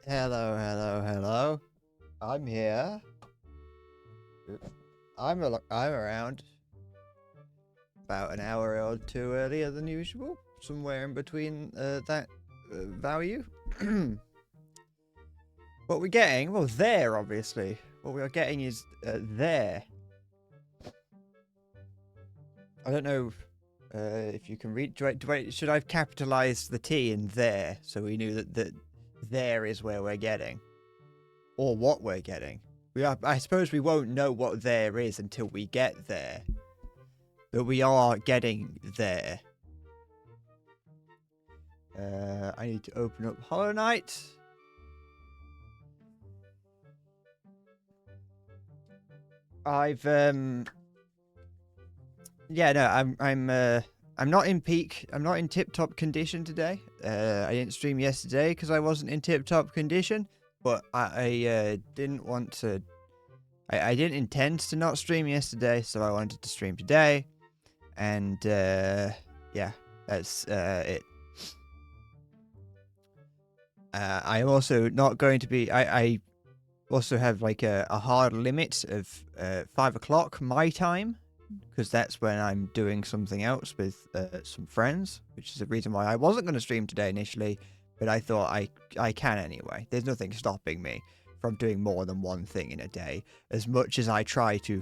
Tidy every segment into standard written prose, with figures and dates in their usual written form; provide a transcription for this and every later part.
Hello, hello, hello. I'm here. I'm around about an hour or two earlier than usual, somewhere in between that value. What we're getting, well, there obviously. What we are getting is there. I don't know if you can read. Should I have capitalized the T in there so we knew that there is where we're getting, or what we're getting? I suppose we won't know what there is until we get there. But we are getting there. I need to open up Hollow Knight. I'm not in peak. I'm not in tip-top condition today. I didn't stream yesterday because I wasn't in tip-top condition. But I didn't want to. I didn't intend to not stream yesterday, so I wanted to stream today. And yeah, that's it. I'm also not going to be. I also have like a hard limit of 5 o'clock my time, because that's when I'm doing something else with some friends, which is the reason why I wasn't going to stream today initially, but I thought I can anyway. There's nothing stopping me from doing more than one thing in a day, as much as I try to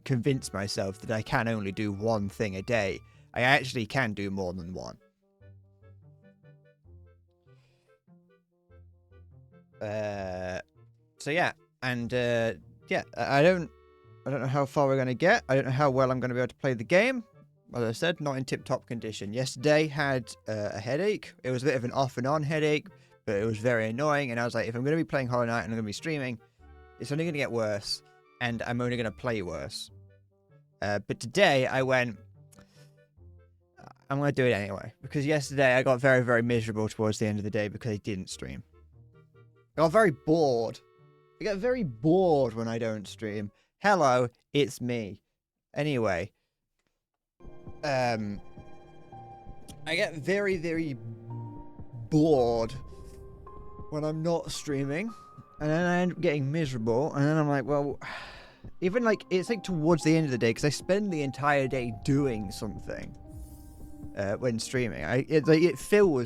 convince myself that I can only do one thing a day. I actually can do more than one. So yeah, and yeah, I don't know how far we're gonna get. I don't know how well I'm gonna be able to play the game. As I said, not in tip-top condition. Yesterday had a headache. It was a bit of an off and on headache, but it was very annoying. And I was like, if I'm gonna be playing Hollow Knight and I'm gonna be streaming, it's only gonna get worse, and I'm only gonna play worse. But today I went, I'm gonna do it anyway, because yesterday I got very, very miserable towards the end of the day because I didn't stream. I got very bored. I get very bored when I don't stream. Hello, it's me. Anyway, I get very, very bored when I'm not streaming, and then I end up getting miserable, and then I'm like, well, even like, it's like towards the end of the day, because I spend the entire day doing something when streaming.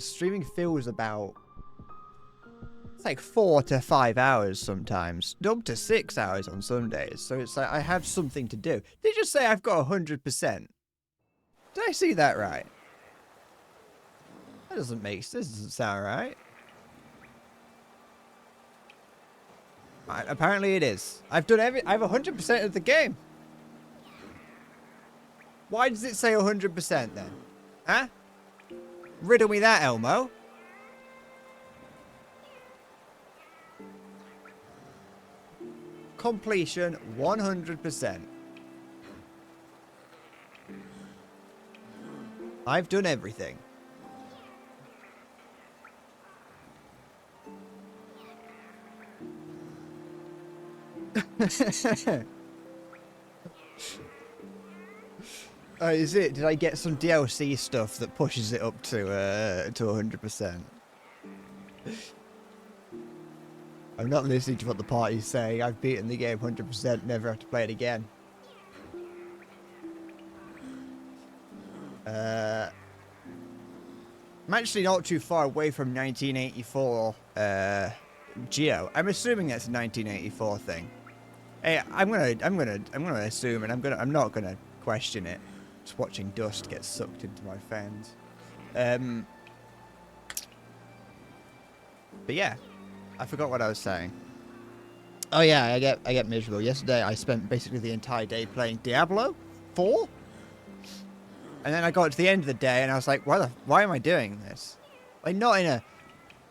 Streaming fills about, it's like 4 to 5 hours sometimes, up to 6 hours on some days. So it's like I have something to do. Did you just say I've got 100%? Did I see that right? That doesn't sound right. Apparently it is. I have 100% of the game. Why does it say 100% then? Huh? Riddle me that, Elmo. Completion 100%. I've done everything. Is it? Did I get some DLC stuff that pushes it up to 100%? I'm not listening to what the party's saying. I've beaten the game 100%, never have to play it again. I'm actually not too far away from 1984 Geo. I'm assuming that's a 1984 thing. Hey, I'm gonna assume, and I'm not gonna question it. Just watching dust get sucked into my fans. But yeah, I forgot what I was saying. Oh yeah, I get miserable. Yesterday I spent basically the entire day playing Diablo 4. And then I got to the end of the day and I was like, why am I doing this? Like, not in a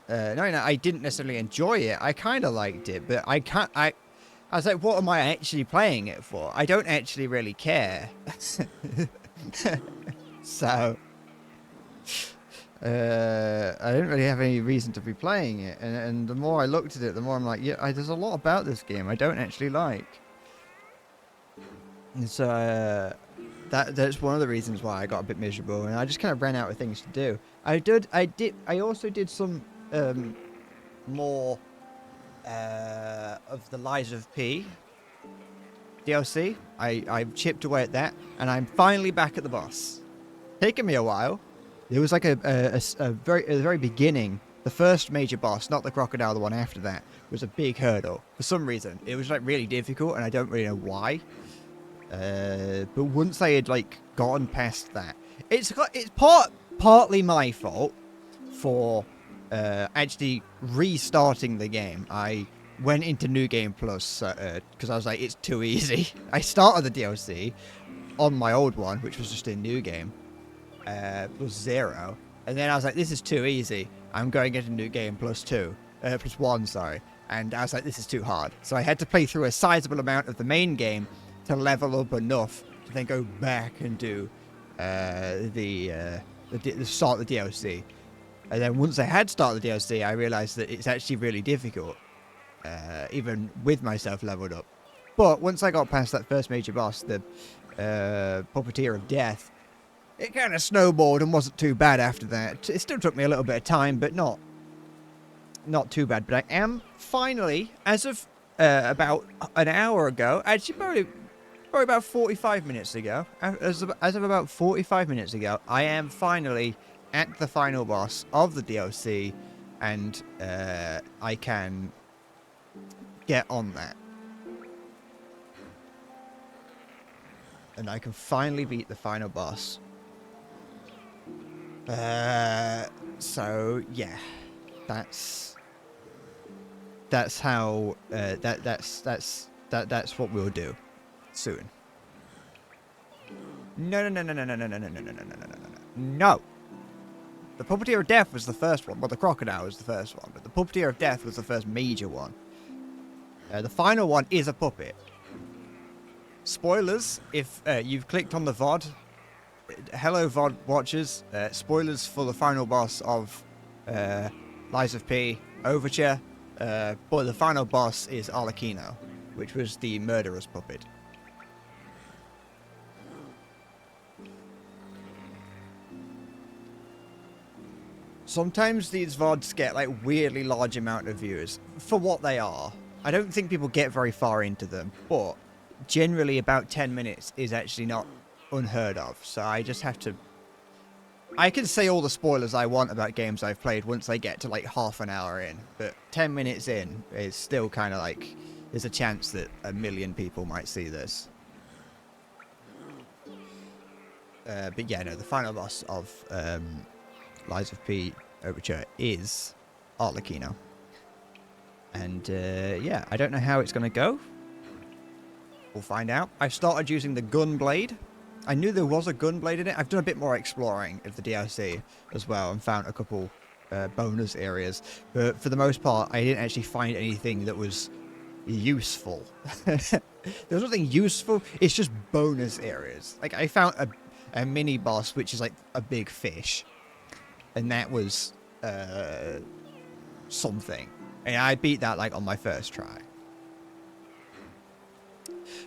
I didn't necessarily enjoy it. I kind of liked it, but I was like, what am I actually playing it for? I don't actually really care. So I didn't really have any reason to be playing it, and the more I looked at it, the more I'm like, yeah, there's a lot about this game I don't actually like. And so that's one of the reasons why I got a bit miserable, and I just kind of ran out of things to do. I also did some more of the Lies of P DLC. I've chipped away at that, and I'm finally back at the boss. Taken me a while. It was like at the very beginning, the first major boss, not the crocodile, the one after that, was a big hurdle. For some reason, it was like really difficult, and I don't really know why. But once I had like gotten past that, it's partly my fault for actually restarting the game. I went into New Game Plus because I was like, it's too easy. I started the DLC on my old one, which was just a New Game. Plus 0, and then I was like, this is too easy. I'm going into New Game plus 1, sorry. And I was like, this is too hard. So I had to play through a sizable amount of the main game to level up enough to then go back and do the start the DLC. And then once I had started the DLC, I realized that it's actually really difficult, even with myself leveled up. But once I got past that first major boss, the Puppeteer of Death, it kind of snowballed and wasn't too bad after that. It still took me a little bit of time, but not too bad. But I am finally, as of about an hour ago, actually probably about 45 minutes ago, as of about 45 minutes ago, I am finally at the final boss of the DLC, and I can get on that. And I can finally beat the final boss. So yeah, that's how that's what we'll do soon. No. The Puppeteer of Death was the first one. Well, the crocodile was the first one, but the Puppeteer of Death was the first major one. The final one is a puppet. Spoilers, if you've clicked on the VOD. Hello, VOD watchers. Spoilers for the final boss of Lies of P, Overture. But the final boss is Arlecchino, which was the murderous puppet. Sometimes these VODs get like weirdly large amount of viewers for what they are. I don't think people get very far into them, but generally about 10 minutes is actually not unheard of. So I just have to... I can say all the spoilers I want about games I've played once I get to like half an hour in, but 10 minutes in is still kind of like, there's a chance that 1 million people might see this. But yeah, no, the final boss of Lies of P Overture is Arlecchino. And yeah, I don't know how it's going to go. We'll find out. I've started using the Gunblade. I knew there was a Gunblade in it. I've done a bit more exploring of the DLC as well and found a couple bonus areas. But for the most part, I didn't actually find anything that was useful. There was nothing useful. It's just bonus areas. Like, I found a mini boss, which is like a big fish. And that was something. And I beat that like on my first try.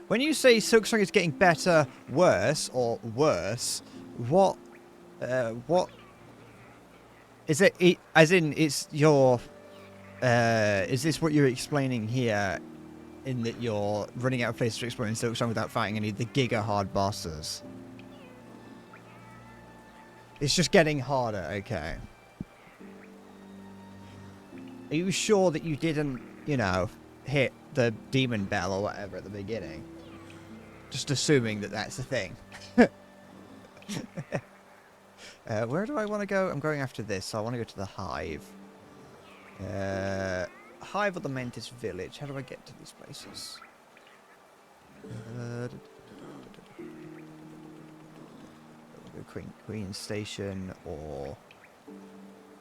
When you say Silksong is getting better, worse, or worse, what is it? As in, it's your. Is this what you're explaining here? In that you're running out of places to explore in Silksong without fighting any of the giga hard bosses. It's just getting harder. Okay. Are you sure that you didn't, you know, hit the demon bell or whatever at the beginning? Just assuming that that's a thing. Where do I want to go? I'm going after this, so I want to go to the Hive. Hive or the Mantis Village. How do I get to these places? Queen Station or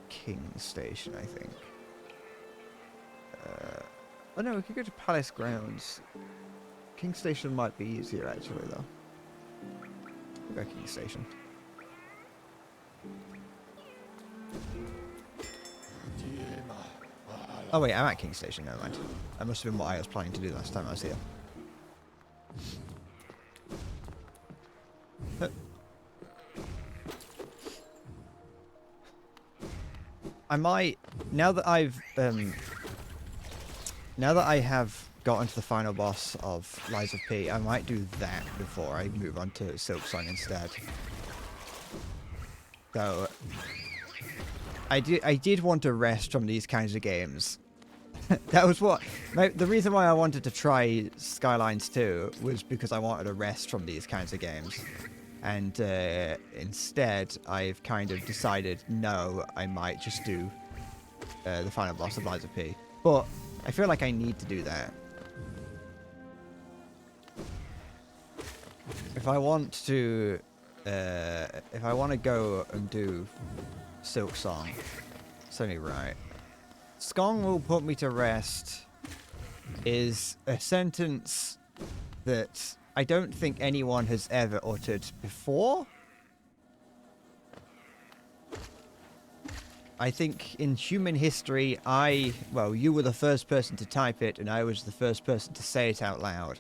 King Station, I think. Oh no, we could go to Palace Grounds. King Station might be easier actually, though. We'll go King Station. Oh wait, I'm at King Station, never mind. That must have been what I was planning to do last time I was here. I might, now that I've Now that I have gotten to the final boss of Lies of P, I might do that before I move on to Silksong instead. So, I did want to rest from these kinds of games. That was what... the reason why I wanted to try Skylines 2 was because I wanted a rest from these kinds of games. And instead, I've kind of decided, no, I might just do the final boss of Lies of P. But I feel like I need to do that. If I want to go and do Silksong, it's only right. Skong will put me to rest is a sentence that I don't think anyone has ever uttered before. I think in human history, well, you were the first person to type it, and I was the first person to say it out loud.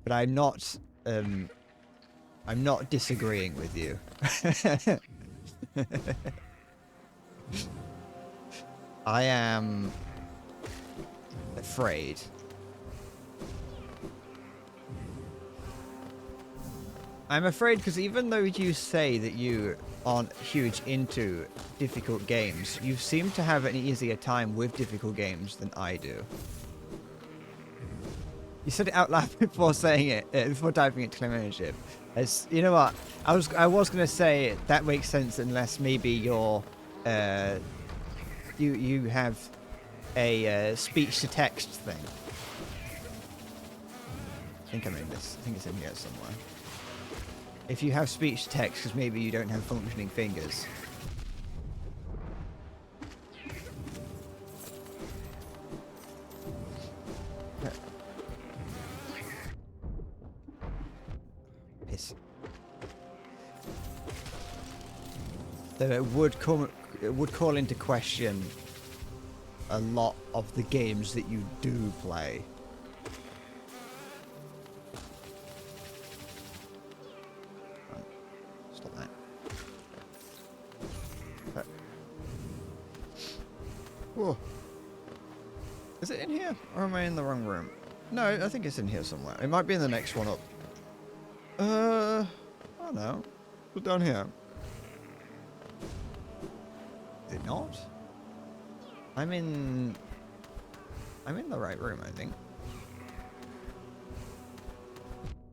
But I'm not disagreeing with you. I am afraid. I'm afraid because even though you say that you aren't huge into difficult games, you seem to have an easier time with difficult games than I do. You said it out loud before saying it, before typing it to claim ownership. As you know what, I was gonna say that makes sense unless maybe you're, you have a speech to text thing. I think I mean this. I think it's in here somewhere. If you have speech to text, because maybe you don't have functioning fingers. Piss. So it would call into question a lot of the games that you do play. Stop that. Whoa. Is it in here? Or am I in the wrong room? No, I think it's in here somewhere. It might be in the next one up. Oh no. It's down here. Is it not? I'm in the right room, I think.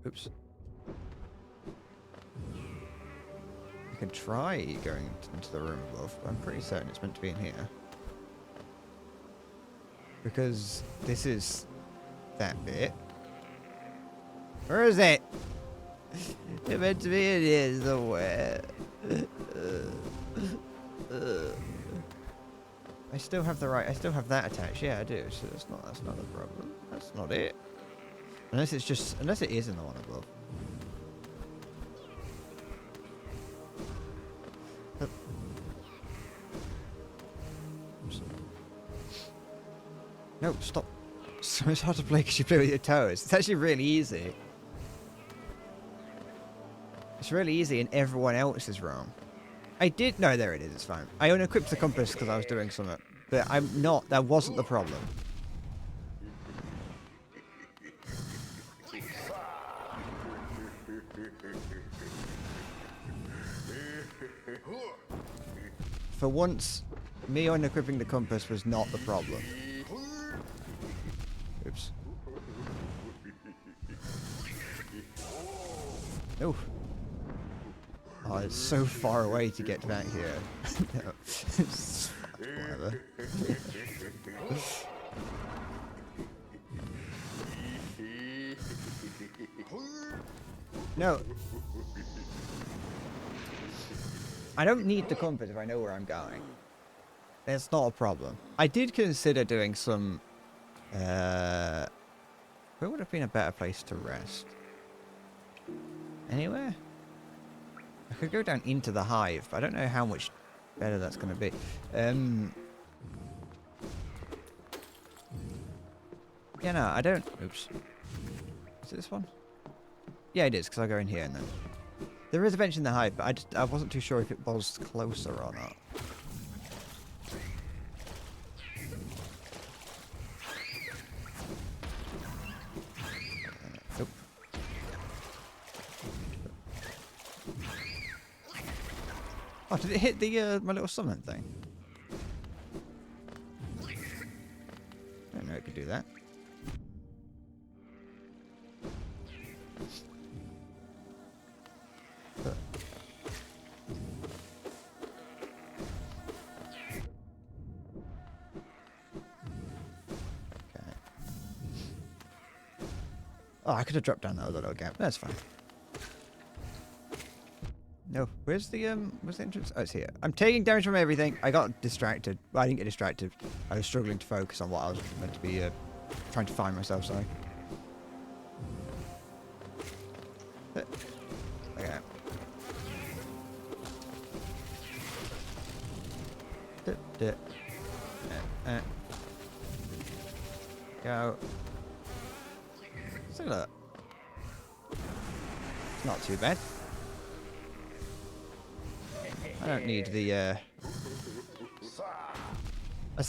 Oops. I can try going into the room above, but I'm pretty certain it's meant to be in here. Because this is that bit. Where is it? It's meant to be in here somewhere. I still have that attached. Yeah, I do. So that's not a problem. That's not it. Unless it is in the one above. No, stop. So it's hard to play because you play with your toes. It's actually really easy. It's really easy and everyone else is wrong. No, there it is, it's fine. I unequipped the compass because I was doing something. But that wasn't the problem. For once, me unequipping the compass was not the problem. Oops. Oh. Oh, it's so far away to get back here. No. Whatever. No. I don't need the compass if I know where I'm going. That's not a problem. I did consider doing some... where would have been a better place to rest? Anywhere? I could go down into the hive, but I don't know how much better that's going to be. Yeah, no, I don't... Oops. Is it this one? Yeah, it is, because I'll go in here and then... There is a bench in the hive, but I wasn't too sure if it was closer or not. Oh, did it hit the my little summon thing? I didn't know it could do that. Oh, I could have dropped down that other little gap. That's fine. No, where's the entrance? Oh, it's here. I'm taking damage from everything. I got distracted. Well, I didn't get distracted. I was struggling to focus on what I was meant to be trying to find myself. Sorry. Okay. Go. So look. It's not too bad. I don't need the I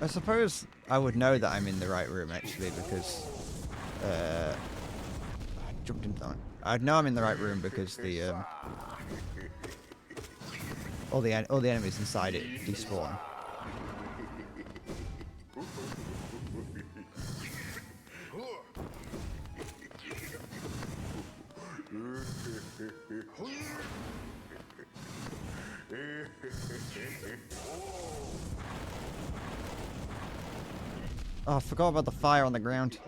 suppose I would know that I'm in the right room actually because I jumped into that one. I'd know I'm in the right room because the all the enemies inside it despawn. Oh, I forgot about the fire on the ground.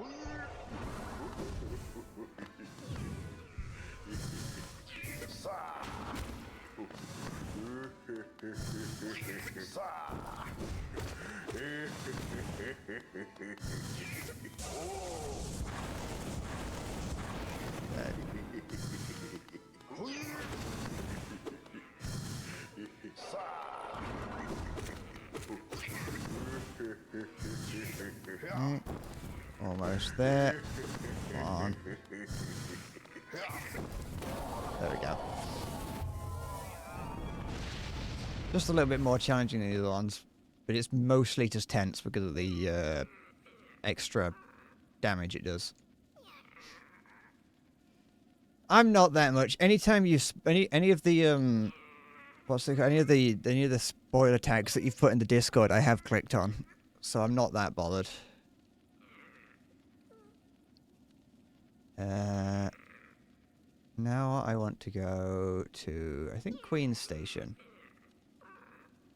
Almost there. Come on. There we go. Just a little bit more challenging than the other ones, but it's mostly just tense because of the extra damage it does. I'm not that much. Anytime you any of the any of the spoiler tags that you've put in the Discord, I have clicked on, so I'm not that bothered. Now I want to go to, I think, Queen Station.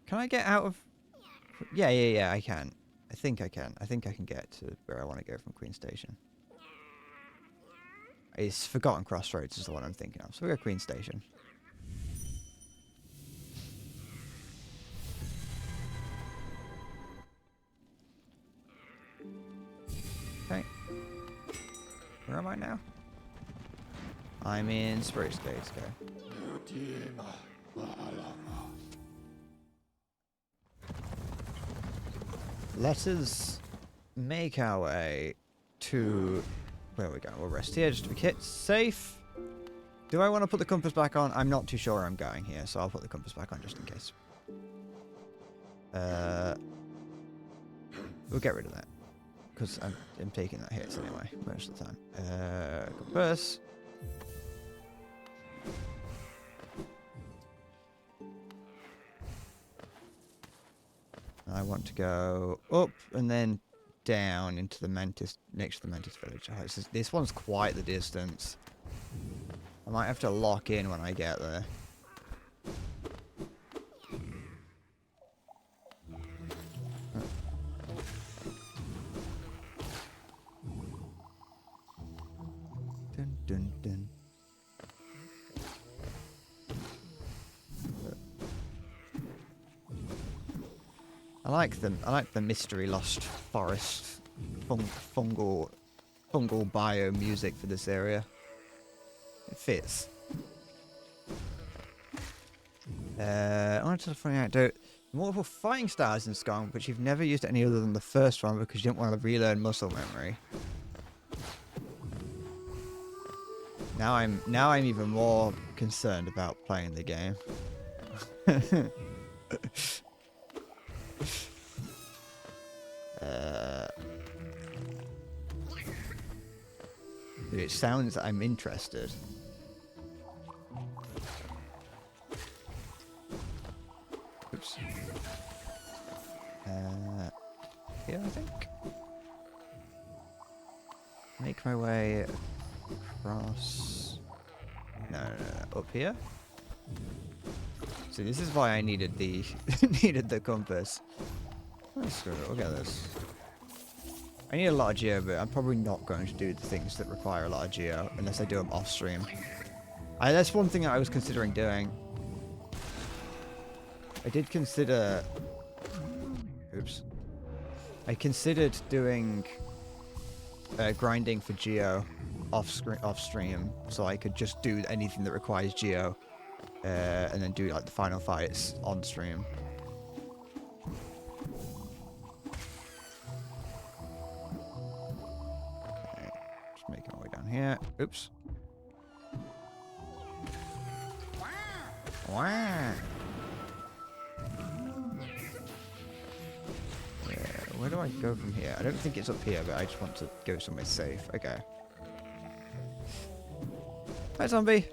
Can I get out of... Yeah, I can. I think I can. I think I can get to where I want to go from Queen Station. It's Forgotten Crossroads is the one I'm thinking of. So we go Queen Station. Okay. Where am I now? I'm in Spruce Gates, go. Let us make our way to... Where we go? We'll rest here just to be safe. Do I want to put the compass back on? I'm not too sure where I'm going here, so I'll put the compass back on just in case. We'll get rid of that. Because I'm taking that hits anyway, most of the time. Compass. I want to go up and then down into the Mantis, next to the Mantis village. Oh, this one's quite the distance. I might have to lock in when I get there. Dun, dun, dun. I like the mystery lost forest fungal bio music for this area. It fits. I wanted to find out multiple fighting styles in Skong, but you've never used any other than the first one because you didn't want to relearn muscle memory. Now I'm even more concerned about playing the game. It sounds I'm interested. Oops. Here, I think. Make my way across. No, up here. See, this is why I needed the needed the compass. Let's go. Look at this. I need a lot of geo, but I'm probably not going to do the things that require a lot of geo unless I do them off stream. That's one thing that I was considering doing. I did consider. Oops. I considered doing grinding for geo off stream, so I could just do anything that requires geo, and then do like the final fights on stream. Okay, just making my way down here. Oops. Wow. Where do I go from here? I don't think it's up here, but I just want to go somewhere safe. Okay. Hi, zombie.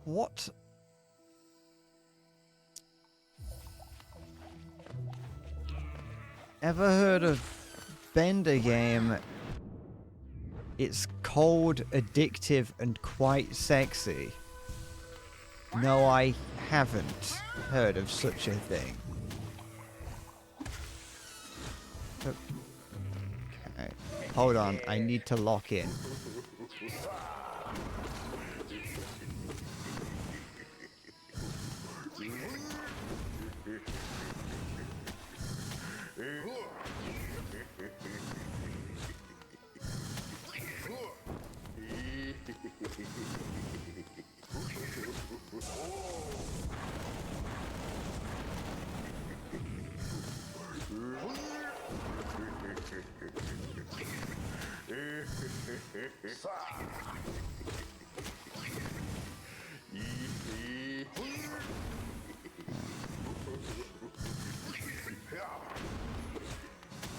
What? Ever heard of Bender game? It's cold, addictive, and quite sexy. No, I haven't heard of such a thing. Okay. Hold on, I need to lock in.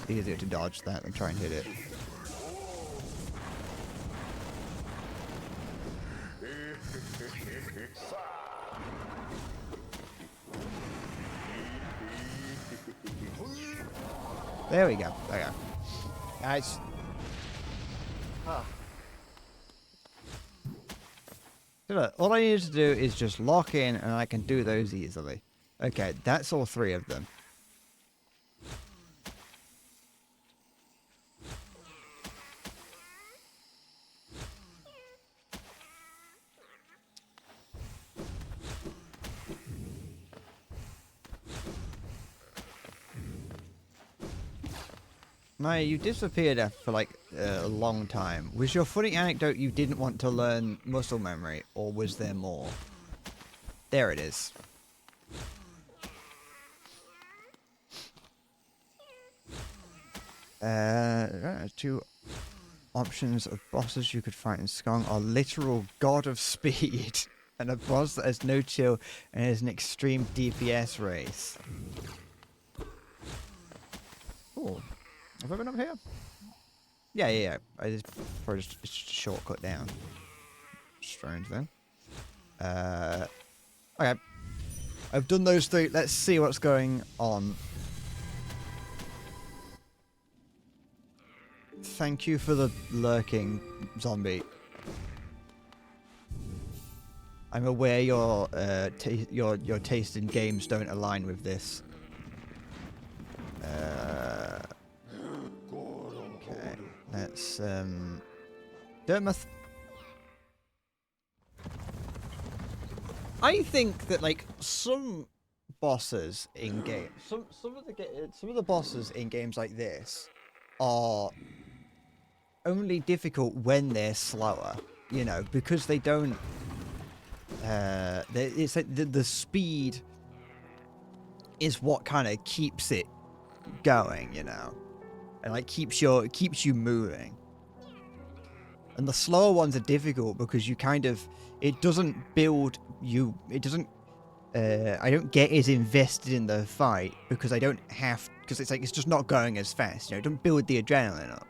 Easier to dodge that than try and hit it. There we go. Okay. Nice. Huh. So look, all I need to do is just lock in and I can do those easily. Okay, that's all three of them. Maya, you disappeared for like a long time. Was your funny anecdote you didn't want to learn muscle memory, or was there more? There it is. Two options of bosses you could fight in Skong are literal god of speed, and a boss that has no chill and is an extreme DPS race. Ooh. Have I been up here? Yeah. I just probably just a shortcut down. Strange then. Okay. I've done those three. Let's see what's going on. Thank you for the lurking, zombie. I'm aware your taste in games don't align with this. Okay, let's Dermoth. I think that like some bosses in games, some of the bosses in games like this are only difficult when they're slower, you know, because they don't. It's like the speed is what kind of keeps it going, you know, and like keeps you moving. And the slower ones are difficult because you kind of, it doesn't build you, it doesn't, I don't get as invested in the fight because I don't have, because it's like, it's just not going as fast, you know, it doesn't build the adrenaline up.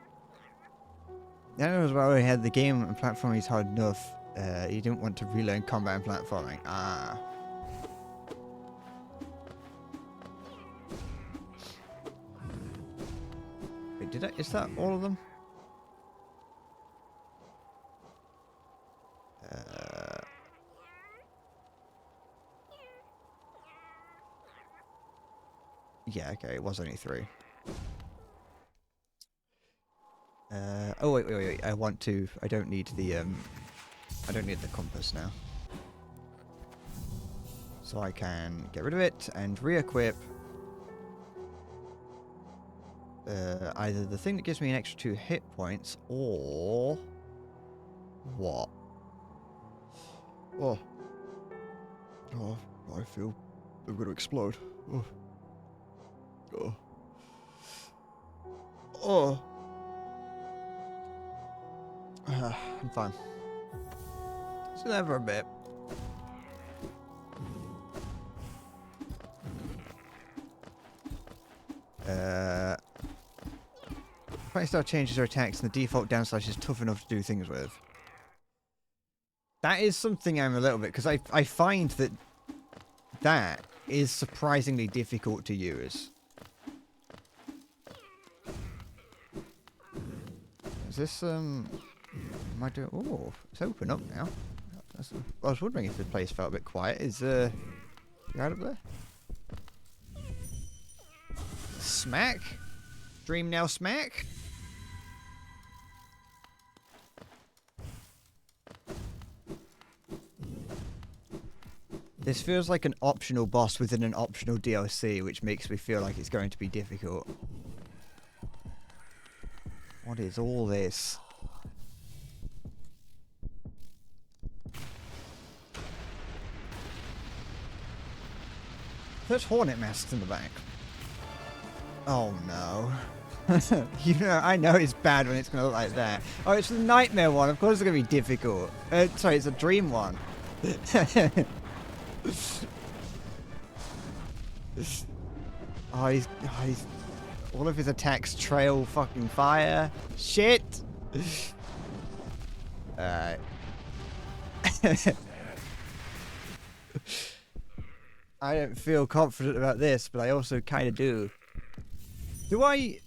I don't know as well I had the game and platform is hard enough. You didn't want to relearn combat and platforming. Ah. Wait, did I? Is that all of them? Yeah, okay, it was only 3. Oh wait. I don't need the compass now. So I can get rid of it and re-equip either the thing that gives me an extra 2 hit points or what? Oh, I feel I'm going to explode. I'm fine. So there for a bit. Fighting style changes her attacks and the default down slash is tough enough to do things with. That is something I'm a little bit, because I find that is surprisingly difficult to use. Is this, am I doing, oh, it's open up now. I was wondering if the place felt a bit quiet. Is, you right up there? Smack? Dream now smack? This feels like an optional boss within an optional DLC, which makes me feel like it's going to be difficult. What is all this? There's hornet masks in the back. Oh no. You know, I know it's bad when it's going to look like that. Oh, it's the nightmare one. Of course it's going to be difficult. Sorry, it's a dream one. He's all of his attacks trail fucking fire. Shit. Alright. I don't feel confident about this, but I also kind of do. Do I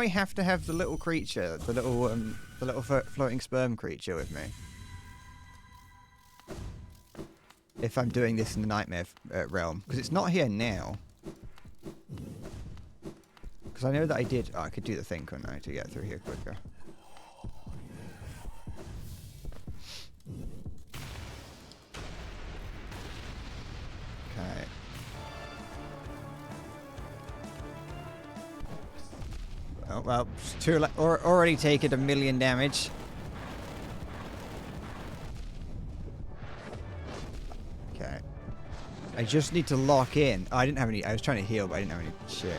have to have the little creature, the little floating sperm creature with me? If I'm doing this in the nightmare realm, because it's not here now. Because I know that I did. Oh, I could do the thing, couldn't I, to get through here quicker? Okay. Oh well, too late. Already taken 1,000,000 damage. Okay. I just need to lock in. Oh, I didn't have any. I was trying to heal, but I didn't have any shit.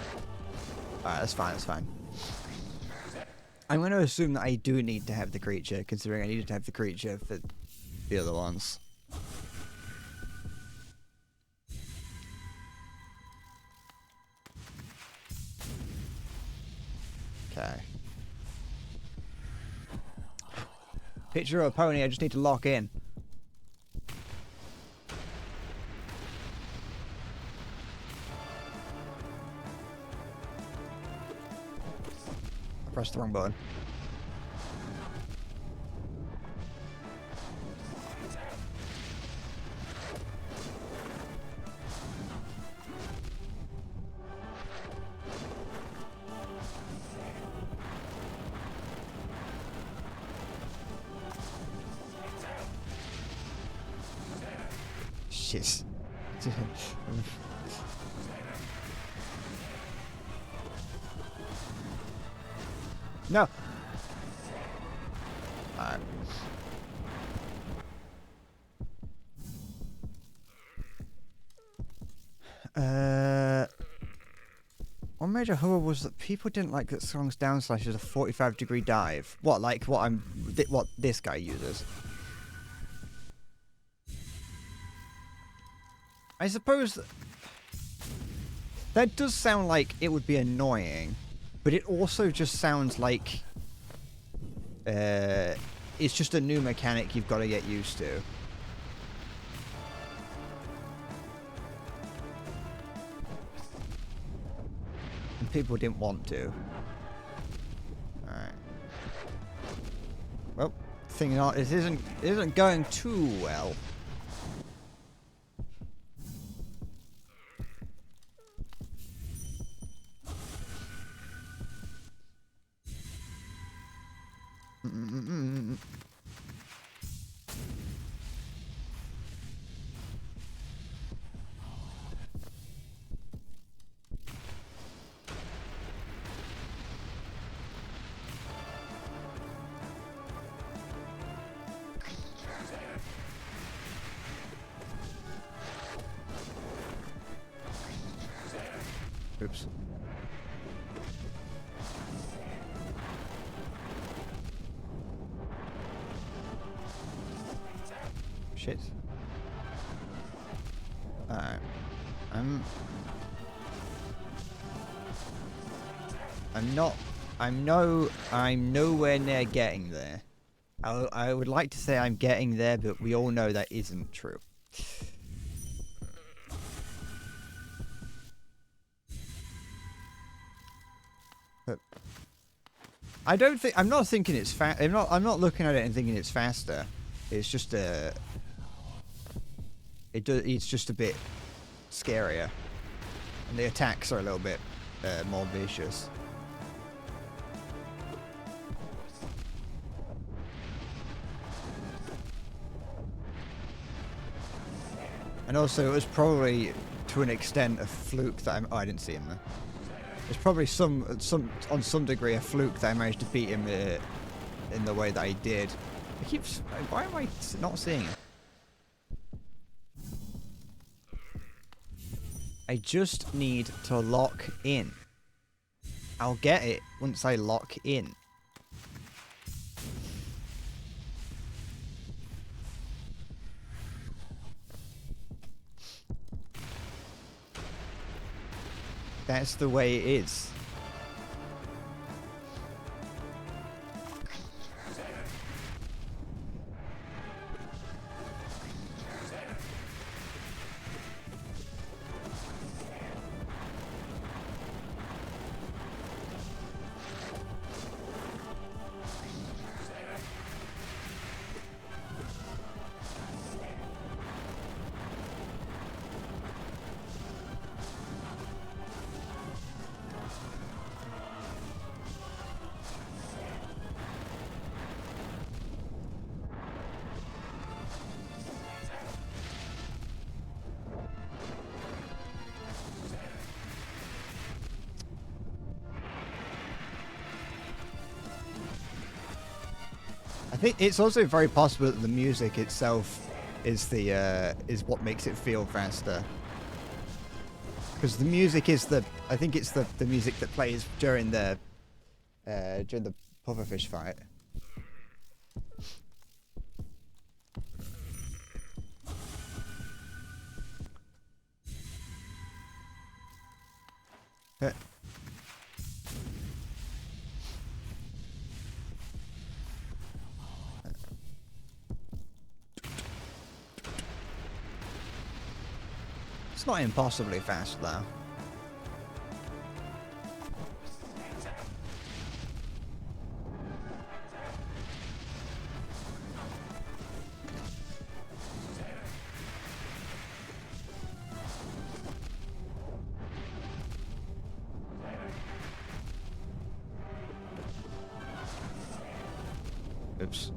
Alright, that's fine. That's fine. I'm going to assume that I do need to have the creature, considering I needed to have the creature for the other ones. Okay. Picture of a pony, I just need to lock in. I pressed the wrong button. Shit. No. One major horror was that people didn't like that Song's down slash is a 45-degree dive. What, like what this guy uses? I suppose that does sound like it would be annoying, but it also just sounds like it it's just a new mechanic you've got to get used to. And people didn't want to. Alright. Well, thing not, it isn't going too well. Oops. Shit. Alright. I'm nowhere near getting there. I would like to say I'm getting there, but we all know that isn't true. But I'm not thinking it's fast. I'm not looking at it and thinking it's faster. It's just it's just a bit scarier, and the attacks are a little bit more vicious. And also, it was probably to an extent a fluke that I didn't see him there. There's probably on some degree a fluke that I managed to beat him in the way that I did. Why am I not seeing him? I just need to lock in. I'll get it once I lock in. That's the way it is. I think it's also very possible that the music itself is what makes it feel faster. Because the music is I think it's the music that plays during the pufferfish fight. It's not impossibly fast though. Oops.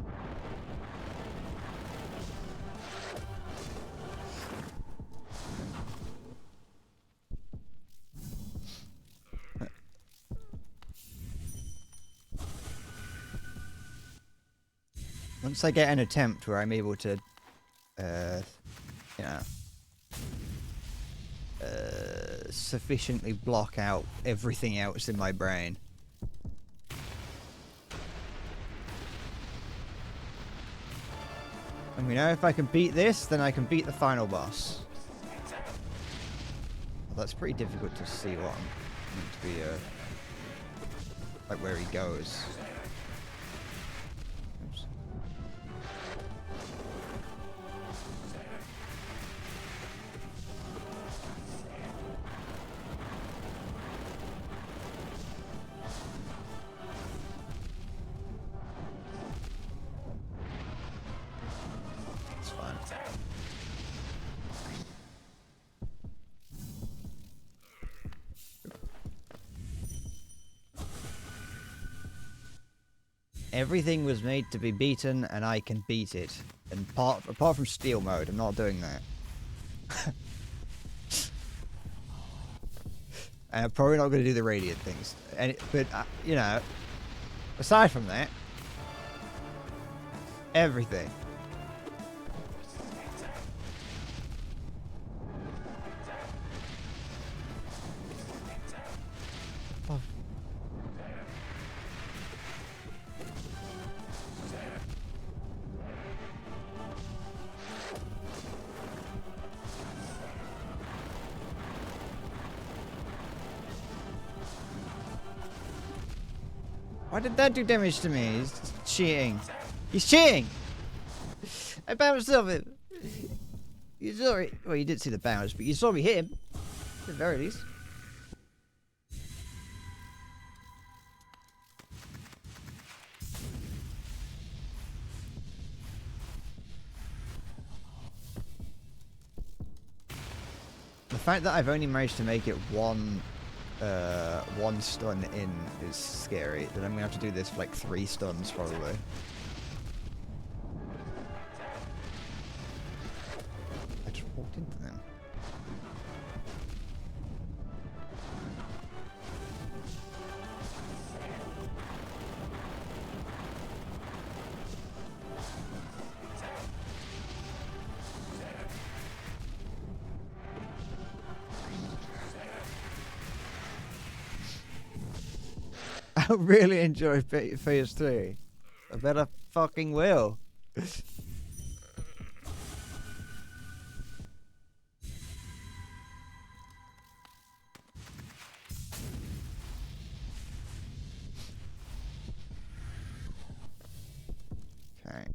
Once I get an attempt where I'm able to, sufficiently block out everything else in my brain. And we know if I can beat this, then I can beat the final boss. Well, that's pretty difficult to see what I'm meant to be, like where he goes. Oops. Everything was made to be beaten, and I can beat it. And apart from steal mode, I'm not doing that. And I'm probably not going to do the radiant things. But you know, aside from that, everything. Oh. Why did that do damage to me? He's cheating. He's cheating! I bounced off him. You saw it. Well, you did see the bounce, but you saw me hit him. At the very least. The fact that I've only managed to make it one stun in is scary. Then I'm gonna have to do this for like 3 stuns probably. I just walked into them. I really enjoy phase 3. I bet I fucking will. Okay.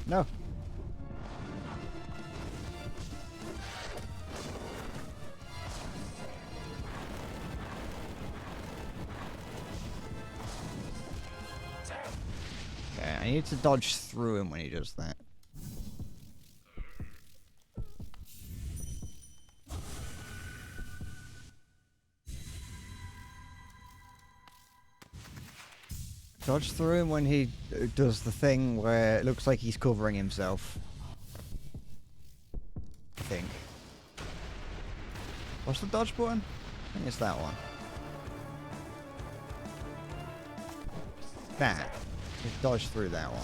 No. Okay, I need to dodge through him when he does that. Dodge through him when he does the thing where it looks like he's covering himself. I think. What's the dodge button? I think it's that one. That. Just dodge through that one.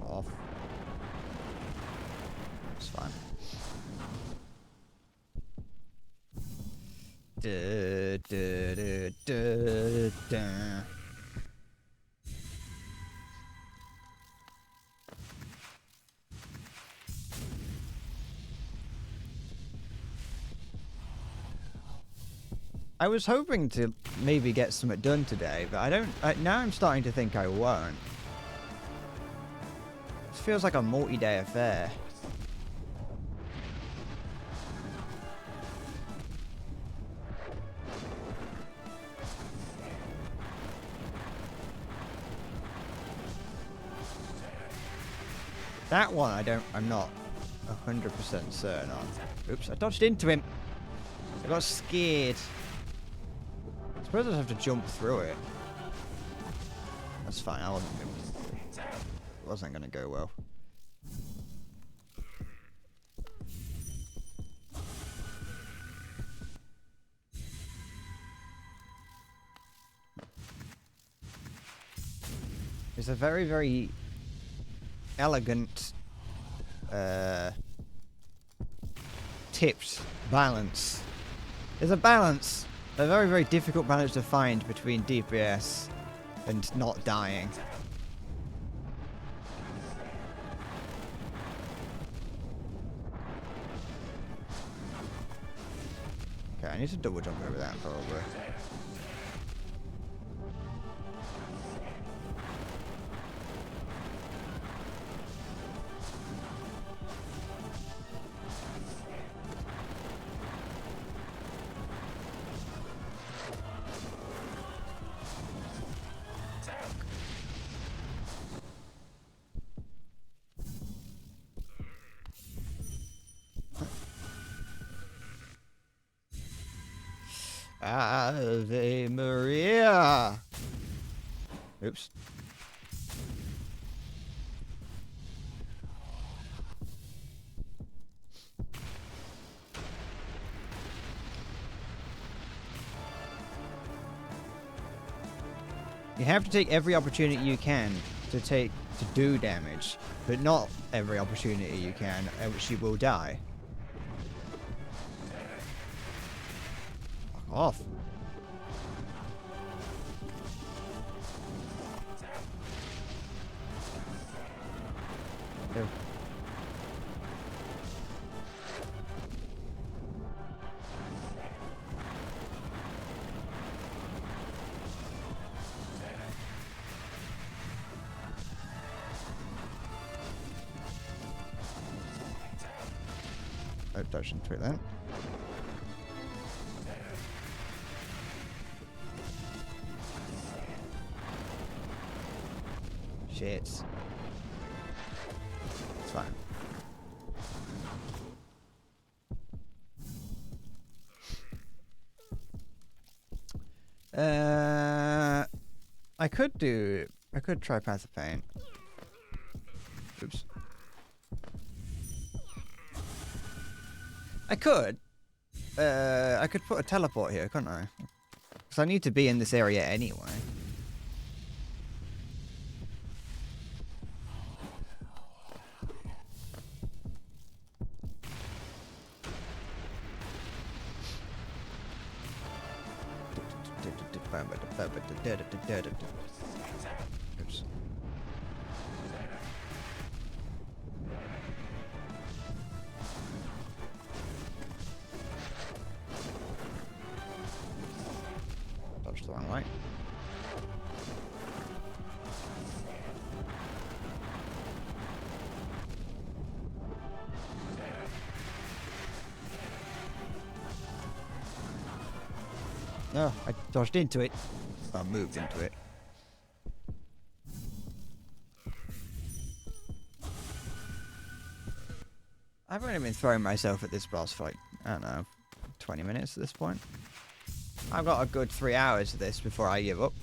Off. It's fine. Da, da, da, da, da. I was hoping to maybe get something done today, but I don't. Now I'm starting to think I won't. This feels like a multi-day affair. That one I'm not 100% certain on. Oops, I dodged into him. I got scared. I suppose I'd have to jump through it. That's fine, it wasn't going to go well. It's a very, very elegant, tipped balance. There's a balance, a very, very difficult balance to find between DPS and not dying. Okay, I need to double jump over that probably. Ave Maria! Oops. You have to take every opportunity you can to do damage, but not every opportunity you can, at which you will die. Fuck off. Ew. Oh, dodged into it then. Shit. It's fine. I could try Path of Pain. Oops. I could put a teleport here, couldn't I? Because I need to be in this area anyway. Oops. Dodged the wrong way. No, I dodged into it. I moved into it. I've only been throwing myself at this boss for like, I don't know, 20 minutes at this point. I've got a good 3 hours of this before I give up.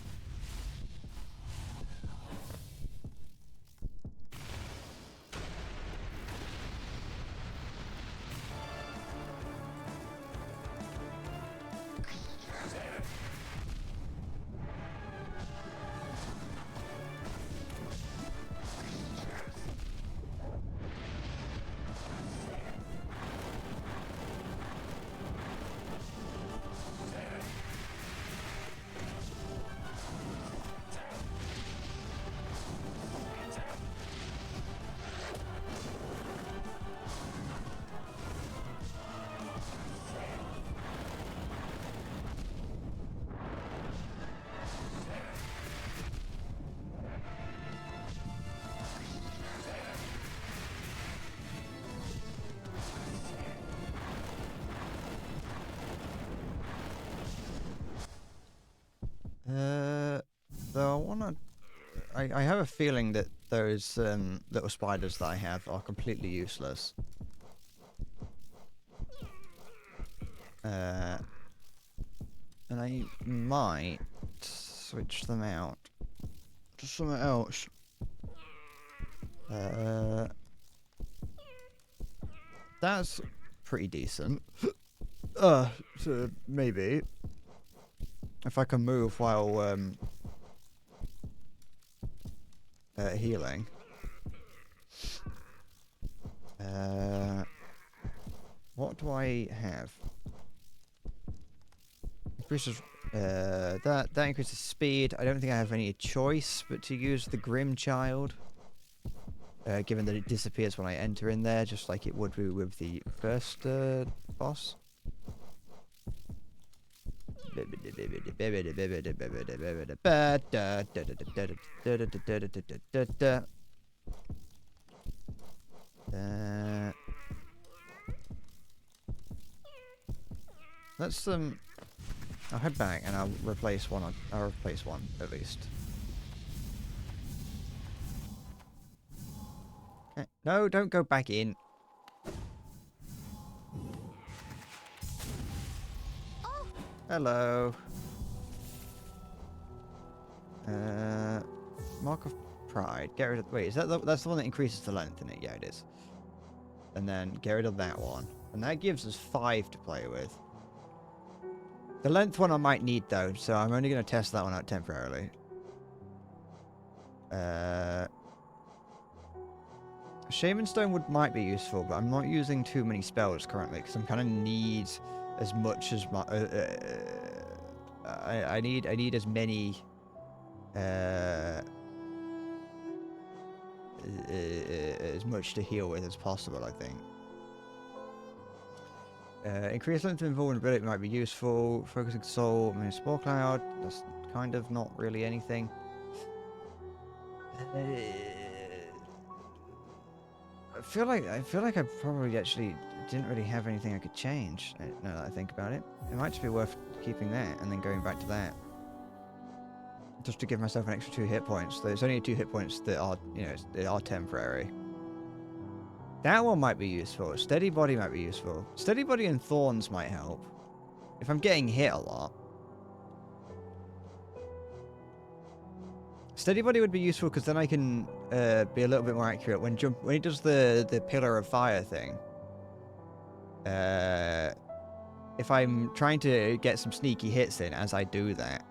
Though I have a feeling that those little spiders that I have are completely useless. And I might switch them out to something else. That's pretty decent. So maybe if I can move while healing. What do I have? Increases that increases speed. I don't think I have any choice but to use the Grim Child. Given that it disappears when I enter in there, just like it would do with the first boss. Let's I'll head back and I'll replace one. I'll replace one at least. No, don't go back in. Oh. Hello. Mark of Pride. Get rid of. Wait, is that that's the one that increases the length in it? Yeah, it is. And then get rid of that one, and that gives us 5 to play with. The length one I might need though, so I'm only going to test that one out temporarily. Shaman Stone might be useful, but I'm not using too many spells currently because I'm kind of need as much as my I need as many as much to heal with as possible, I think. Increased length of invulnerability might be useful. Focusing soul, I mean, Spore Cloud, that's kind of not really anything. I feel like I probably actually didn't really have anything I could change. Now that I think about it, it might just be worth keeping that and then going back to that, just to give myself an extra 2 hit points. There's only 2 hit points that are, you know, they are temporary. That one might be useful. Steady Body might be useful. Steady Body and Thorns might help if I'm getting hit a lot. Steady Body would be useful because then I can be a little bit more accurate when he does the Pillar of Fire thing. If I'm trying to get some sneaky hits in as I do that,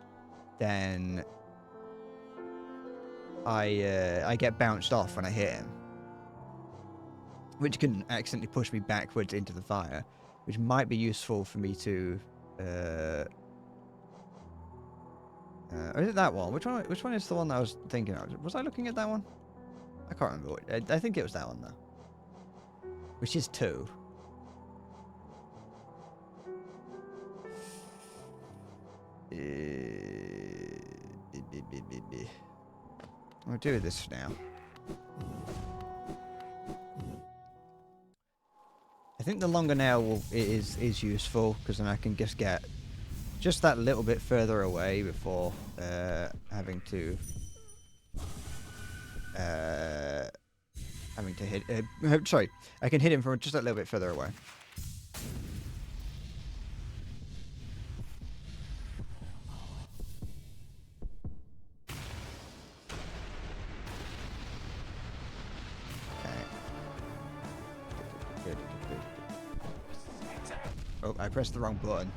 then I get bounced off when I hit him, which can accidentally push me backwards into the fire, which might be useful for me to. Or is it that one? Which one is the one that I was thinking of? Was I looking at that one? I can't remember. I think it was that one though. Which is 2. I'll do this now. I think the longer nail is useful because then I can just get just that little bit further away before having to hit. Sorry, I can hit him from just a little bit further away. Oh, I pressed the wrong button.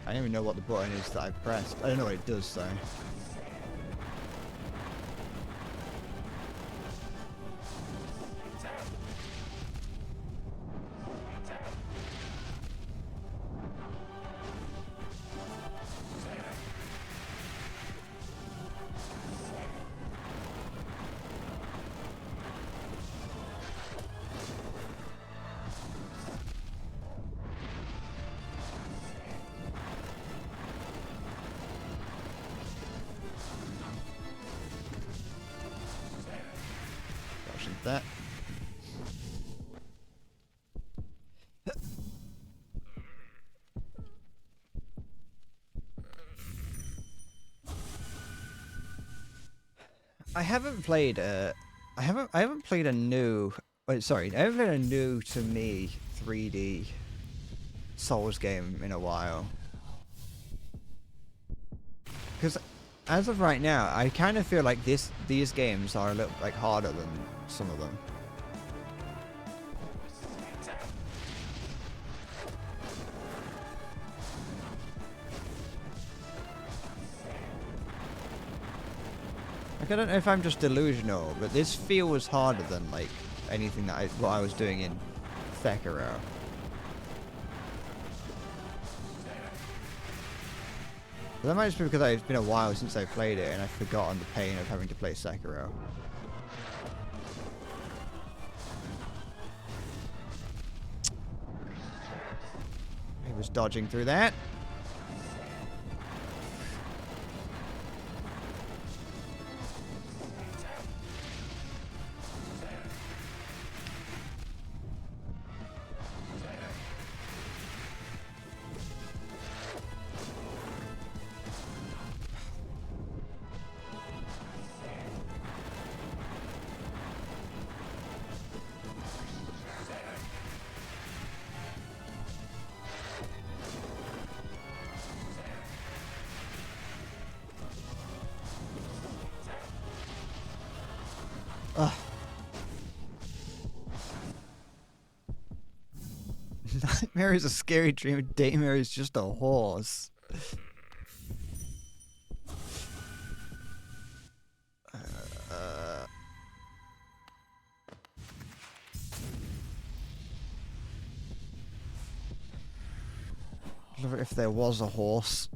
I don't even know what the button is that I pressed. I don't know what it does, though. That. I haven't played I haven't played a new sorry, I haven't played a new to me 3D Souls game in a while. Because as of right now, I kind of feel like these games are a little like harder than some of them. Like, I don't know if I'm just delusional, but this feels harder than, like, anything that what I was doing in Sekiro. But that might just be because it's been a while since I played it and I've forgotten the pain of having to play Sekiro. He was dodging through that. Ugh. Nightmare is a scary dream. Daymare is just a horse. If there was a horse.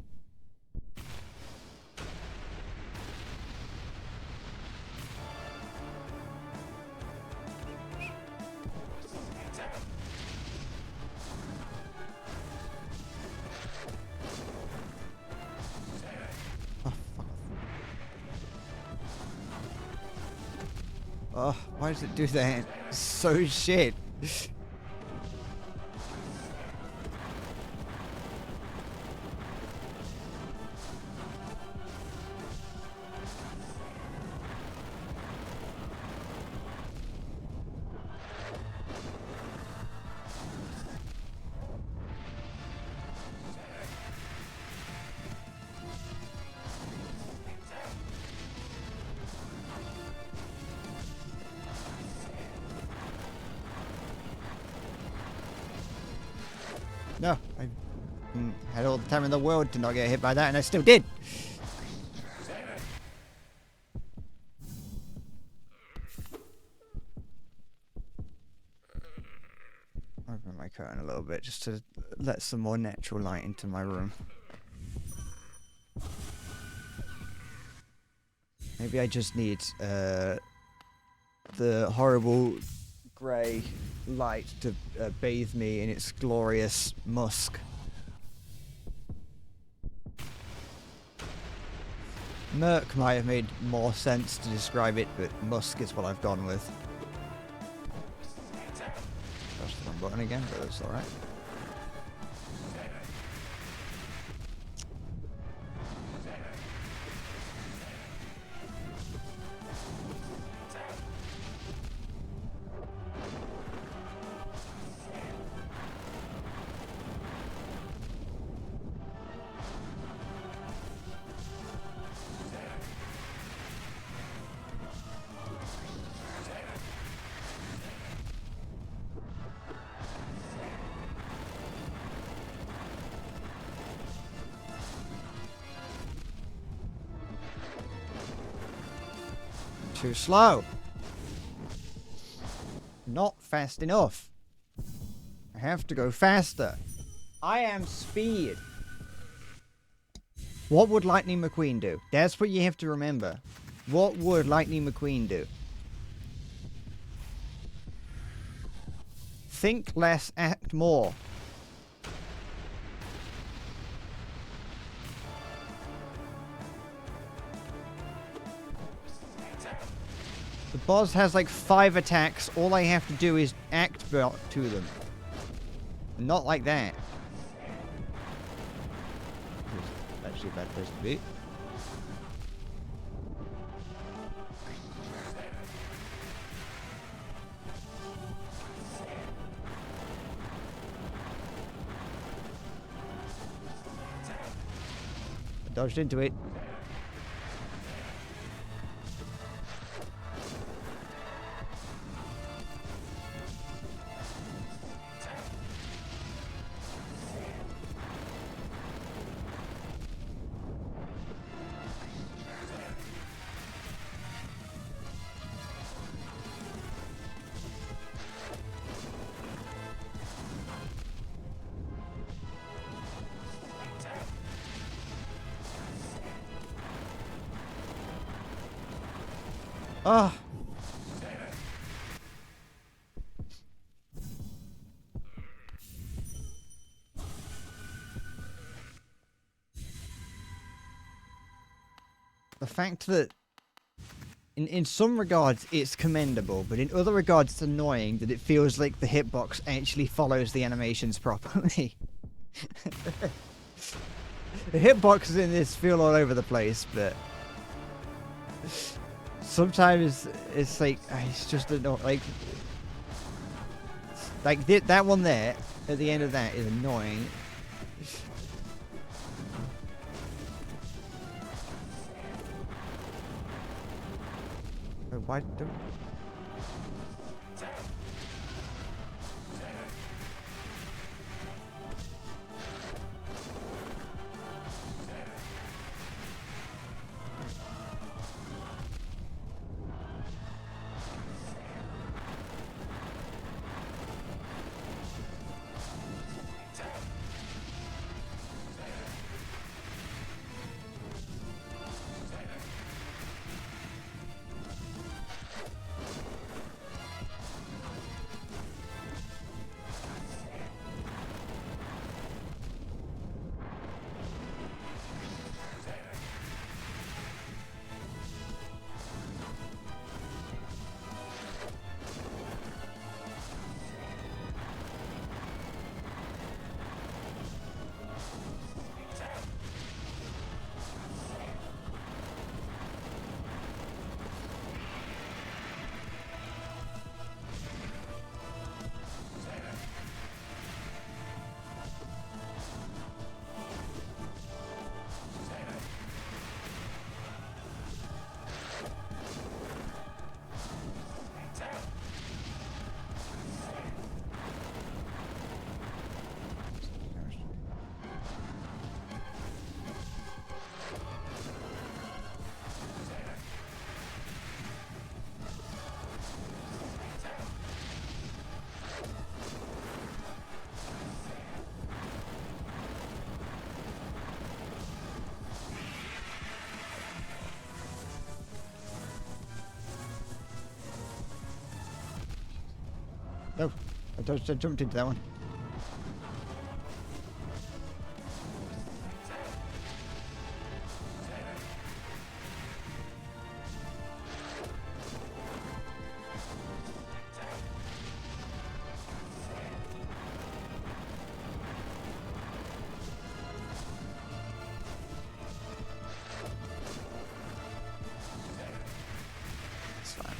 Oh, why does it do that? It's so shit. No, I had all the time in the world to not get hit by that, and I still did. Open my curtain a little bit just to let some more natural light into my room. Maybe I just need the horrible grey light to bathe me in its glorious musk. Murk might have made more sense to describe it, but musk is what I've gone with. Press the wrong button again, but that's alright. Too slow. Not fast enough. I have to go faster. I am speed. What would Lightning McQueen do? That's what you have to remember. What would Lightning McQueen do? Think less, act more. The boss has like 5 attacks. All I have to do is act to them. Not like that. This is actually a bad place to be. I dodged into it. Oh. The fact that in some regards it's commendable, but in other regards it's annoying that it feels like the hitbox actually follows the animations properly. The hitboxes in this feel all over the place, but sometimes it's like it's just annoying. Like that one there at the end of that is annoying. Why don't... Oh, I jumped into that one. It's fine.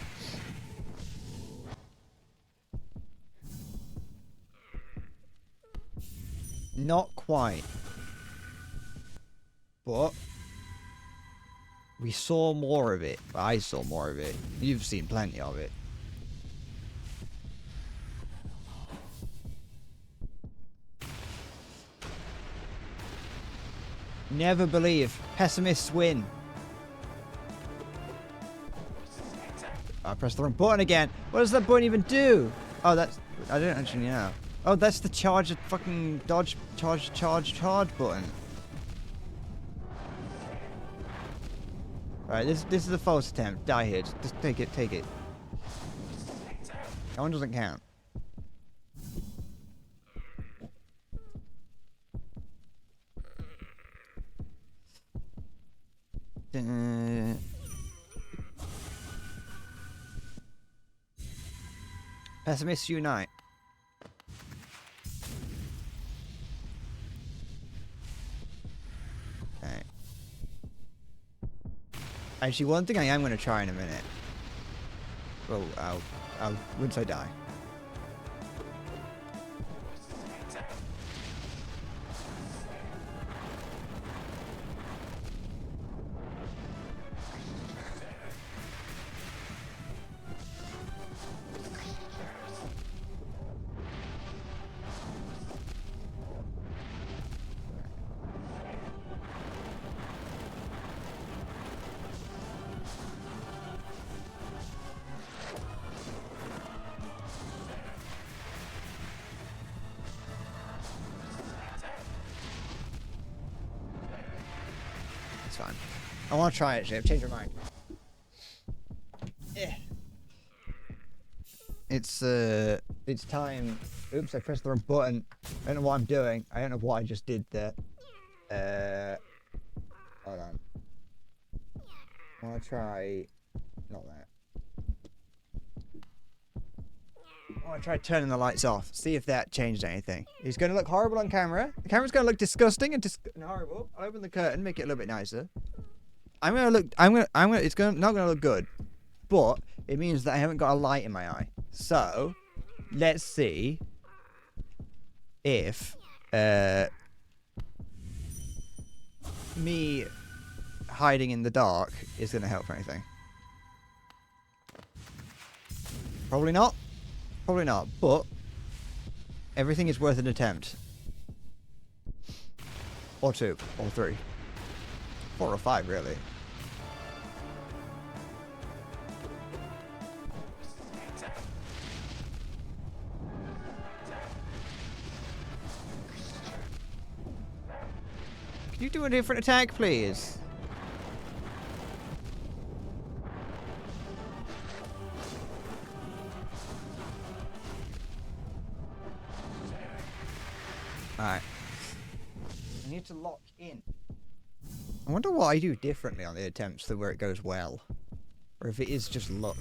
Not quite. But we saw more of it. I saw more of it. You've seen plenty of it. Never believe. Pessimists win. I pressed the wrong button again. What does that button even do? Oh, that's... I don't actually know. Oh, that's the charge, fucking dodge, charge button. Alright, this is a false attempt. Die here. Just take it. That one doesn't count. Pessimists unite. Okay. Actually, one thing I am going to try in a minute. Well, I'll once I die. It's fine. I want to try it, actually. I've changed my mind. It's time. Oops, I pressed the wrong button. I don't know what I'm doing. I don't know what I just did there. Hold on. I want to try. Not that. I want to try turning the lights off. See if that changed anything. It's going to look horrible on camera. The camera's going to look disgusting and horrible. I'll open the curtain, make it a little bit nicer. It's not going to look good. But it means that I haven't got a light in my eye. So, let's see if me hiding in the dark is going to help for anything. Probably not. Probably not, but everything is worth an attempt. Or 2, or 3. 4 or 5, really. Can you do a different attack, please? Alright. I need to lock in. I wonder what I do differently on the attempts to where it goes well. Or if it is just luck.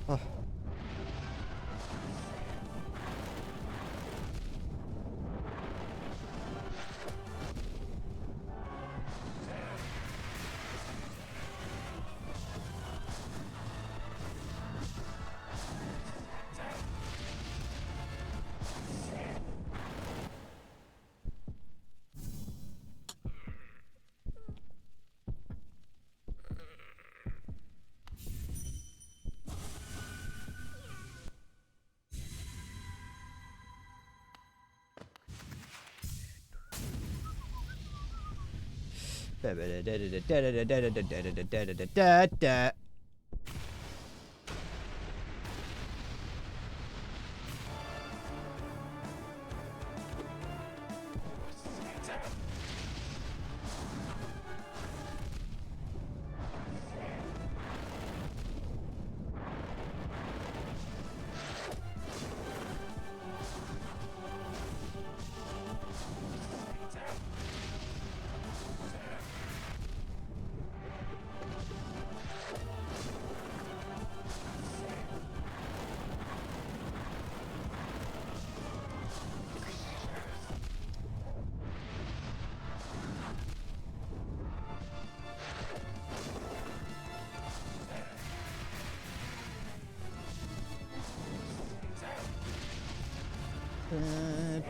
Oh.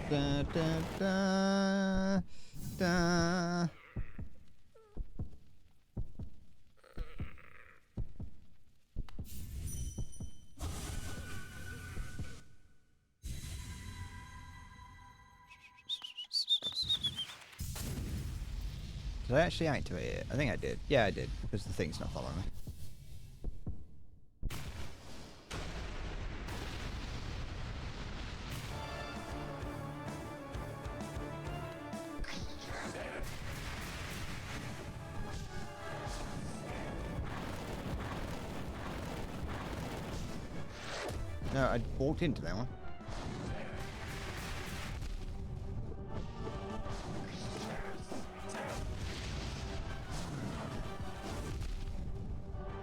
Da, da, da, da. Did I actually activate it? I think I did. Yeah, I did, because the thing's not following me. No, I walked into that one.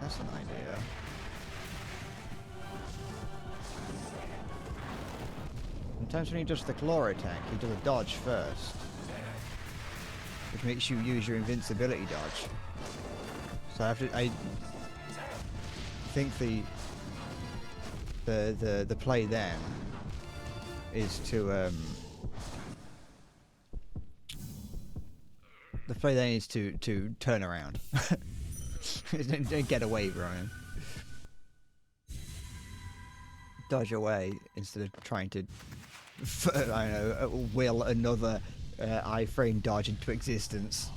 That's an idea. Sometimes when he does the claw attack, he does a dodge first, which makes you use your invincibility dodge. So I think the play then is to The player there needs to turn around. Don't get away from him. Dodge away instead of trying to, I don't know, will another iframe dodge into existence.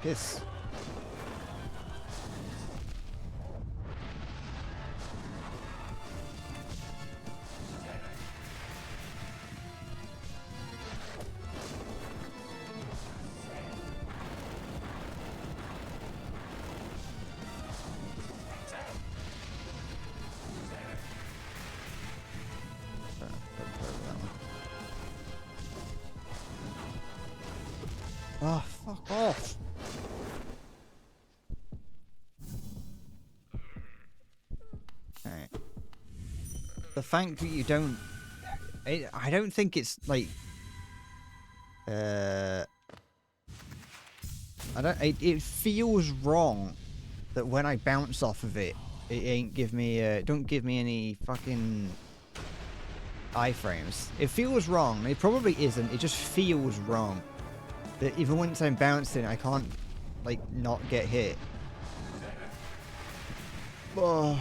Piss. Oh, fuck off. Alright. The fact that you don't... I don't think it's, like... I don't... It feels wrong that when I bounce off of it, it ain't give me... don't give me any fucking... iframes. It feels wrong. It probably isn't. It just feels wrong. That even once I'm bouncing, I can't, like, not get hit. Oh.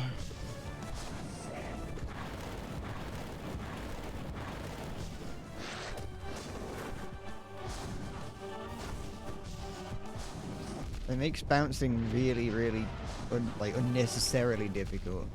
It makes bouncing really, really, unnecessarily difficult.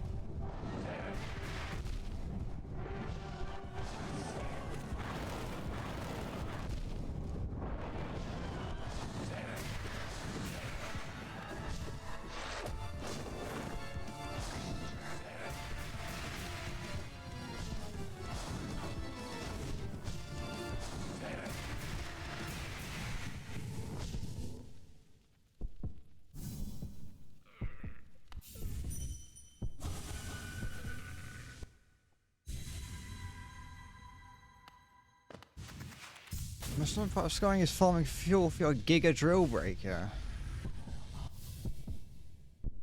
The second part of scoring is farming fuel for your Giga Drill Breaker.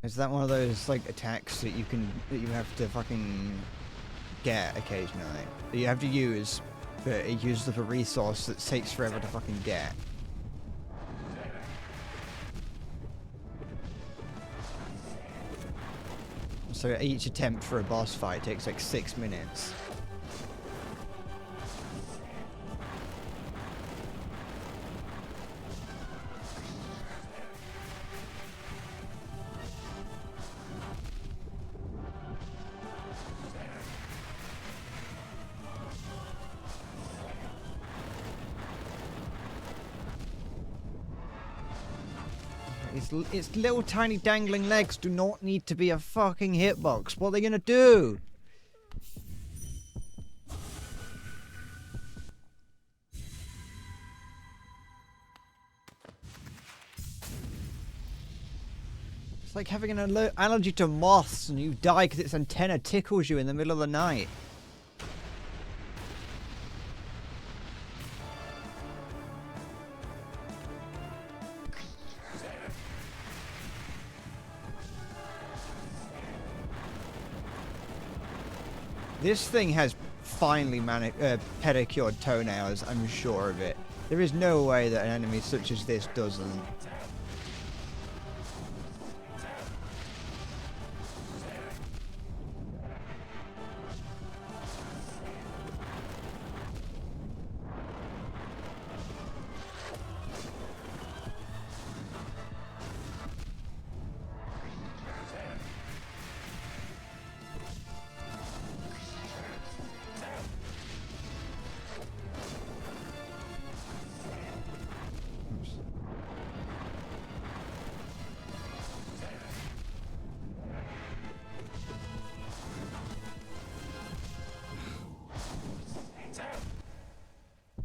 Is that one of those, like, attacks that you have to fucking get occasionally? That you have to use, but it uses up a resource that takes forever to fucking get. So each attempt for a boss fight takes like 6 minutes. Its little tiny dangling legs do not need to be a fucking hitbox. What are they gonna do? It's like having an allergy to moths and you die because its antenna tickles you in the middle of the night. This thing has finely pedicured toenails, I'm sure of it. There is no way that an enemy such as this doesn't.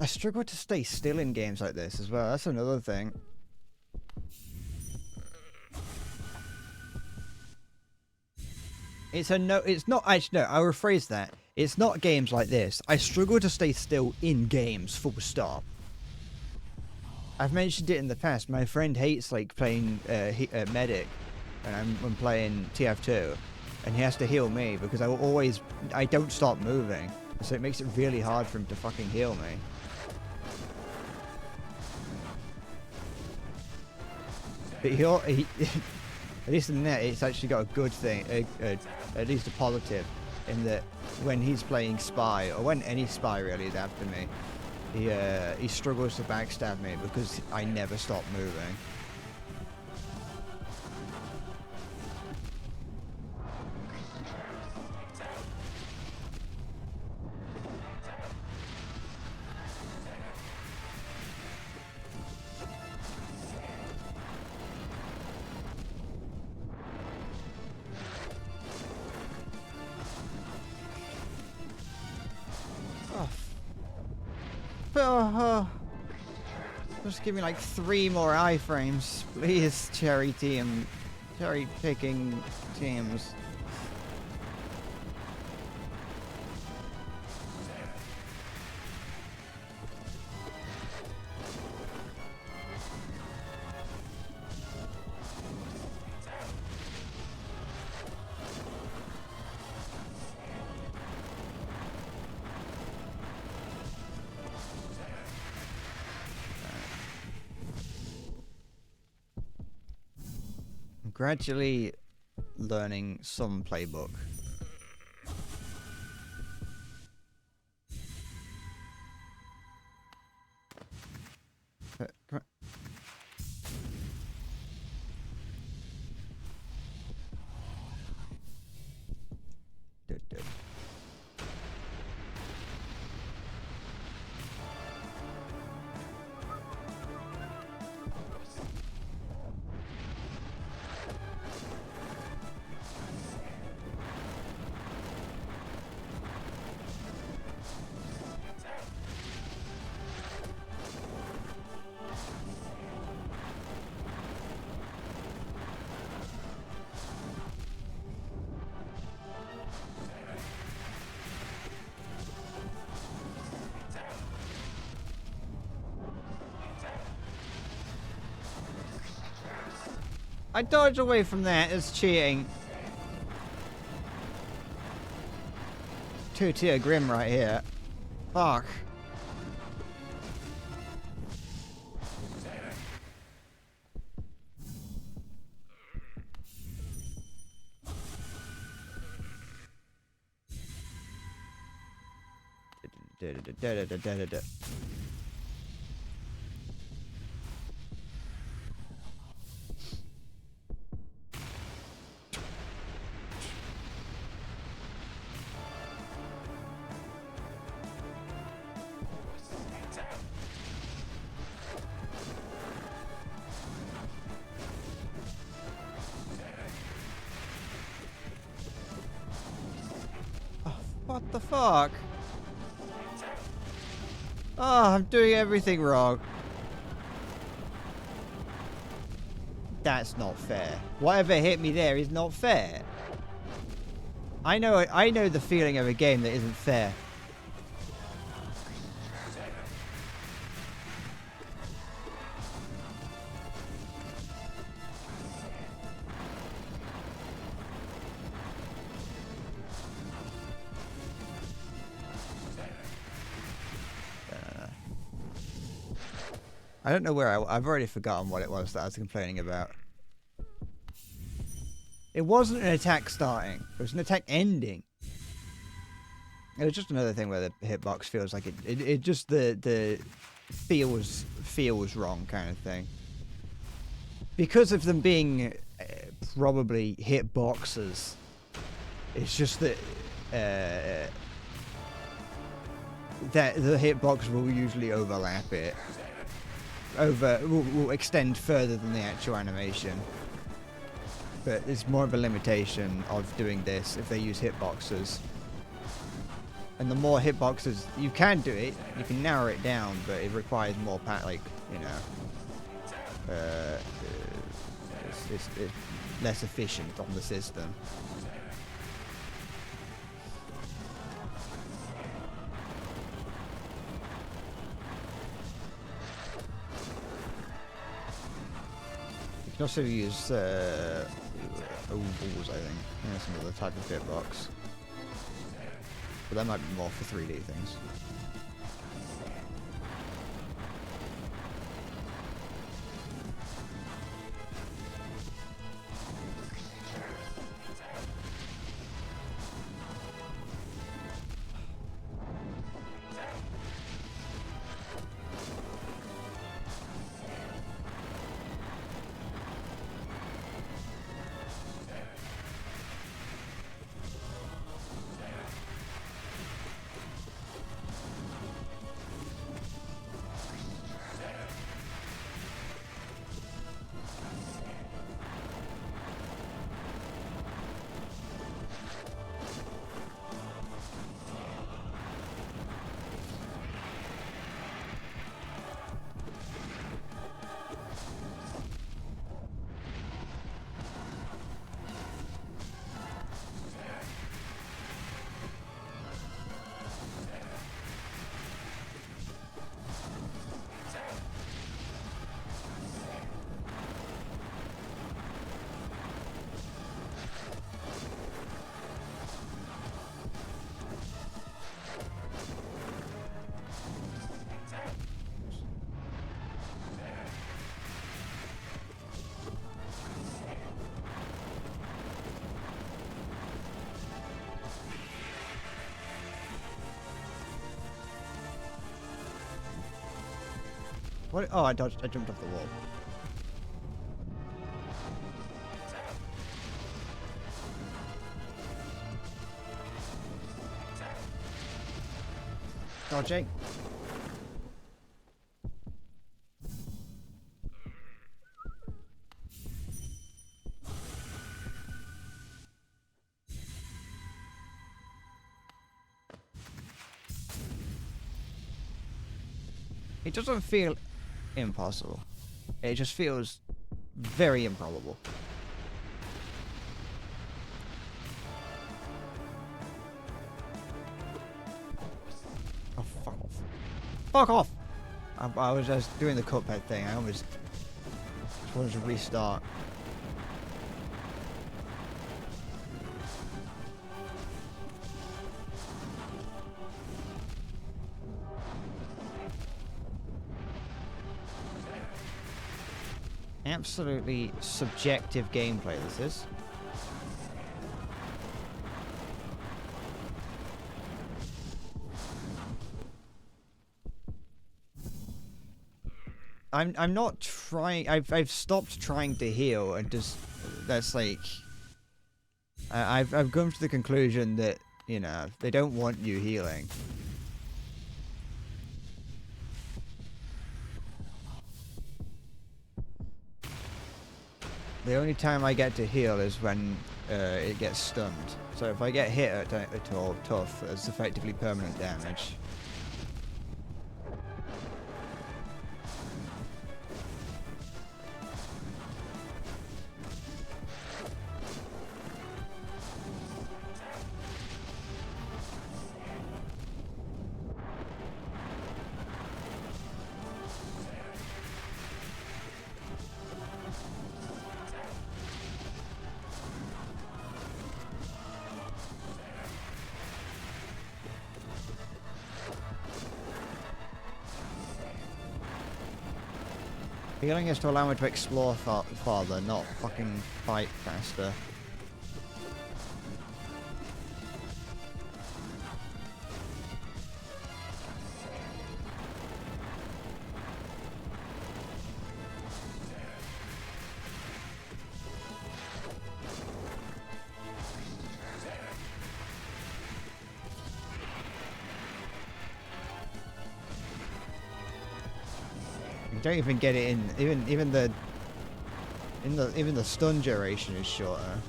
I struggle to stay still in games like this as well. That's another thing. It's not actually, no, I'll rephrase that. It's not games like this. I struggle to stay still in games, full stop. I've mentioned it in the past. My friend hates like playing medic, and I'm playing TF2, and he has to heal me because I don't stop moving, so it makes it really hard for him to fucking heal me. But he at least in that, it's actually got a good thing, at least a positive, in that when he's playing Spy, or when any Spy really is after me, he struggles to backstab me because I never stop moving. Just give me like 3 more iframes, please, cherry picking teams. Gradually learning some playbook. Come on. I dodge away from that. It's cheating. 2-tier Grim right here. Fuck. What the fuck? Oh, I'm doing everything wrong. That's not fair. Whatever hit me there is not fair. I know the feeling of a game that isn't fair. I don't know where I've already forgotten what it was that I was complaining about. It wasn't an attack starting. It was an attack ending. It was just another thing where the hitbox feels like it just the feel was wrong kind of thing. Because of them being probably hitboxes, it's just that that the hitbox will usually overlap it. Will extend further than the actual animation. But it's more of a limitation of doing this if they use hitboxes. And the more hitboxes, you can do it, you can narrow it down, but it requires more it's less efficient on the system. You can also use ovals, I think. That's another type of hitbox. But that might be more for 3D things. What? Oh, I jumped off the wall. Dodging. It doesn't feel impossible. It just feels very improbable. Oh, fuck off. Fuck off! I was just doing the Cuphead thing. I almost just wanted to restart. Absolutely subjective gameplay this is. I'm not trying. I've stopped trying to heal and just that's like I've come to the conclusion that, you know, they don't want you healing. The only time I get to heal is when it gets stunned. So if I get hit at all tough, it's effectively permanent damage. Healing is to allow me to explore farther, not fucking fight faster. You don't even get it in. Even the stun duration is shorter.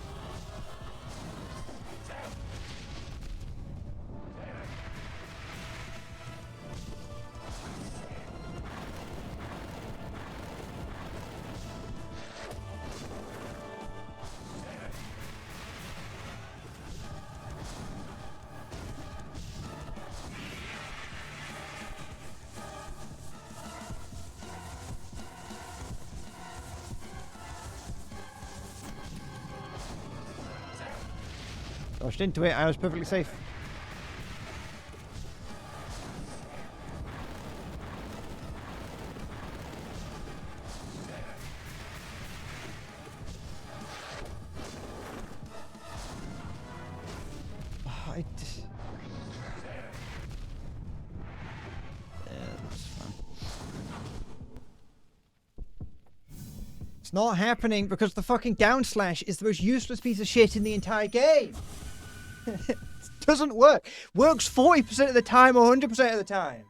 Dodged into it. I was perfectly safe. It's not happening because the fucking down slash is the most useless piece of shit in the entire game. It doesn't work. Works 40% of the time or 100% of the time.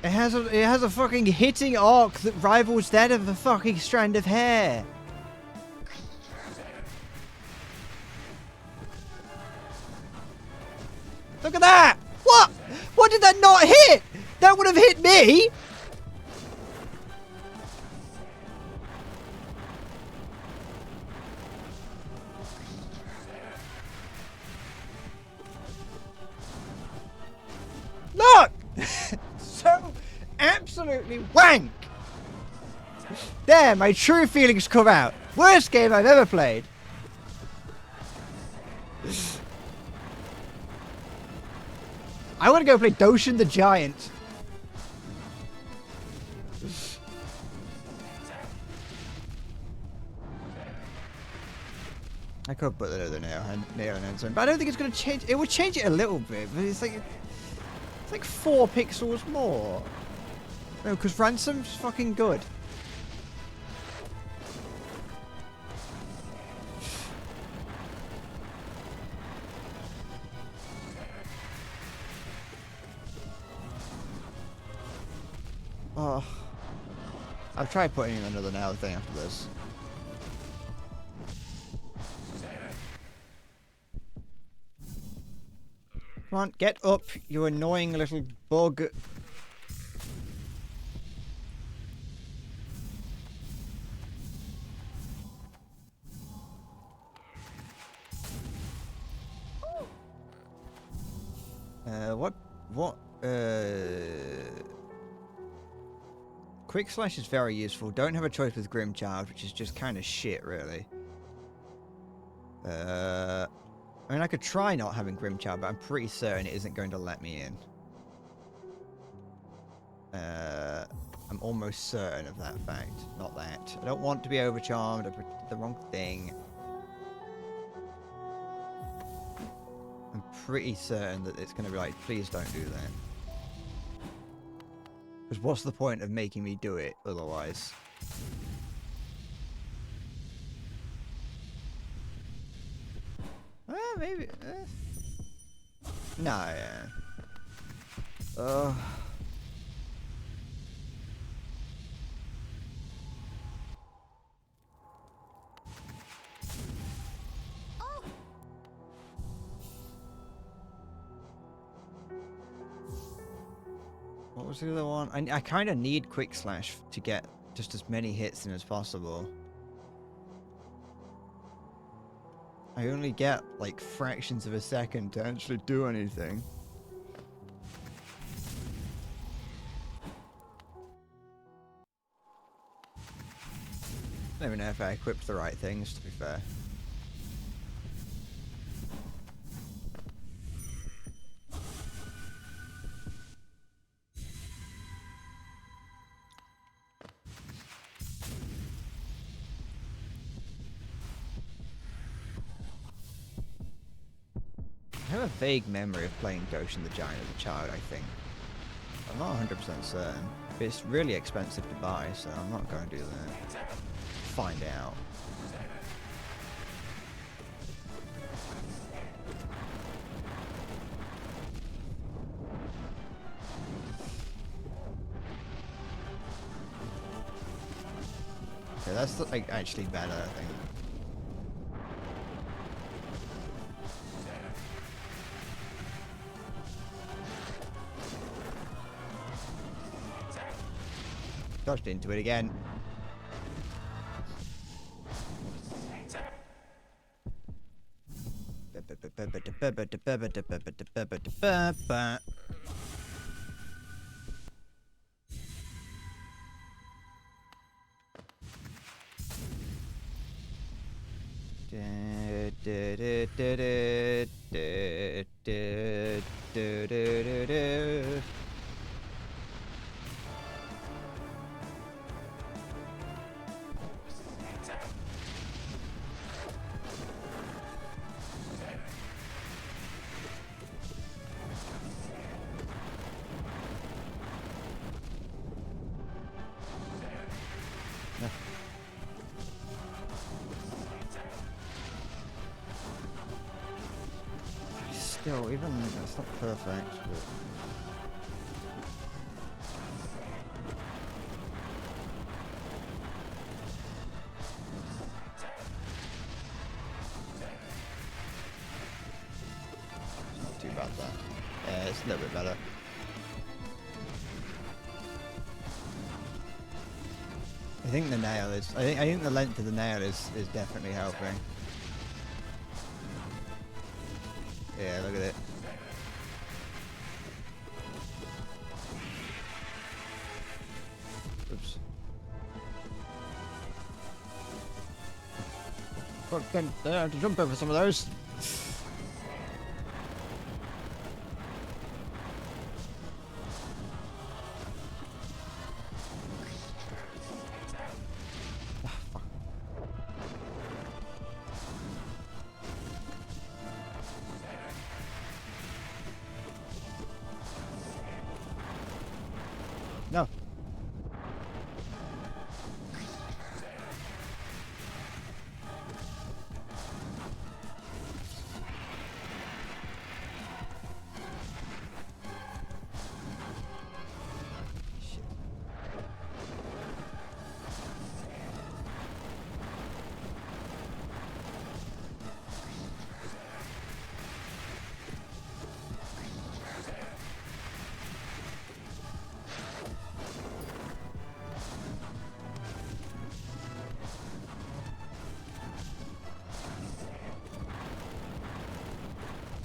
It has a fucking hitting arc that rivals that of a fucking strand of hair. Look at that! What? What did that not hit? That would have hit me! Look! So absolutely wank! There, my true feelings come out. Worst game I've ever played. I want to go play Doshin the Giant. I could put the other nail enhancement, but I don't think it's going to change. It would change it a little bit, but it's like 4 pixels more. No, because Ransom's fucking good. Oh, I'll try putting in another nail thing after this. Come on, get up, you annoying little bug. Quick Slash is very useful. Don't have a choice with Grimchild, which is just kind of shit, really. I mean, I could try not having Grimchild, but I'm pretty certain it isn't going to let me in. I'm almost certain of that fact. Not that. I don't want to be overcharmed. I did the wrong thing. I'm pretty certain that it's going to be like, please don't do that. Because what's the point of making me do it otherwise? Maybe. No, yeah. What was the other one? I kind of need Quick Slash to get just as many hits in as possible. I only get like fractions of a second to actually do anything. I don't even know if I equipped the right things, to be fair. I have a vague memory of playing Doshin the Giant as a child, I think. I'm not 100% certain. But it's really expensive to buy, so I'm not going to do that. Find out. Yeah, that's like actually better, I think. Dodged into it again. Still, even it's not perfect, but it's not too bad that. Yeah, it's a little bit better. I think the nail is. I think the length of the nail is definitely helping. Yeah, look at it. Oops. Got to jump over some of those. No. Shit.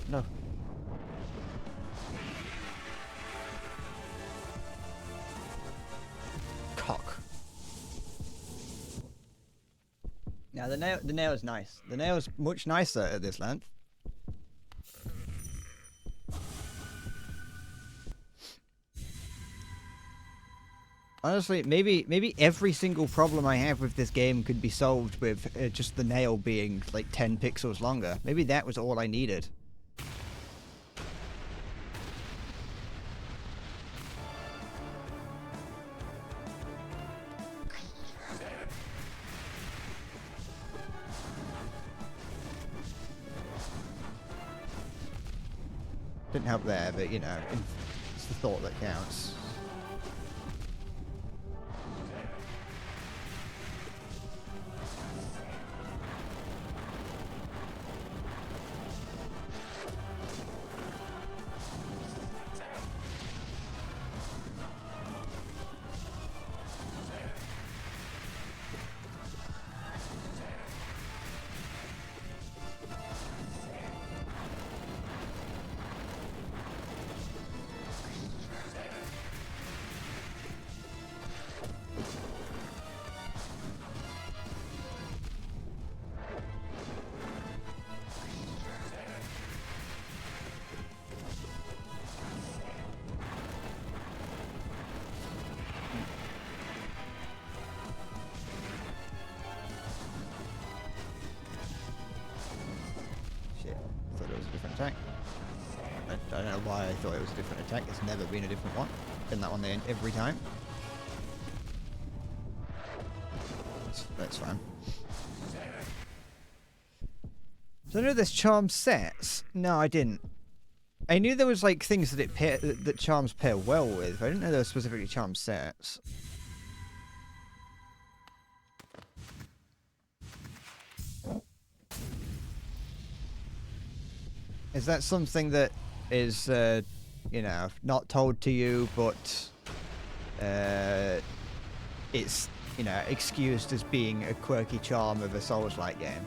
No. Cock. Now the nail is nice. The nail is much nicer at this length. Honestly, maybe every single problem I have with this game could be solved with just the nail being like 10 pixels longer. Maybe that was all I needed. Didn't help there, but you know, it's the thought that counts. Attack. I don't know why I thought it was a different attack. It's never been a different one. Been that one there every time. That's fine. So I know there's charm sets. No, I didn't. I knew there was like things that that charms pair well with, but I didn't know there were specifically charm sets. Is that something that is, you know, not told to you, but it's, you know, excused as being a quirky charm of a Souls-like game?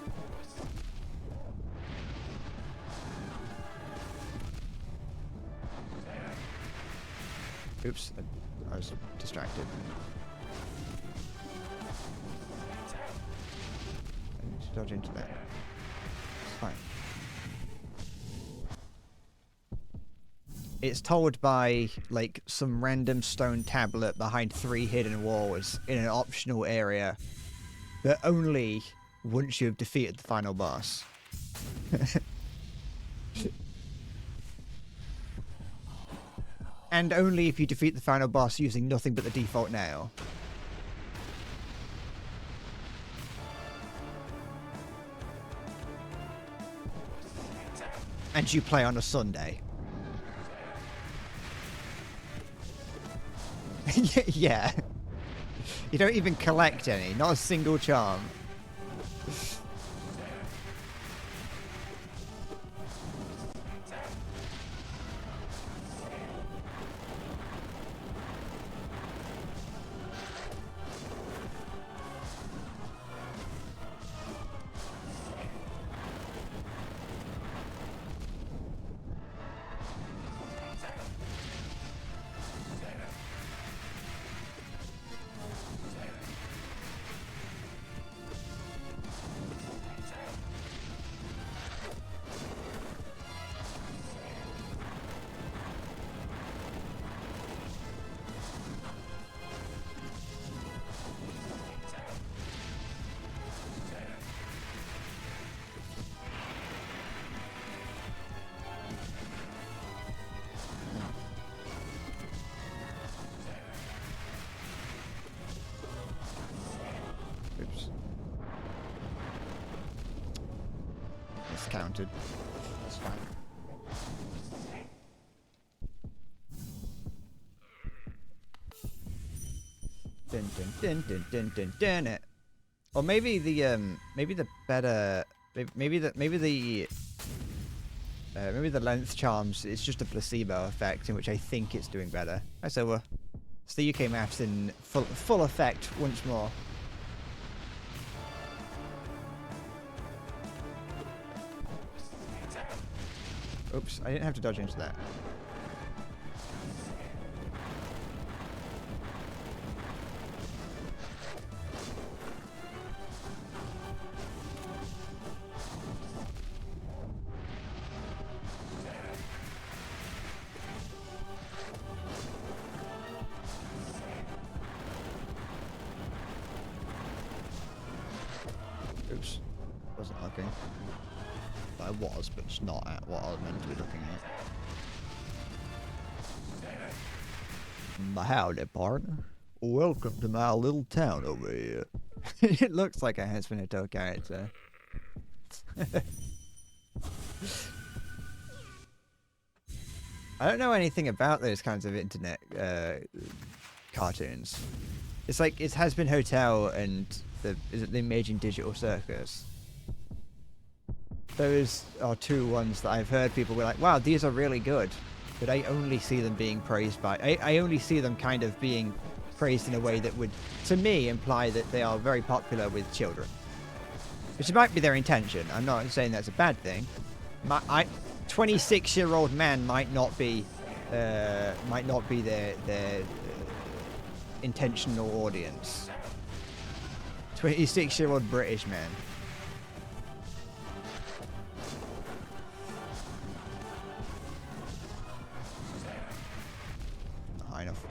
Oops, I was distracted. I need to dodge into that. Fine. It's told by, like, some random stone tablet behind 3 hidden walls in an optional area, but only once you have defeated the final boss. And only if you defeat the final boss using nothing but the default nail. And you play on a Sunday. Yeah. You don't even collect any, not a single charm. Oops. Miscounted. That's fine. Dun dun dun dun dun dun dun it. Or maybe the better maybe the length charms, it's just a placebo effect in which I think it's doing better. Hi Silver. It's the UK maths in full effect once more. Oops, I didn't have to dodge into that. Oops, wasn't looking. I was, but it's not at what I was meant to be looking at. Howdy, partner. Welcome to my little town over here. It looks like a Hasbinato character. I don't know anything about those kinds of internet cartoons. It's like it's Hazbin Hotel and is it the Imaging Digital Circus? Those are two ones that I've heard people be like, wow, these are really good. But I only see them being praised by... I only see them kind of being praised in a way that would, to me, imply that they are very popular with children. Which might be their intention. I'm not saying that's a bad thing. 26-year-old man might not be their intentional audience. 26-year-old British man. Not high enough.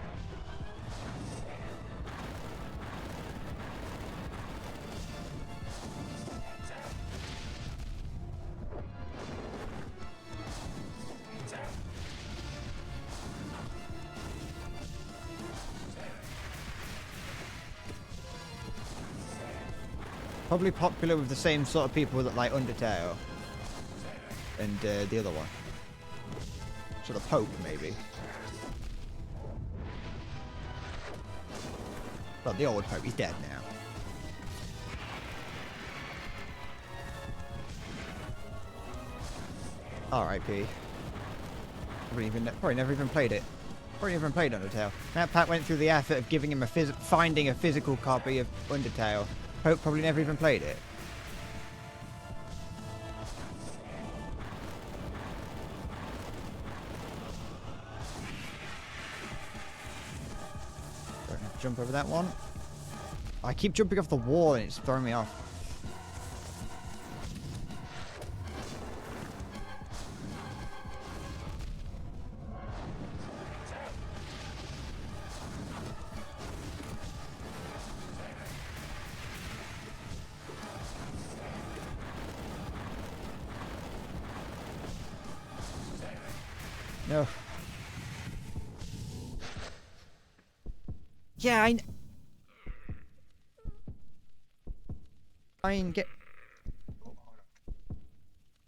Probably popular with the same sort of people that like Undertale and the other one. Sort of Pope, maybe. Well, the old Pope, he's dead now. R.I.P. Probably never even played it. Probably never even played Undertale. Matt Pat went through the effort of giving him finding a physical copy of Undertale. Pope probably never even played it. Don't have to jump over that one. I keep jumping off the wall and it's throwing me off. No. Yeah, I get.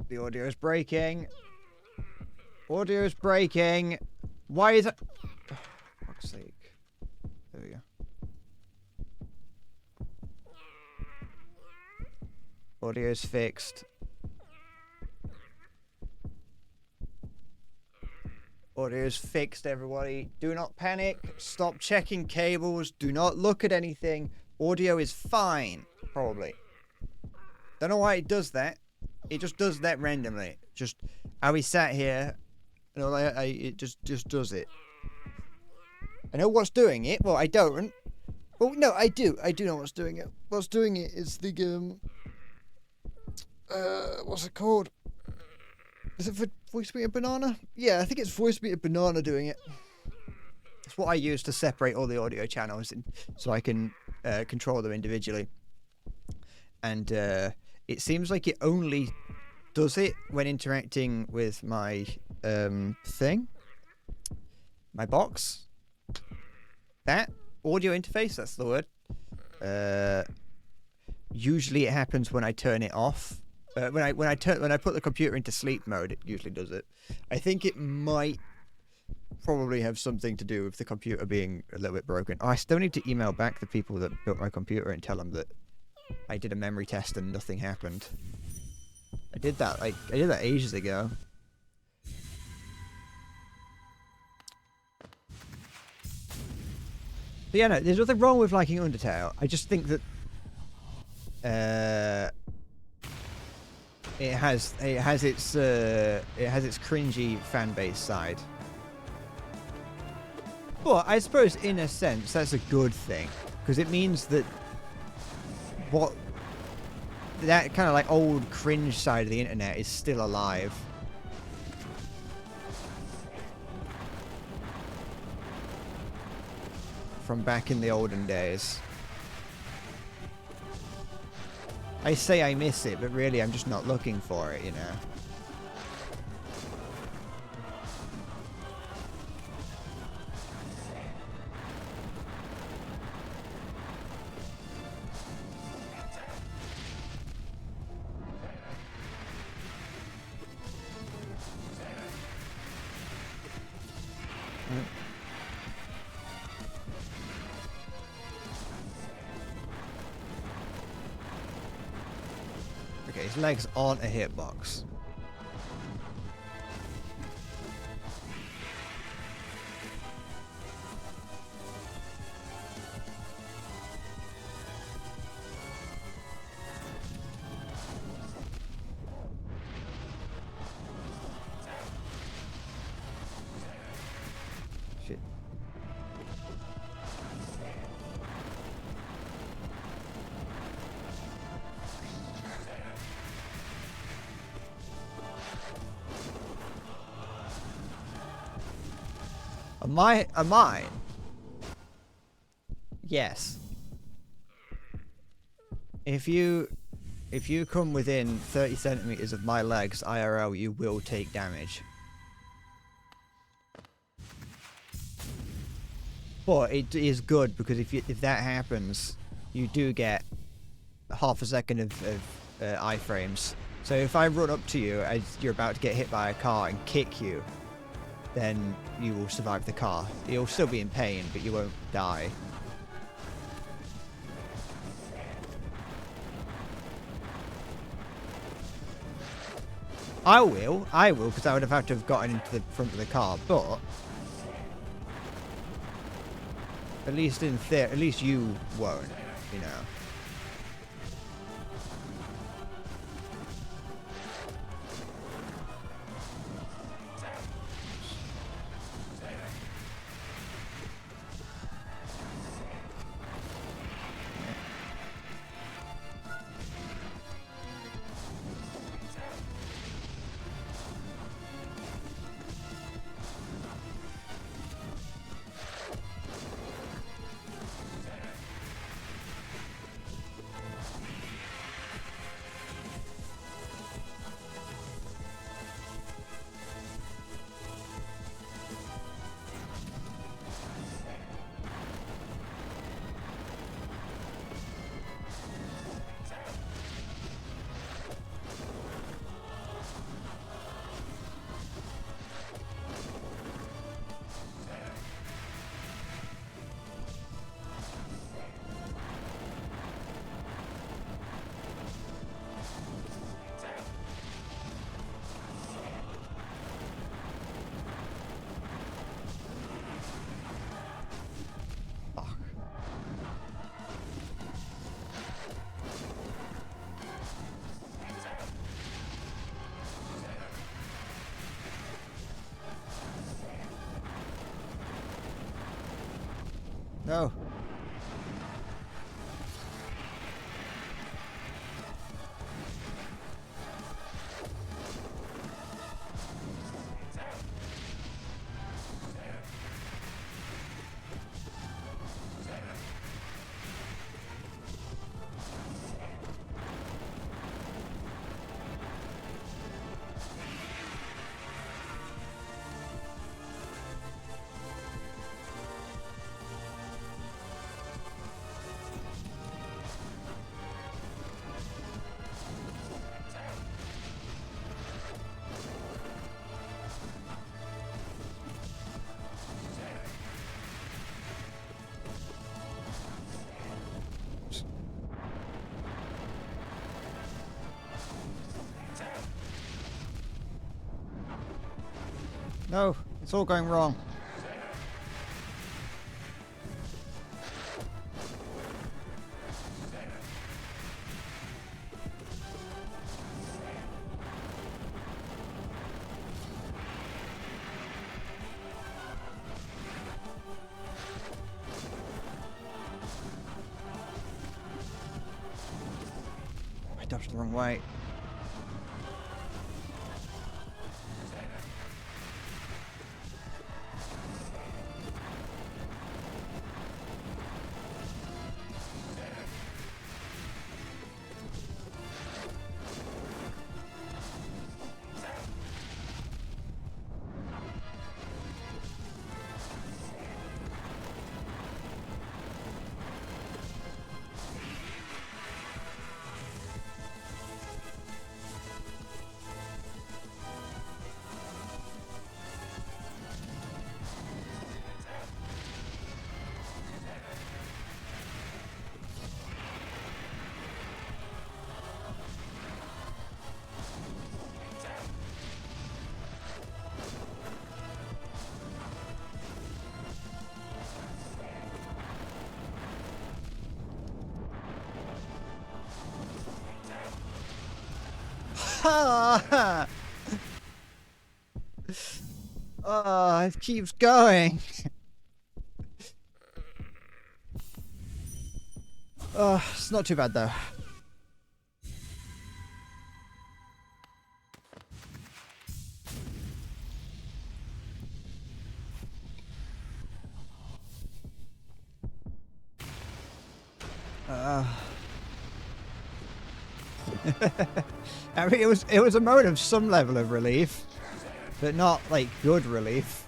The audio is breaking. Audio is breaking. Why is it? Oh, for fuck's sake. There we go. Audio is fixed. Audio is fixed, everybody. Do not panic. Stop checking cables. Do not look at anything. Audio is fine, probably. Don't know why it does that. It just does that randomly. Just how we sat here, you know, it just does it. I know what's doing it. Well, I don't. Oh no, I do. I do know what's doing it. What's doing it is the what's it called? Is it for Voice Meter Banana? Yeah, I think it's Voice Meter Banana doing it. It's what I use to separate all the audio channels, so I can control them individually. And it seems like it only does it when interacting with my thing, my box. That audio interface. That's the word. Usually, it happens when I turn it off. When I put the computer into sleep mode, it usually does it. I think it might probably have something to do with the computer being a little bit broken. Oh, I still need to email back the people that built my computer and tell them that I did a memory test and nothing happened. I did that ages ago. But yeah, no, there's nothing wrong with liking Undertale. I just think that it has its cringy fan base side. But I suppose in a sense that's a good thing, because it means that that kind of like old cringe side of the internet is still alive. From back in the olden days. I say I miss it, but really I'm just not looking for it, you know. Okay, his legs aren't a hitbox. Shit. Am I? Yes. If you come within 30 centimeters of my legs IRL, you will take damage. But it is good because if that happens, you do get half a second of iframes. So if I run up to you as you're about to get hit by a car and kick you, then you will survive the car. You'll still be in pain, but you won't die. I will, because I would have had to have gotten into the front of the car, but at least at least you won't, you know. No. No, it's all going wrong. I dodged the wrong way. Oh, it keeps going. Oh, it's not too bad though. I mean, it was a moment of some level of relief, but not like good relief.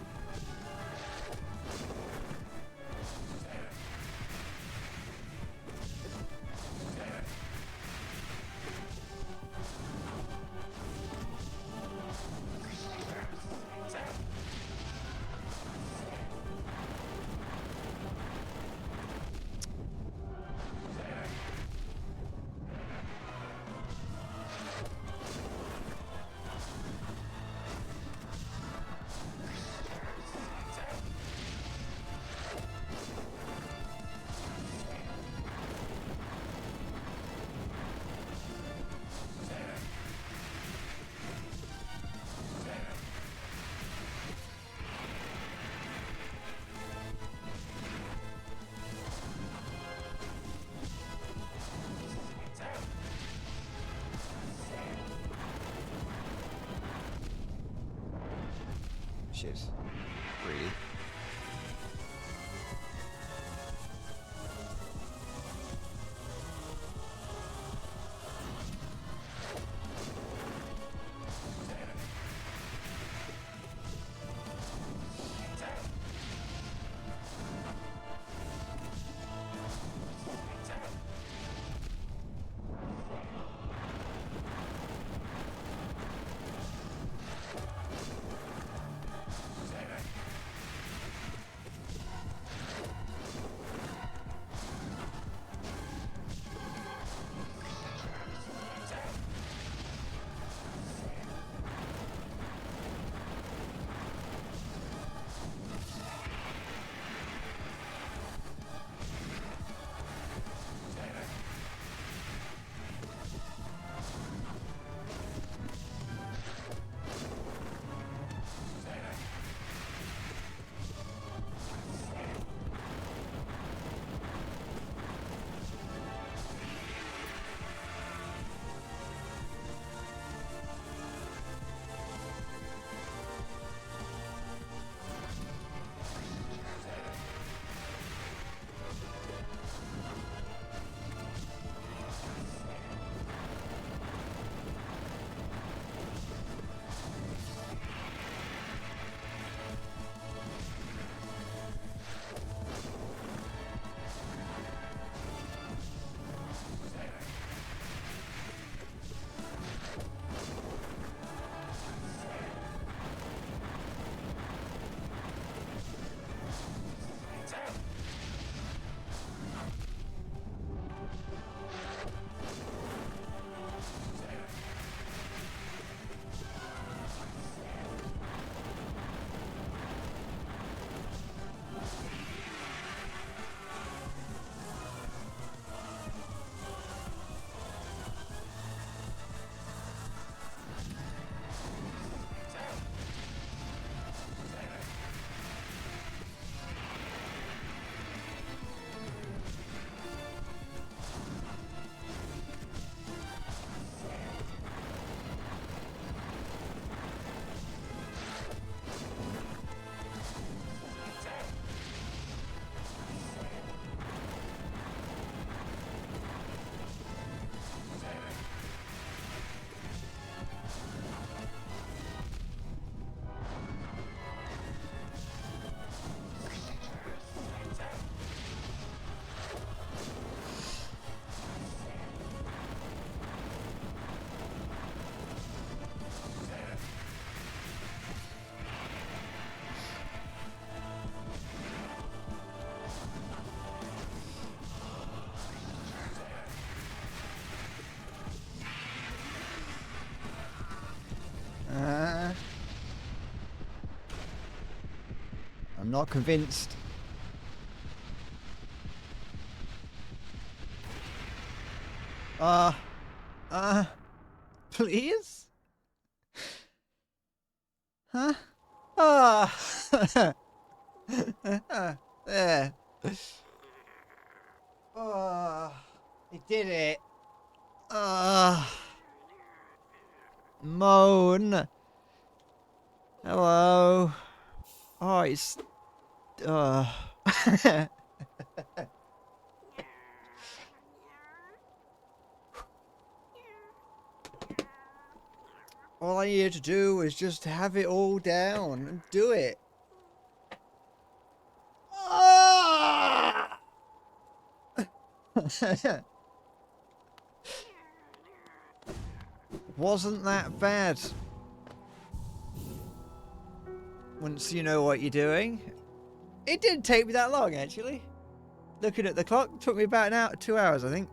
Shit. Breathe. I'm not convinced. Please? Huh? There. It did it. Moan. Hello. Oh, it's... All I needed to do was just have it all down and do it. Wasn't that bad. Once you know what you're doing. It didn't take me that long, actually. Looking at the clock, it took me about an hour, 2 hours, I think.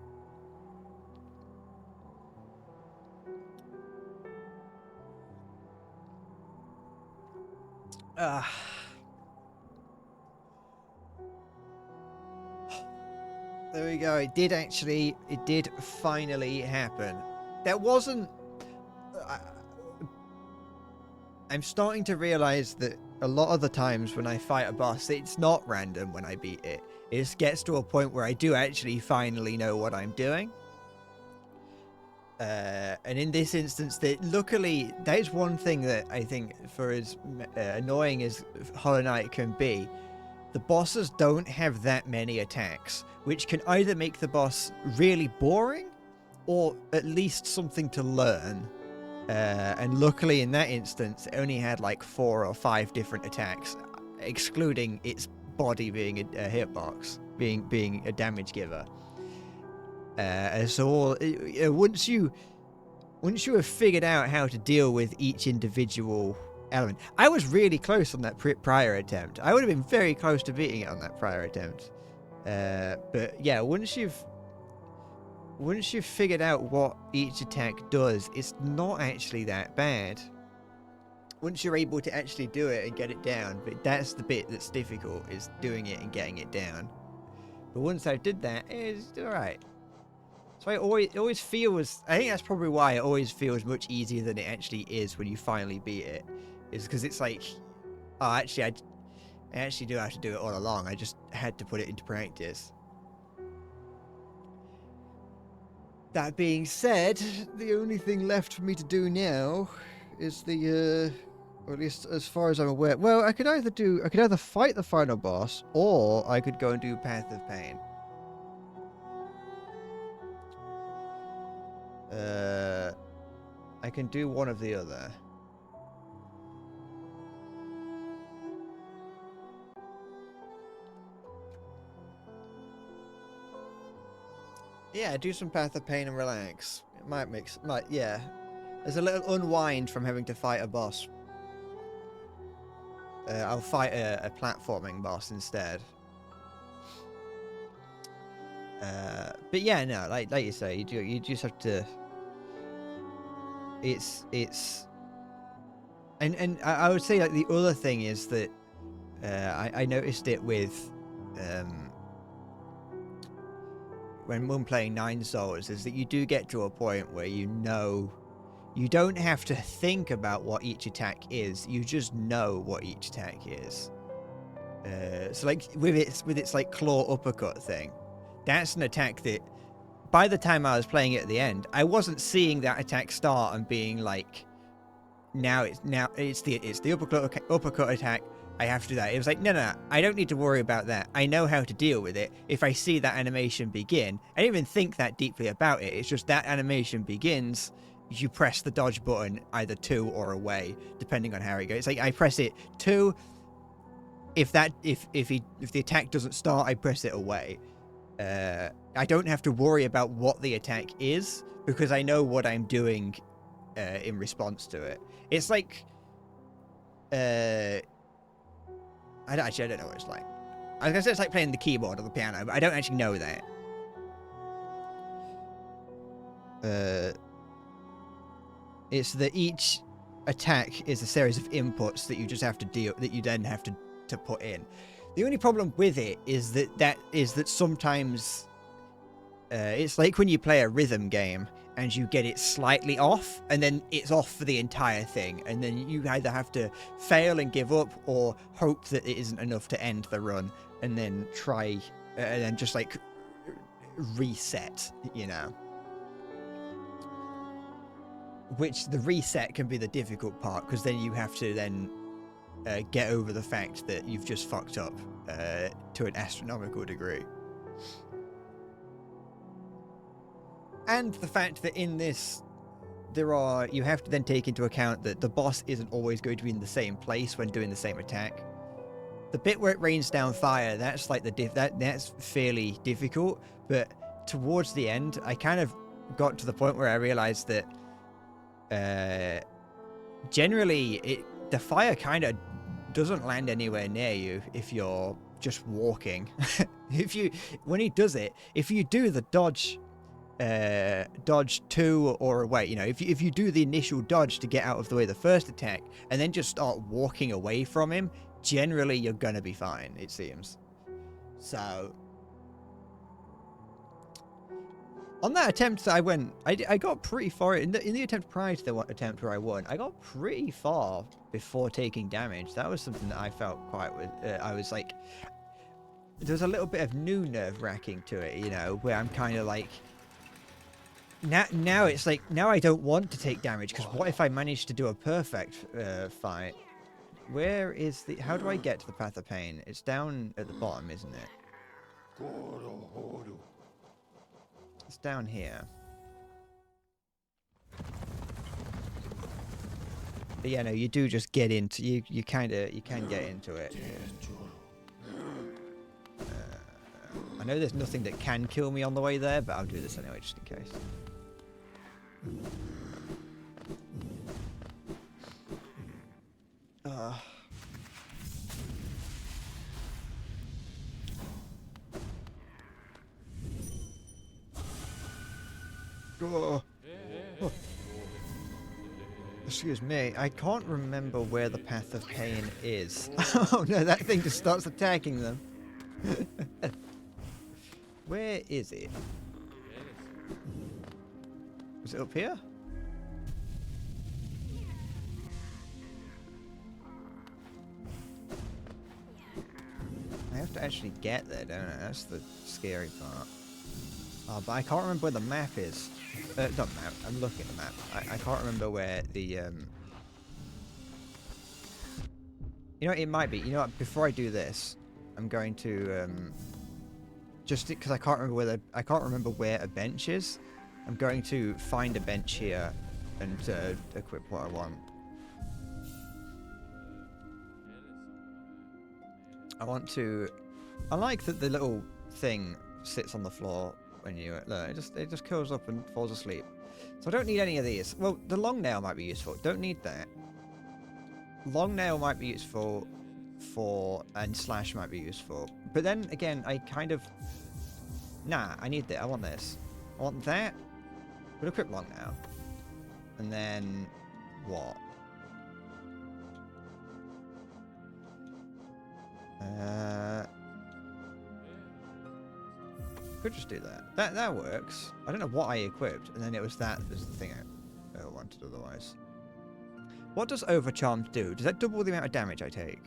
There we go. It did finally happen. That wasn't... I'm starting to realize that a lot of the times when I fight a boss, it's not random when I beat it. It just gets to a point where I do actually finally know what I'm doing. And in this instance, luckily, that is one thing that I think, for as annoying as Hollow Knight can be, the bosses don't have that many attacks, which can either make the boss really boring, or at least something to learn. And luckily in that instance, it only had like 4 or 5 different attacks, excluding its body being a hitbox, being a damage giver. So once you have figured out how to deal with each individual element, I was really close on that prior attempt. I would have been very close to beating it on that prior attempt. But yeah, once you've figured out what each attack does, it's not actually that bad. Once you're able to actually do it and get it down, but that's the bit that's difficult, is doing it and getting it down. But once I did that, it's alright. So it always feels... I think that's probably why it always feels much easier than it actually is when you finally beat it. Is because it's like... Oh, actually, I actually do have to do it all along. I just had to put it into practice. That being said, the only thing left for me to do now is the... or at least as far as I'm aware... Well, I could either fight the final boss, or I could go and do Path of Pain. I can do one of the other. Yeah, do some Path of Pain and relax. It might, yeah. There's a little unwind from having to fight a boss. I'll fight a platforming boss instead. But yeah, no, like you say, you just have to... And I would say, like, the other thing is that I noticed it with when playing Nine Souls, is that you do get to a point where you don't have to think about what each attack is, you just know what each attack is. So like with its like claw uppercut thing, that's an attack that by the time I was playing it at the end, I wasn't seeing that attack start and being like, now it's the uppercut attack, I have to do that. It was like, no, I don't need to worry about that. I know how to deal with it. If I see that animation begin, I didn't even think that deeply about it. It's just that animation begins, you press the dodge button either to or away, depending on how it goes. It's like I press it to. If the attack doesn't start, I press it away. I don't have to worry about what the attack is because I know what I'm doing in response to it. It's like I don't know what it's like. I was gonna say it's like playing the keyboard or the piano, but I don't actually know that. It's that each attack is a series of inputs that you just have to deal, that you then have to to put in. The only problem with it is that sometimes it's like when you play a rhythm game and you get it slightly off, and then it's off for the entire thing, and then you either have to fail and give up, or hope that it isn't enough to end the run, and then try, and then just like reset, you know. Which the reset can be the difficult part, because then you have to then get over the fact that you've just fucked up to an astronomical degree. And the fact that in this, you have to then take into account that the boss isn't always going to be in the same place when doing the same attack. The bit where it rains down fire, that's like that's fairly difficult, but towards the end, I kind of got to the point where I realized that generally the fire kind of doesn't land anywhere near you if you're just walking. When he does it, if you do the dodge 2 or away, you know, if you do the initial dodge to get out of the way of the first attack and then just start walking away from him, generally you're gonna be fine, it seems. So on that attempt I got pretty far in the attempt prior to the attempt where I won. I got pretty far before taking damage. That was something that I felt quite I was like, there's a little bit of new nerve-wracking to it, you know, where I'm kind of like, now it's like, now I don't want to take damage, because what if I manage to do a perfect fight? Where is the... How do I get to the Path of Pain? It's down at the bottom, isn't it? It's down here. But yeah, no, you do just get into... You can get into it. I know there's nothing that can kill me on the way there, but I'll do this anyway, just in case. Oh. Excuse me, I can't remember where the Path of Pain is. Oh no, that thing just starts attacking them. Where is it? Was it up here? I have to actually get there, don't I? That's the scary part. Oh, but I can't remember where the map is. Not map, I'm looking at the map. I can't remember where the, You know, it might be. You know what, before I do this, I'm going to, just because I can't remember where a bench is, I'm going to find a bench here and equip what I want. I like that the little thing sits on the floor when you look. It just curls up and falls asleep. So I don't need any of these. Well, the long nail might be useful. Don't need that. Long nail might be useful and slash might be useful. But then again, I kind of... Nah, I need that. I want this. I want that. We'll equip long nail. And then... What? Could just do that. That works. I don't know what I equipped, and then it was that was the thing I wanted otherwise. What does Overcharmed do? Does that double the amount of damage I take?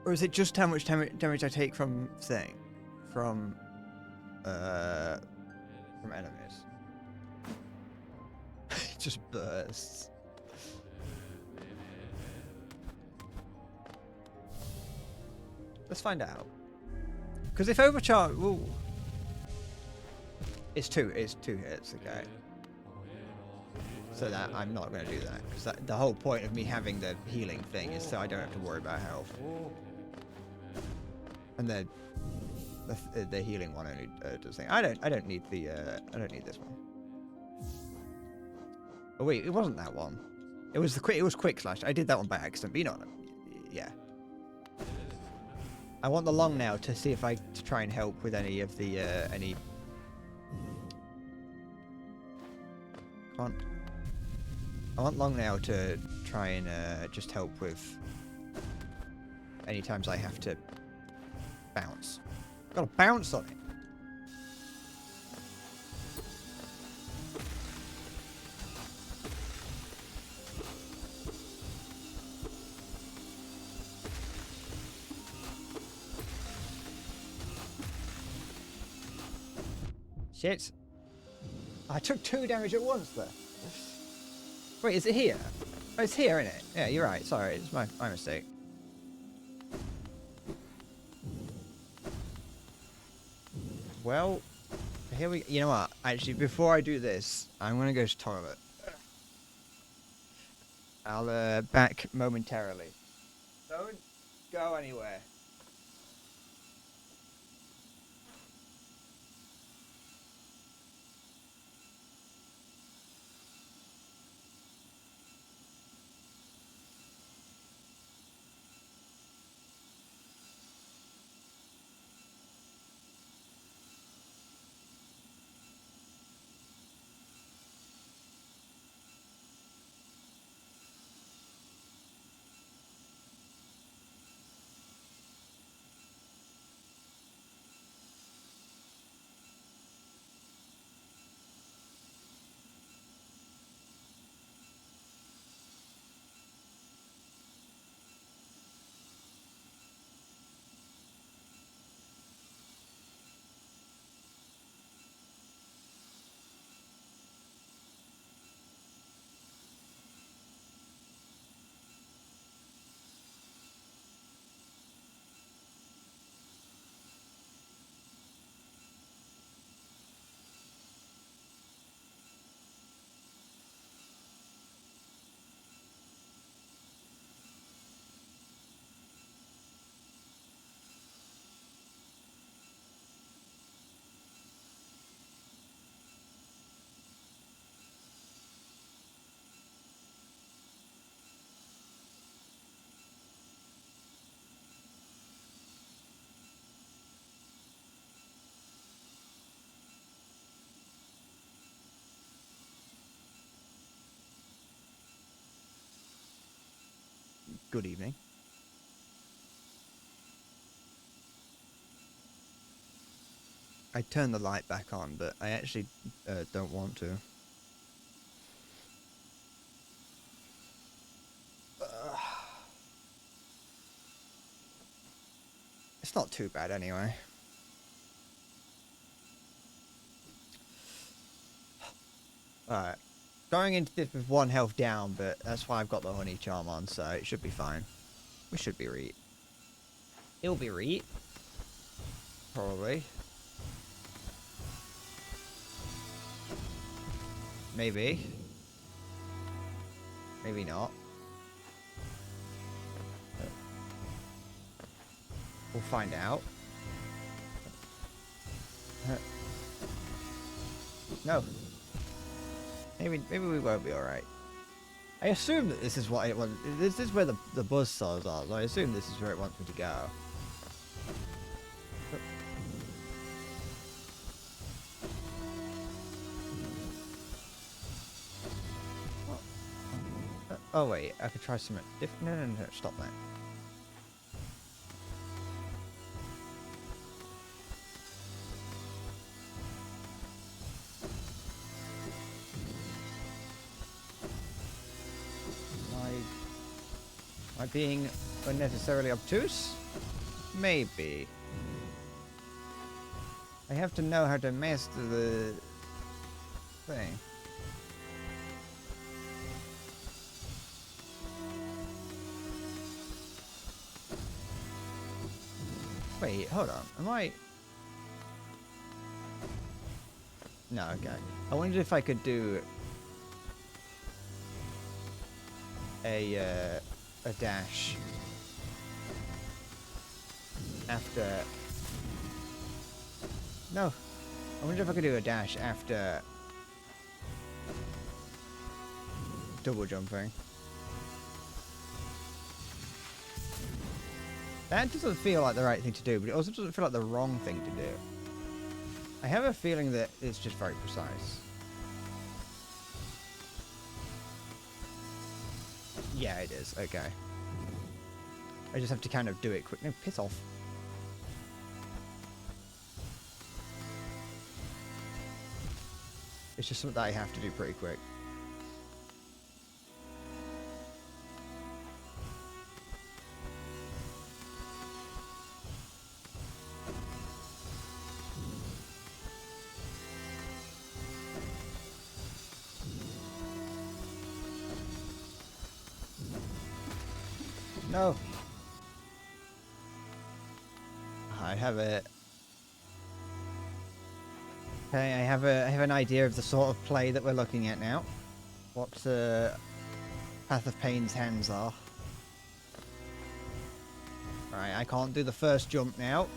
Or is it just how much damage I take from thing? From enemies? It just bursts. Let's find out. Because if overcharge, ooh, it's two hits, okay. So that I'm not going to do that, because the whole point of me having the healing thing is so I don't have to worry about health. And the healing one only does thing. I don't need the I don't need this one. Oh wait, it wasn't that one. It was quick slash. I did that one by accident, but you know, yeah. I want the long nail to see if to try and help with any of the any. Can't. I want Longnail to try and just help with any times I have to bounce. Gotta bounce on it. Shit. I took 2 damage at once there. Wait, is it here? Oh, it's here, isn't it? Yeah, you're right. Sorry, it's my mistake. Well, here we... You know what? Actually, before I do this, I'm going to go to the toilet. I'll back momentarily. Don't go anywhere. Good evening. I turned the light back on, but I actually don't want to. It's not too bad anyway. Alright. Going into this with 1 health down, but that's why I've got the honey charm on, so it should be fine. We should be right. It'll be right. Probably. Maybe. Maybe not. We'll find out. No. Maybe we won't be alright. I assume that this is what it wants. This is where the buzzsaws are, so I assume this is where it wants me to go. Oh wait, I could try something different. No, stop that. Am I being unnecessarily obtuse? Maybe. I have to know how to master the thing. Wait, hold on. Am I... No, okay. I wondered if I could do a dash after... No. I wonder if I could do a dash after double jumping. That doesn't feel like the right thing to do, but it also doesn't feel like the wrong thing to do. I have a feeling that it's just very precise. Yeah, it is. Okay. I just have to kind of do it quick. No, piss off. It's just something that I have to do pretty quick. No. I have a. Okay, I have an idea of the sort of play that we're looking at now. What Path of Pain's hands are. Alright, I can't do the first jump now.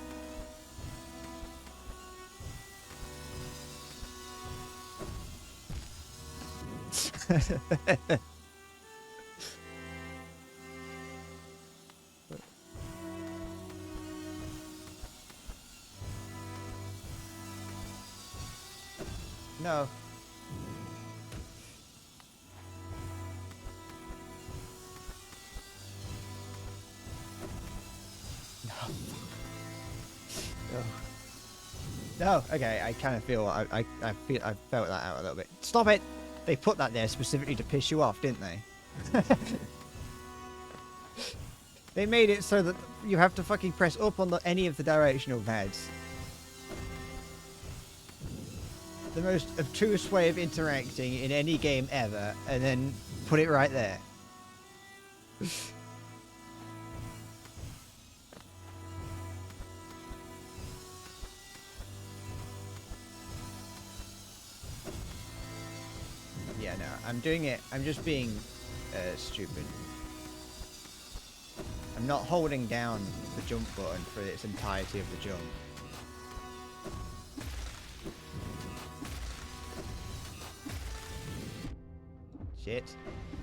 No. No. No. Okay, I kind of feel I felt that out a little bit. Stop it! They put that there specifically to piss you off, didn't they? They made it so that you have to fucking press up on any of the directional pads. The most obtuse way of interacting in any game ever, and then put it right there. Yeah, no, I'm doing it. I'm just being stupid. I'm not holding down the jump button for its entirety of the jump. Shit.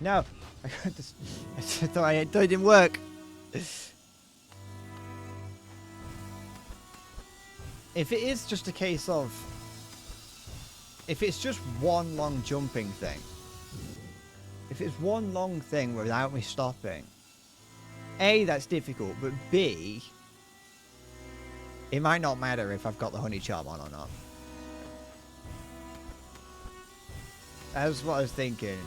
No! I thought it didn't work. If it is just a case of... If it's just one long jumping thing. If it's one long thing without me stopping. A, that's difficult, but B... It might not matter if I've got the honey charm on or not. That's what I was thinking.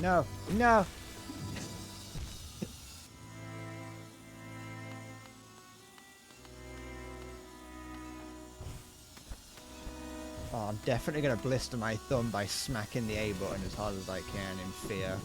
No, no. Oh, I'm definitely going to blister my thumb by smacking the A button as hard as I can in fear.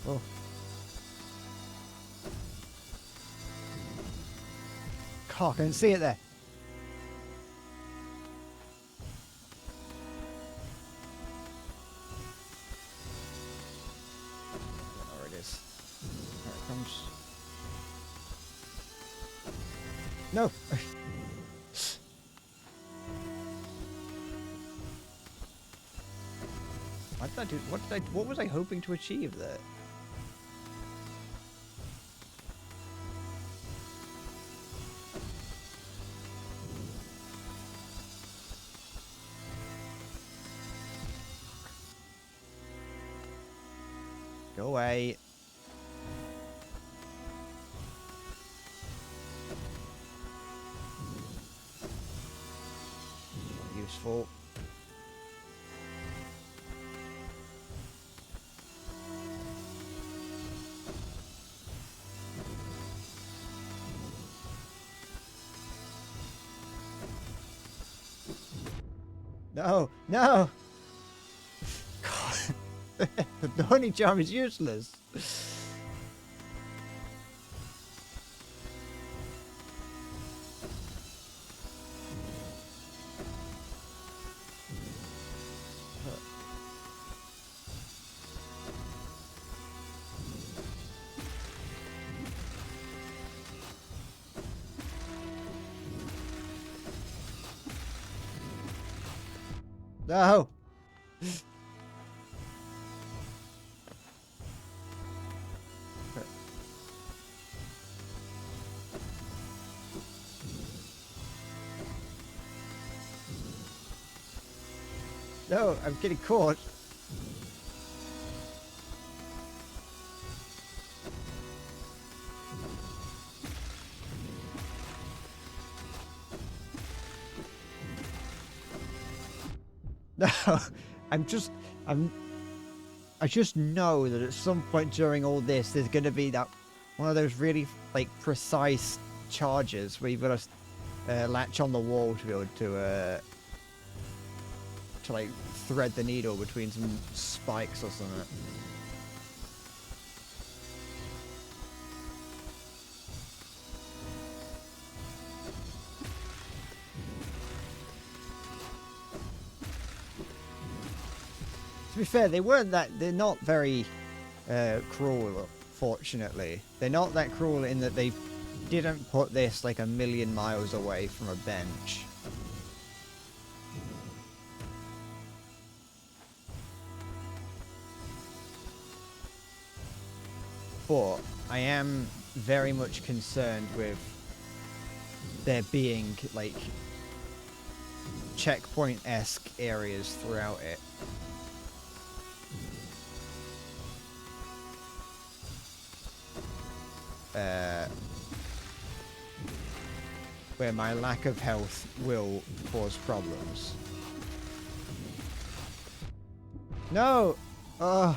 Oh. God, I can see it there. There it is. Here it comes. No! What did I do? What was I hoping to achieve there? Go away. Useful. No, no! God. The honey charm is useless. No! No, I'm getting caught. No, I just know that at some point during all this, there's going to be that one of those really like precise charges where you've got to latch on the wall to be able to like thread the needle between some spikes or something. To be fair, they're not very cruel, fortunately. They're not that cruel in that they didn't put this like a million miles away from a bench. But I am very much concerned with there being like checkpoint-esque areas throughout it. Where my lack of health will cause problems. No! Oh.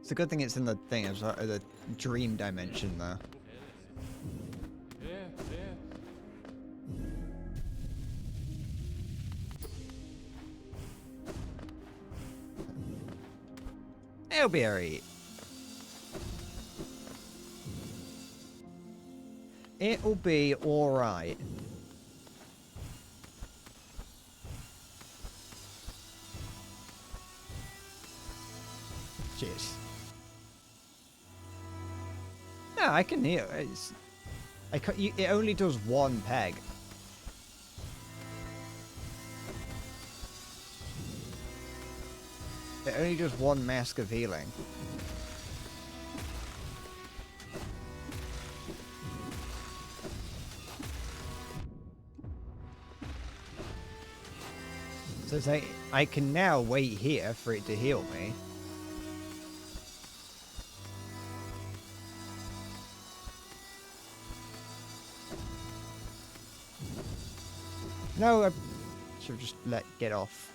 It's a good thing it's in the thing, it's like the dream dimension there. It'll be alright. It'll be alright. Jeez. No, I can hear it. It only does one peg. It only does one mask of healing. So it's like, I can now wait here for it to heal me. No, I should have just get off.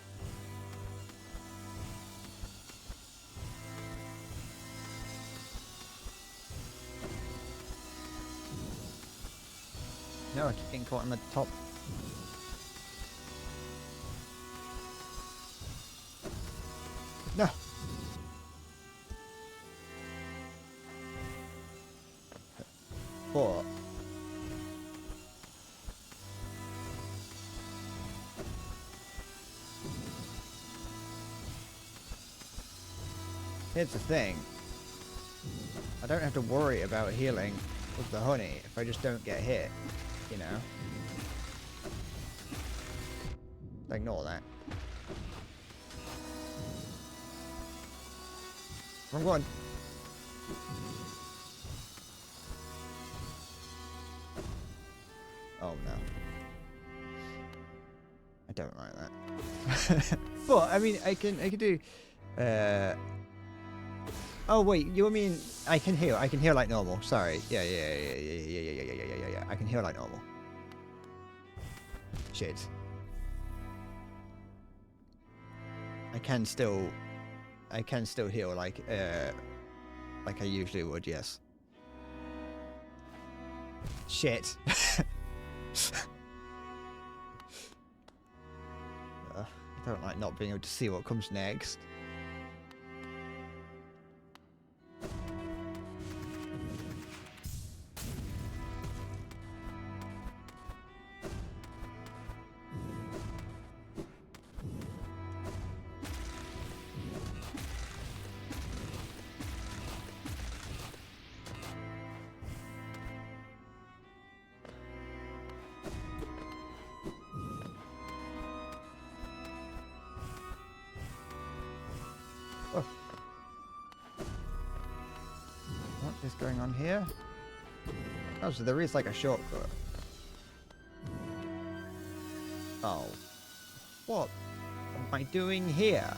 No, I keep getting caught on the top. No. But here's the thing. I don't have to worry about healing with the honey if I just don't get hit, you know? Ignore that. Wrong one. Oh no. I don't like that. But I mean I can do oh wait, you mean I can heal like normal. Sorry. Yeah. I can heal like normal. Shit. I can still heal like I usually would, yes. Shit. I don't like not being able to see what comes next. is going on here? Oh, so there is like a shortcut. Oh. What am I doing here?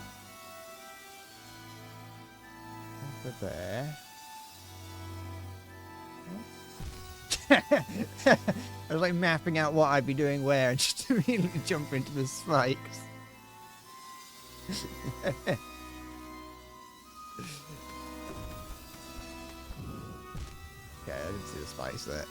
Over there. I was like mapping out what I'd be doing where and just immediately jump into the spikes. Okay, I didn't see the spikes there.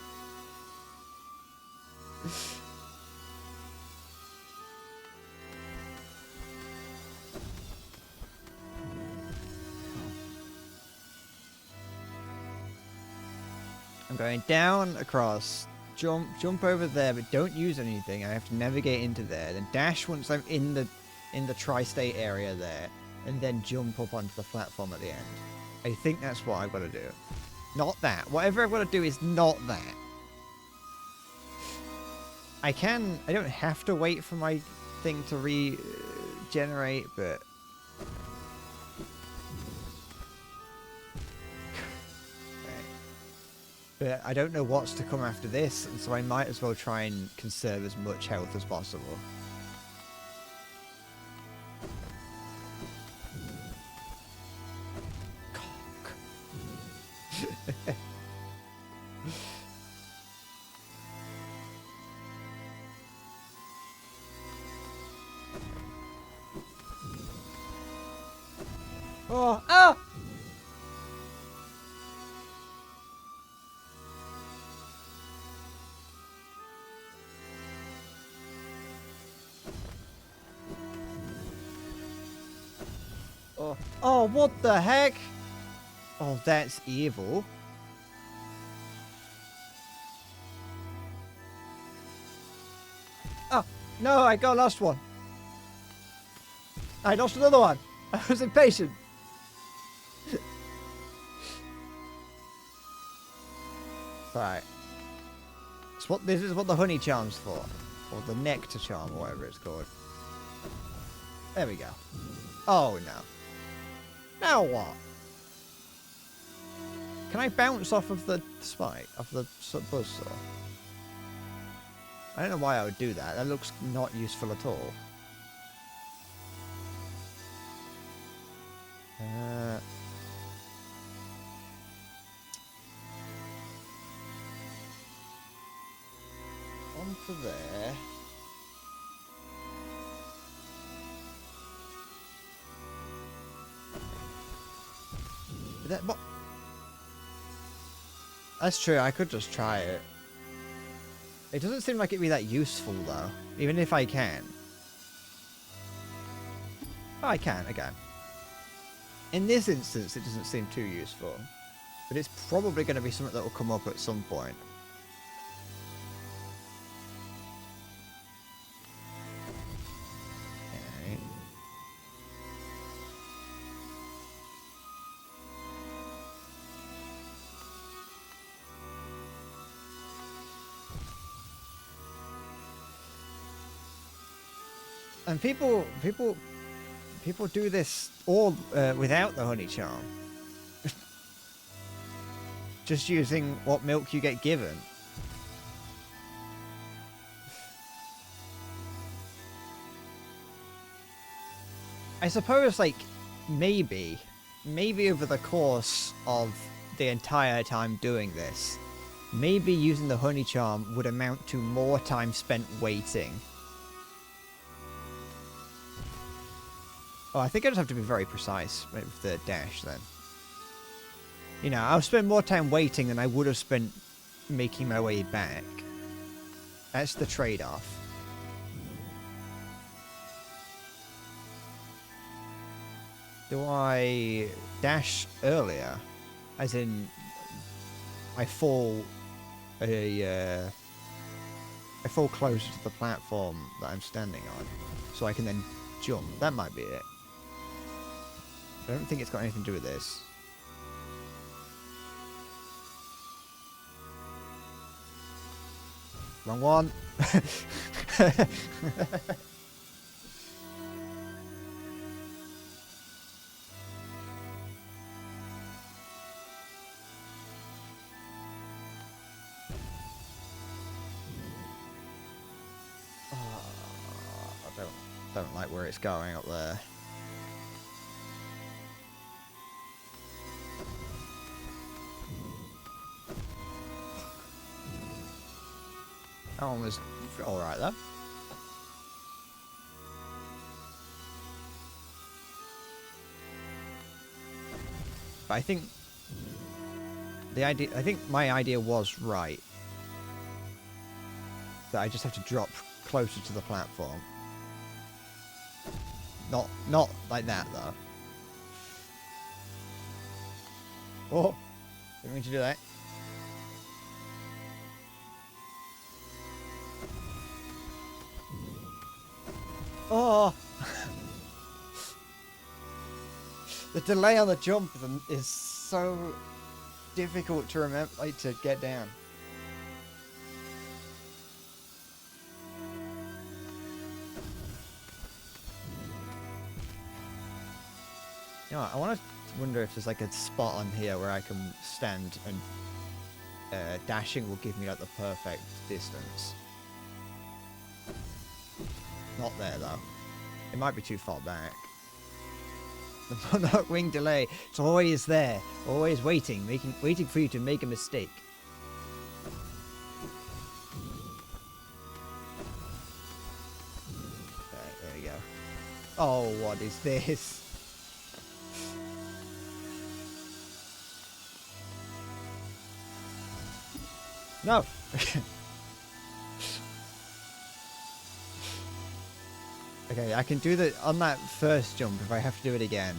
I'm going down, across, jump over there, but don't use anything. I have to navigate into there, then dash once I'm in the tri-state area there, and then jump up onto the platform at the end. I think that's what I've got to do. Not that. Whatever I've got to do is not that. I don't have to wait for my thing to regenerate, but... But I don't know what's to come after this, and so I might as well try and conserve as much health as possible. Cock. Oh! Ah! Oh. Oh, what the heck? Oh, that's evil. Oh, no, I got lost one. I lost another one. I was impatient. Right. This is what the honey charm's for. Or the nectar charm, or whatever it's called. There we go. Oh, no. Now what? Can I bounce off of the spike? Off the buzzsaw? I don't know why I would do that. That looks not useful at all. Onto there. What? That's true, I could just try it. It doesn't seem like it'd be that useful, though. Even if I can. Oh, I can. In this instance, it doesn't seem too useful. But it's probably going to be something that will come up at some point. Okay. And people do this all without the honey charm. Just using what milk you get given. I suppose, like, maybe over the course of the entire time doing this, maybe using the honey charm would amount to more time spent waiting. Oh, I think I just have to be very precise with the dash then. You know, I'll spend more time waiting than I would have spent making my way back. That's the trade-off. Do I dash earlier? As in, I fall closer to the platform that I'm standing on, so I can then jump. That might be it. I don't think it's got anything to do with this. Wrong one. Don't like where it's going up there. That one was alright though. But I think my idea was right. That I just have to drop closer to the platform. Not like that though. Oh, didn't mean to do that. Oh, the delay on the jump is so difficult to remember, like, to get down. You know, I want to wonder if there's like a spot on here where I can stand and dashing will give me like the perfect distance. Not there though. It might be too far back. The Monarch wing delay. It's always there, always waiting for you to make a mistake. Okay, there we go. Oh, what is this? No. Okay, I can do the on that first jump if I have to do it again.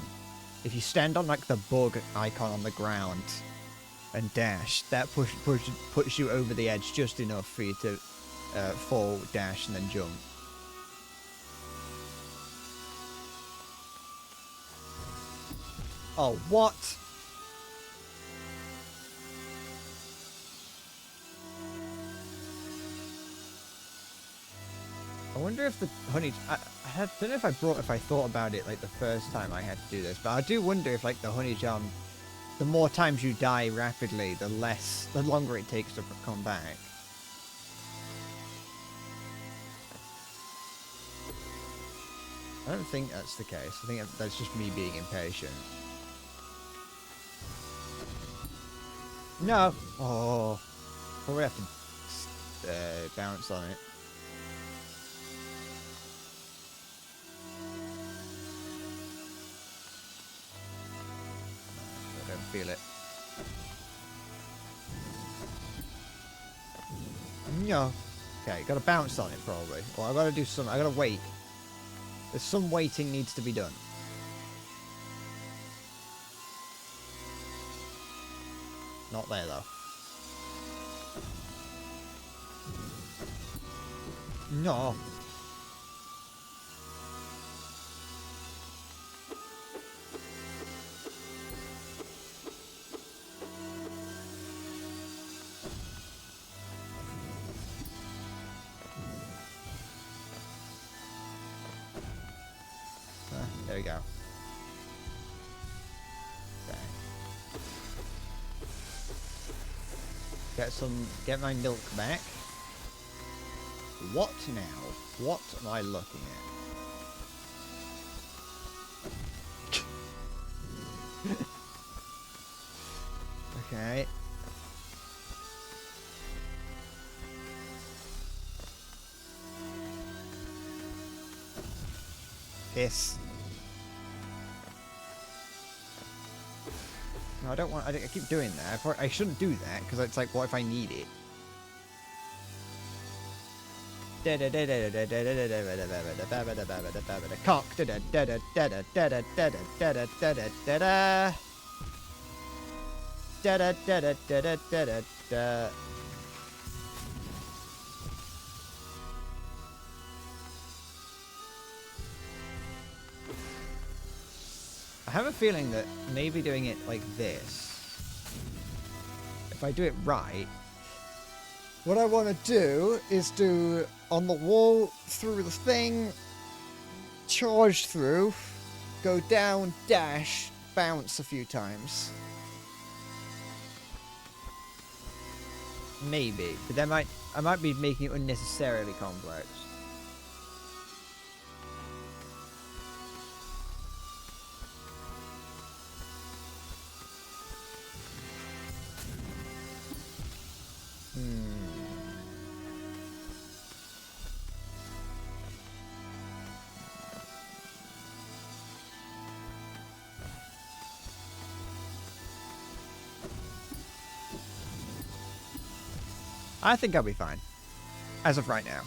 If you stand on like the bug icon on the ground and dash, that puts you over the edge just enough for you to fall, dash, and then jump. Oh, what? I wonder if the honey... I don't know if I thought about it like the first time I had to do this, but I do wonder if like the honey jump, the more times you die rapidly, the longer it takes to come back. I don't think that's the case. I think that's just me being impatient. No! Oh, probably have to bounce on it. I don't feel it. No. Okay, gotta bounce on it probably. Or I gotta do some. I gotta wait. There's some waiting needs to be done. Not there though. No. There we go. Okay. Get my milk back. What now? What am I looking at? Okay. Piss. No, I don't want... I keep doing that. I shouldn't do that, because it's like, what if I need it? Cock. I have a feeling that maybe doing it like this, if I do it right, what I want to do is do on the wall, through the thing, charge through, go down, dash, bounce a few times. Maybe, but I might be making it unnecessarily complex. I think I'll be fine. As of right now.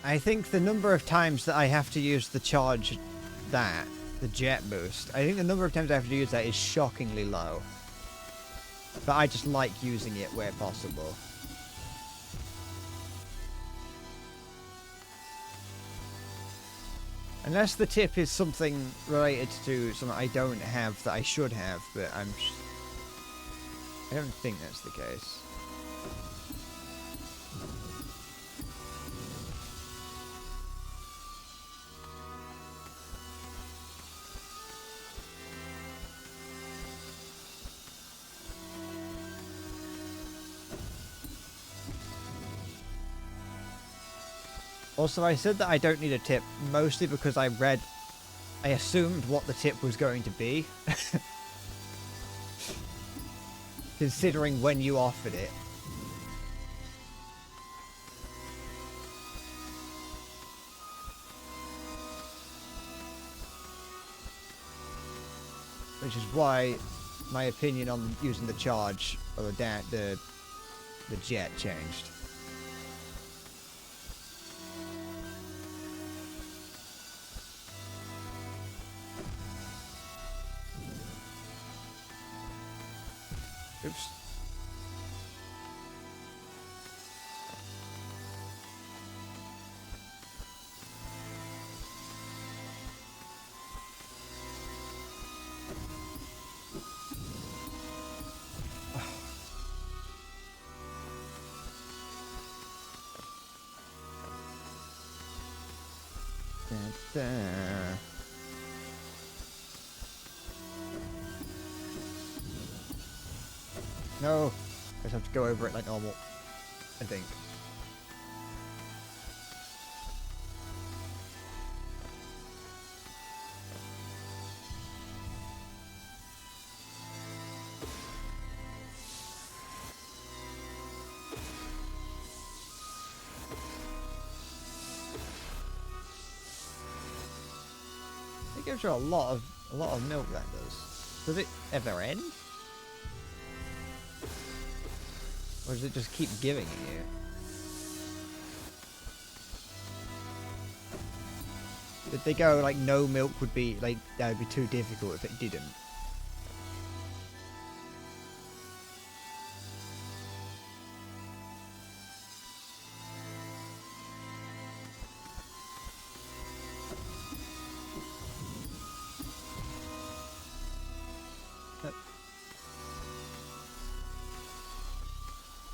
I think the number of times that I have to use the jet boost, I think the number of times I have to use that is shockingly low. But I just like using it where possible. Unless the tip is something related to something I don't have that I should have, but I don't think that's the case. Also, I said that I don't need a tip, mostly because I assumed what the tip was going to be. Considering when you offered it. Which is why my opinion on using the charge or the jet changed. Oops. No, I just have to go over it like normal, I think. It gives you a lot of milk, that does. Does it ever end? Or does it just keep giving it you? Did they go like no milk would be like that would be too difficult if it didn't?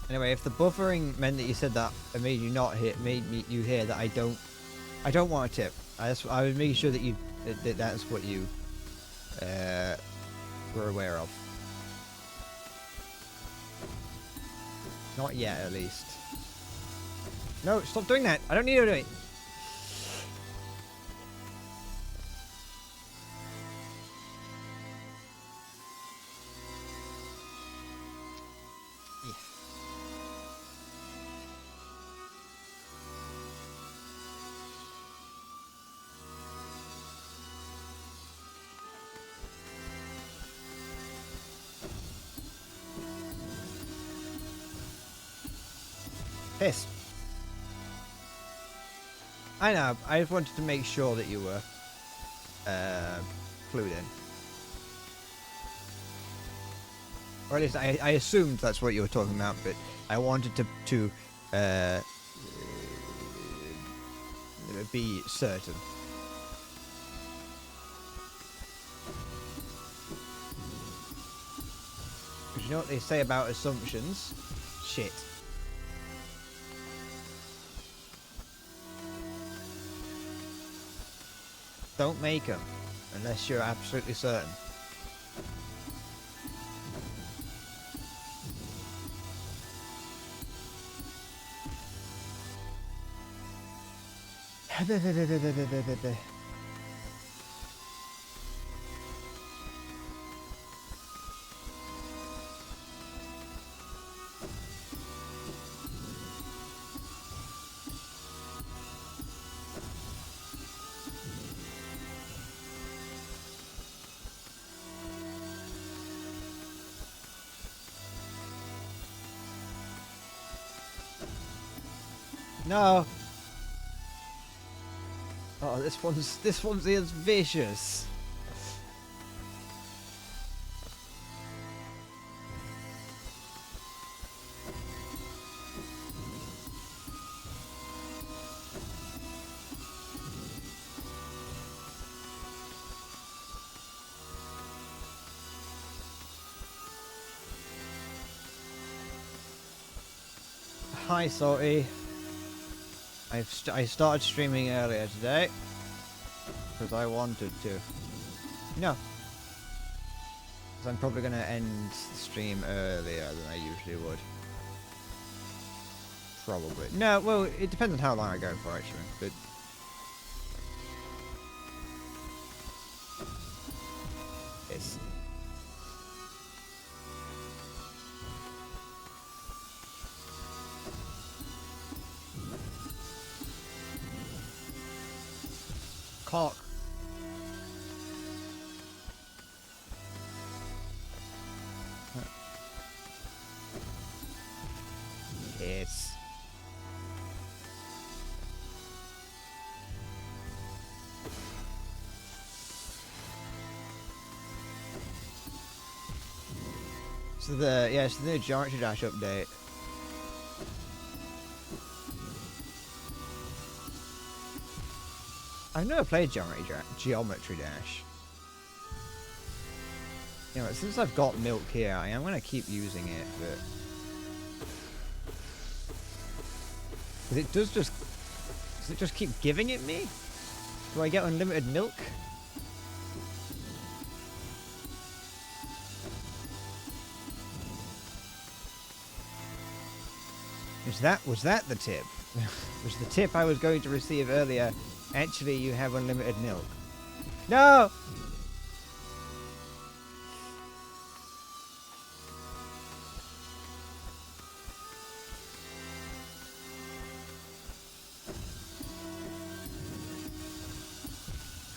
Anyway, if the buffering meant that you said that and made you hear that I don't want a tip. I was making sure that that's what you were aware of. Not yet, at least. No, stop doing that. I don't need to do it. Piss. I know. I just wanted to make sure that you were clued in. Or at least I assumed that's what you were talking about, but I wanted to be certain. Because you know what they say about assumptions? Shit. Don't make them unless you're absolutely certain. No. Oh, this one's is vicious. Hi, Salty. I started streaming earlier today because I wanted to. No. Because I'm probably going to end the stream earlier than I usually would. Probably. No, well, it depends on how long I go for, actually. But it's... Cock. It's... So it's the new Geometry Dash update. I've never played Geometry Dash. You know, since I've got milk here, I am going to keep using it, but... Does it just keep giving it me? Do I get unlimited milk? Was that the tip? Was the tip I was going to receive earlier, actually you have unlimited milk? No!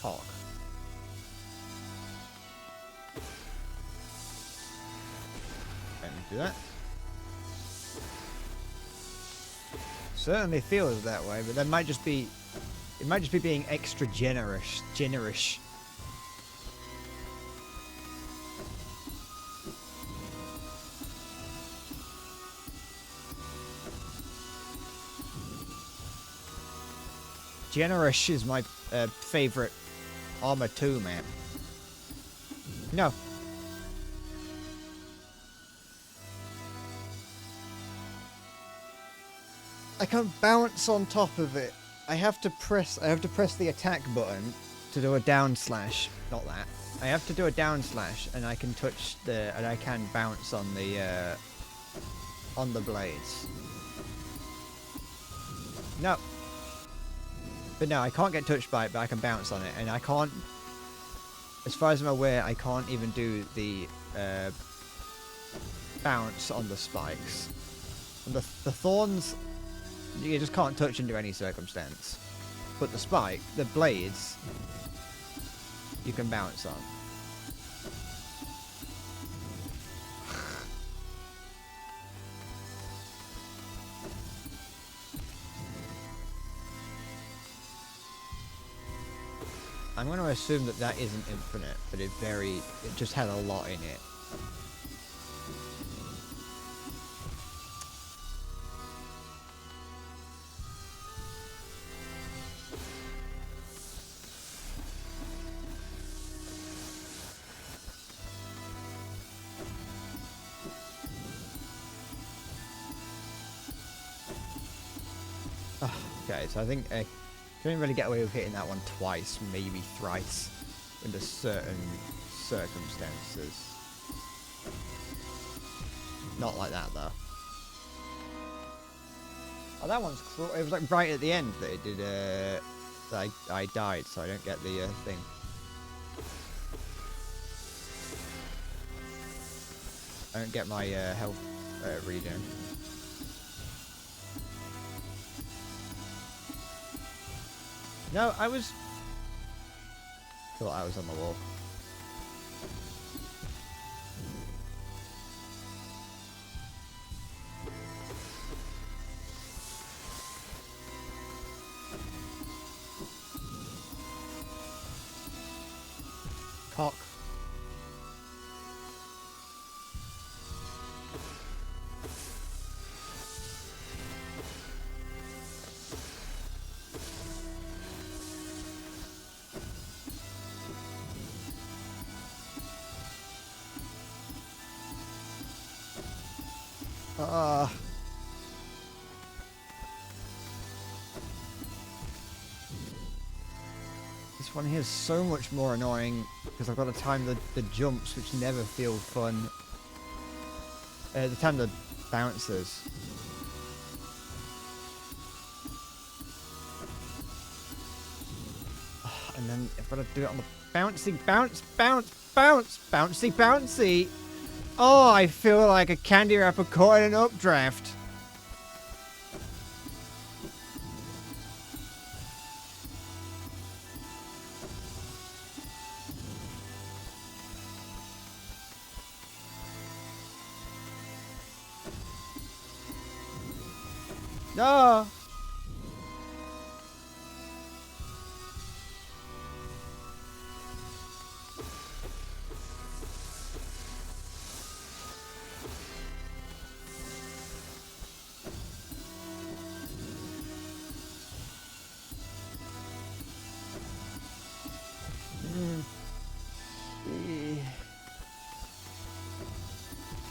Cock. Let me do that. Certainly feels that way, but that might just be... It might just be being extra generous. Generous is my favorite Arma 2 map. No. I can't bounce on top of it. I have to press the attack button to do a down slash. Not that. I have to do a down slash, and I can I can bounce on the blades. No. But no, I can't get touched by it, but I can bounce on it, and I can't. As far as I'm aware, I can't even do the bounce on the spikes. And the thorns, you just can't touch under any circumstance. But the blades, you can bounce on. I'm going to assume that isn't infinite, but it just had a lot in it. Okay, so I think I couldn't really get away with hitting that one twice, maybe thrice, under certain circumstances. Not like that, though. Oh, that one's cruel. It was like right at the end that it did, that I died, so I don't get the thing. I don't get my health regen. No, I thought I was on the wall. Ah. This one here is so much more annoying because I've got to time the jumps, which never feel fun. The time the bounces. And then I've got to do it on the bouncy, bounce, bounce, bounce, bouncy, bouncy. Oh, I feel like a candy wrapper caught in an updraft. No.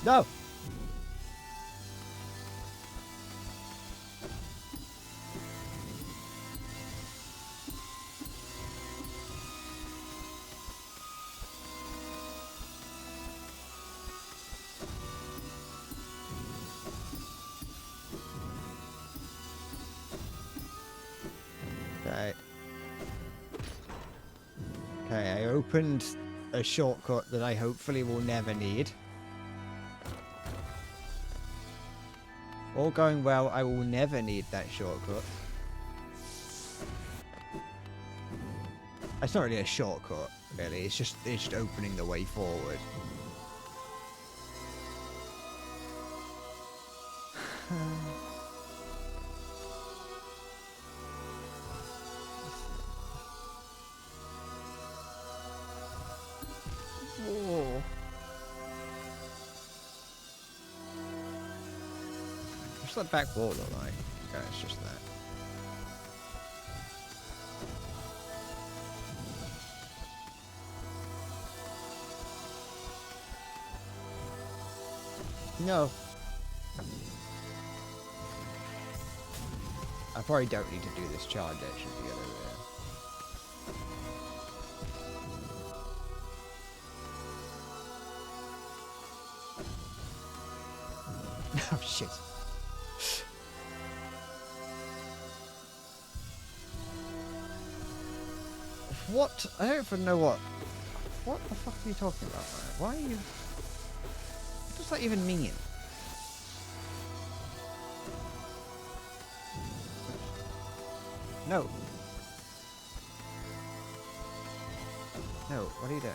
No. Okay. Okay, I opened a shortcut that I hopefully will never need. All going well, I will never need that shortcut. It's not really a shortcut, really. It's just opening the way forward. Oh. What's that back wall look like? Okay, it's just that. No. I probably don't need to do this charge action to get over there. Oh shit. What? I don't even know what. What the fuck are you talking about, man? Why are you... What does that even mean? No. No, what are you doing?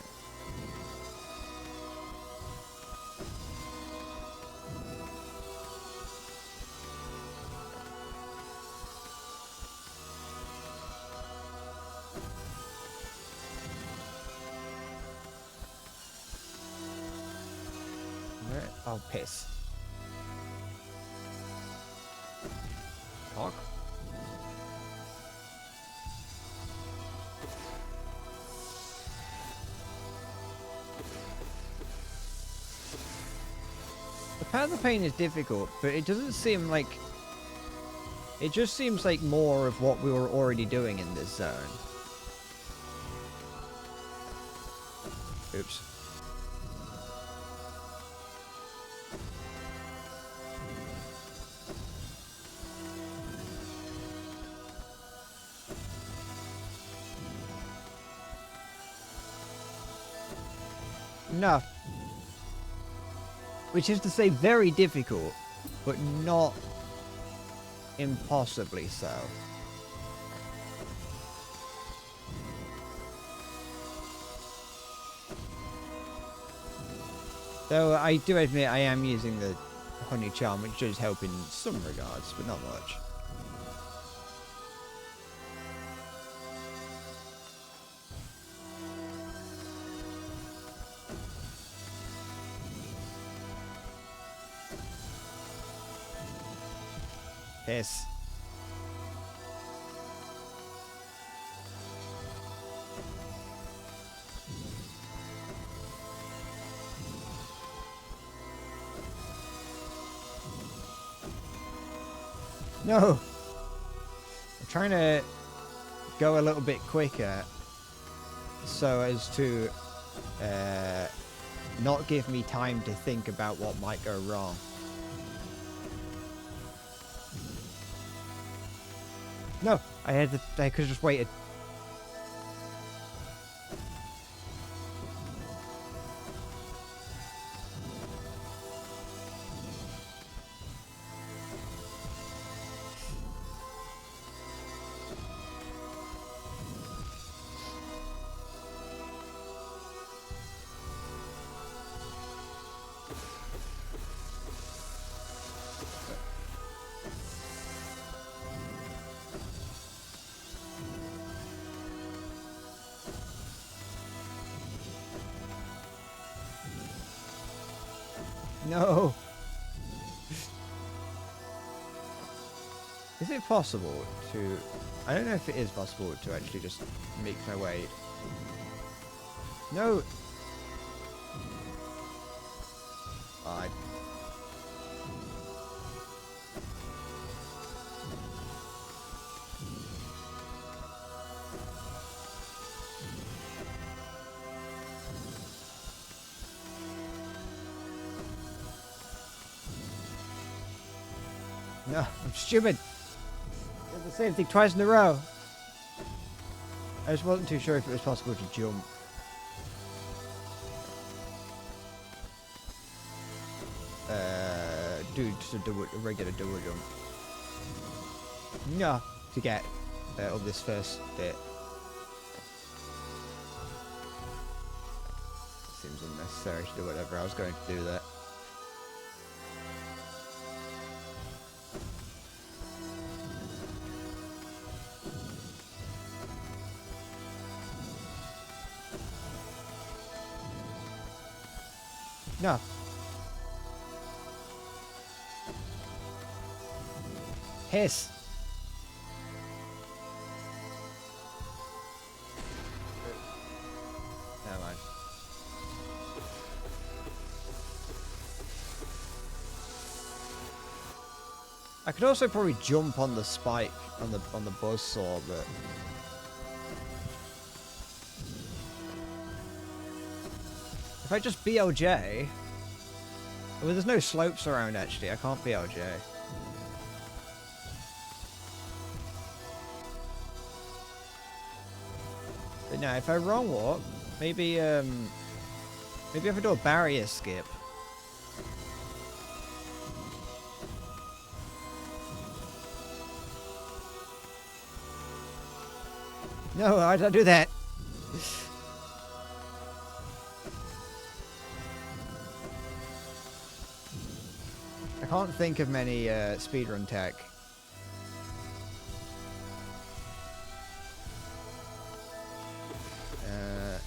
Where? Oh, piss. Talk? The Path of Pain is difficult, but it doesn't seem like... It just seems like more of what we were already doing in this zone. Oops. No. Which is to say very difficult, but not impossibly so. Though I do admit I am using the honey charm, which does help in some regards, but not much. Piss. No! I'm trying to go a little bit quicker so as to not give me time to think about what might go wrong. No! I could have just waited. No! Is it possible to... I don't know if it is possible to actually just make my way... No! I... No, I'm stupid! Did the same thing twice in a row! I just wasn't too sure if it was possible to jump. Do just a regular double jump. No, to get on this first bit. Seems unnecessary to do whatever I was going to do there. No. Hiss. Never mind. I could also probably jump on the spike on the buzzsaw, but if I just BLJ, well, there's no slopes around actually. I can't BLJ. But now, if I wrong walk, maybe maybe if I do a barrier skip. No, why did I do that? I can't think of many speedrun tech.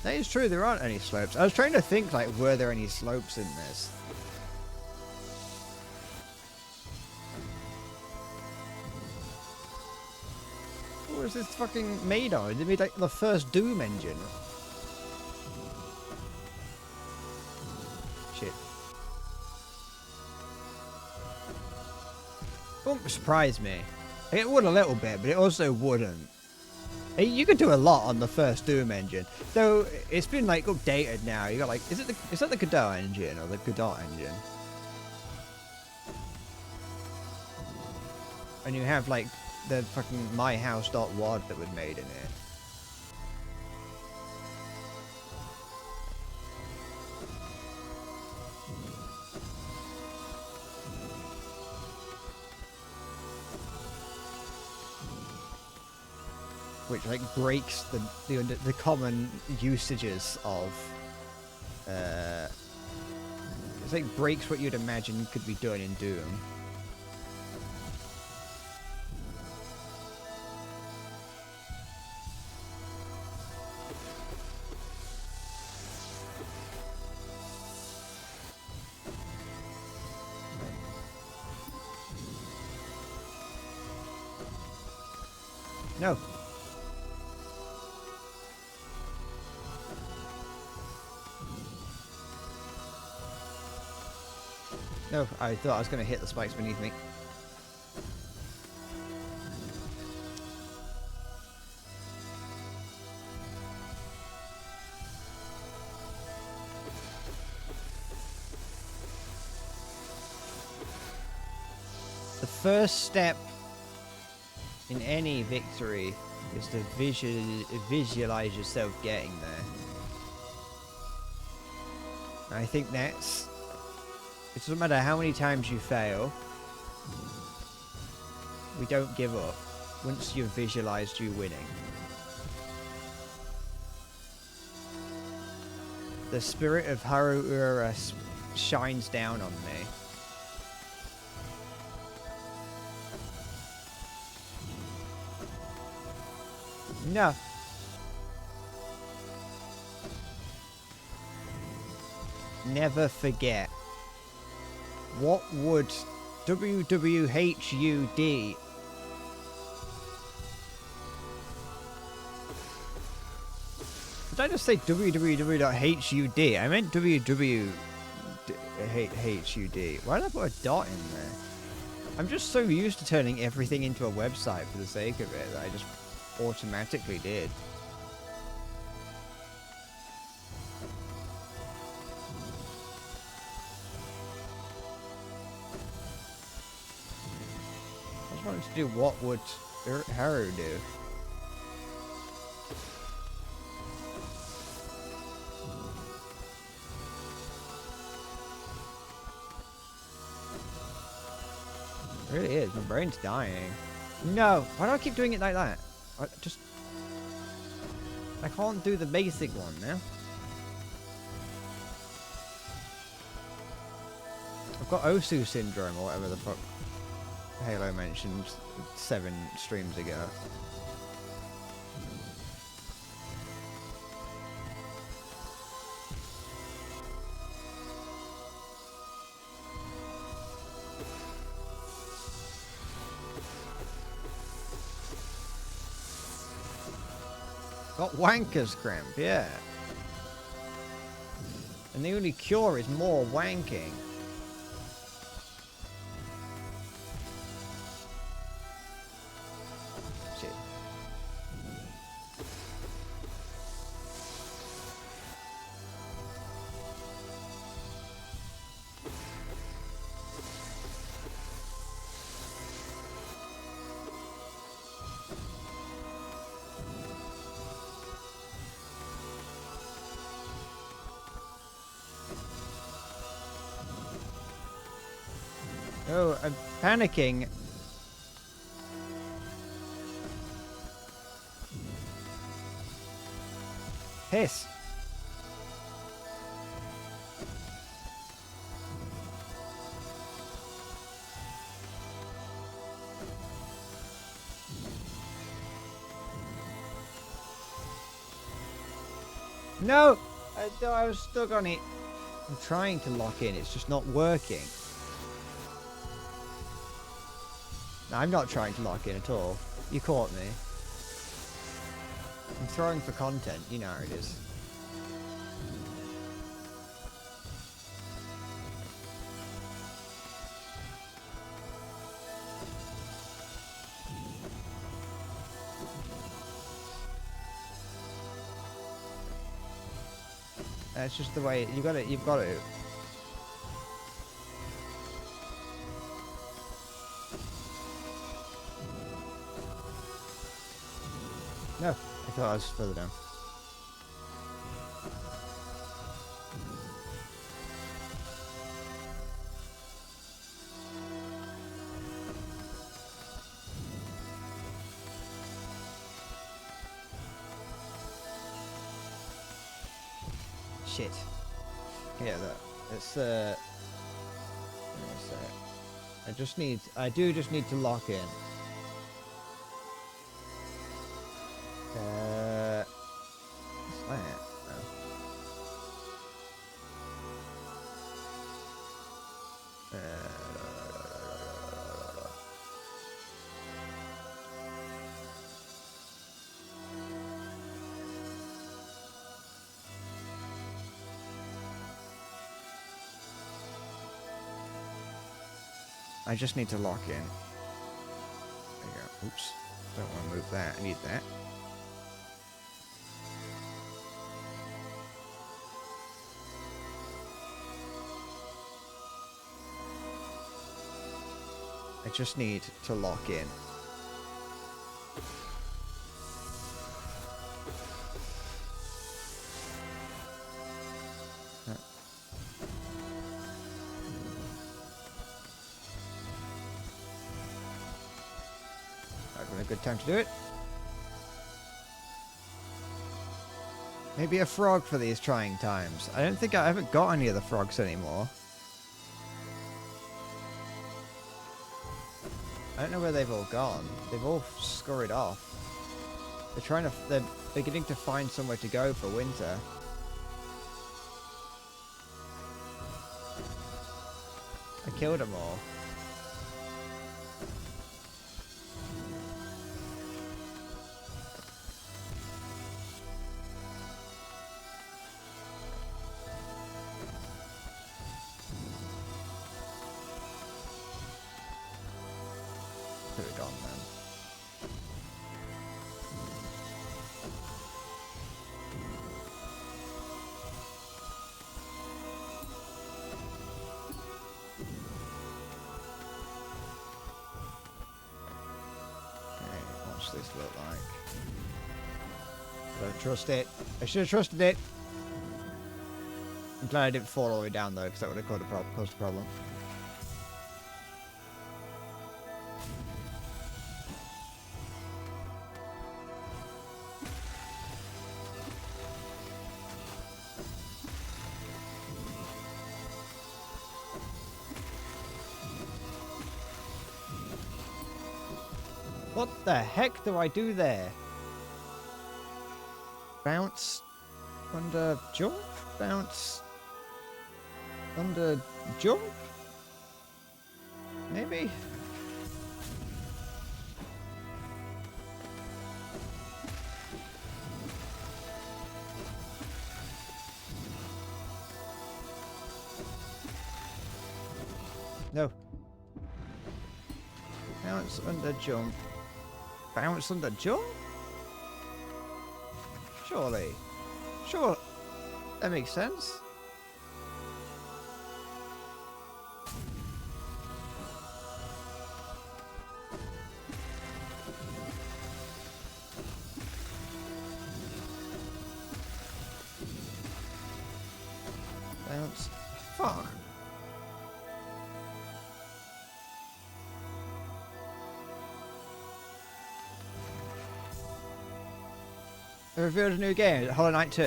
That is true, there aren't any slopes. I was trying to think, like, were there any slopes in this? What was this fucking made on? Is it made like the first Doom engine? Shit. Wouldn't surprise me. It would a little bit, but it also wouldn't. You could do a lot on the first Doom engine, though it's been like updated now. You got like, is that the Godot engine or the Godot engine? And you have like the fucking myhouse.wad that was made in it. Which like breaks the common usages of it's like breaks what you'd imagine could be done in Doom. No. No, I thought I was going to hit the spikes beneath me. The first step in any victory is to visualize yourself getting there. And I think that's... It doesn't matter how many times you fail. We don't give up once you've visualized you winning. The spirit of Haru shines down on me. No. Never forget. What would WWHUD... Did I just say www.hud? I meant www.hud. Why did I put a dot in there? I'm just so used to turning everything into a website for the sake of it that I just automatically did. I just wanted to do what would Haru do. It really is. My brain's dying. No! Why do I keep doing it like that? I can't do the basic one now. I've got Osu syndrome or whatever the fuck Halo mentioned 7 streams ago. Got wanker's cramp, yeah. And the only cure is more wanking. Shit. Oh, I'm panicking. Piss. No! I was stuck on it. I'm trying to lock in, it's just not working. No, I'm not trying to lock in at all. You caught me. I'm throwing for content, you know how it is. That's just the way you've got it. No, I thought I was further down. Shit. Yeah, that. It's I do just need to lock in. What's that? I just need to lock in. There you go. Oops. Don't want to move that. I need that. I just need to lock in. That'd been a good time to do it. Maybe a frog for these trying times. I haven't got any of the frogs anymore. I don't know where they've all gone. They've all scurried off. They're beginning to find somewhere to go for winter. I killed them all. Could have gone then. What's this look like? Don't trust it. I should have trusted it. I'm glad I didn't fall all the way down though, because that would have caused a problem. What the heck do I do there? Bounce under jump? Bounce under jump? Maybe? No. Bounce under jump. Bounce under jump? Surely. Sure. That makes sense. Bounce. Fuck. They revealed a new game, Hollow Knight 2.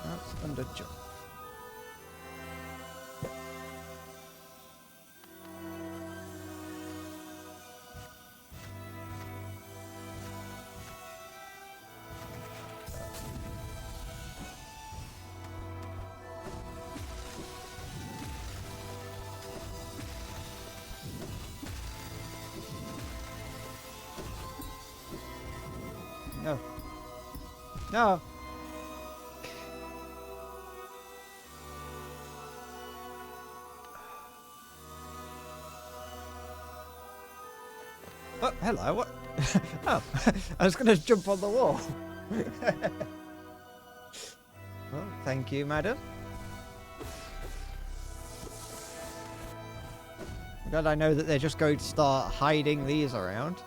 That's under jump. No. No. Oh, hello. What? Oh, I was going to jump on the wall. Well, thank you, madam. God, I know that they're just going to start hiding these around.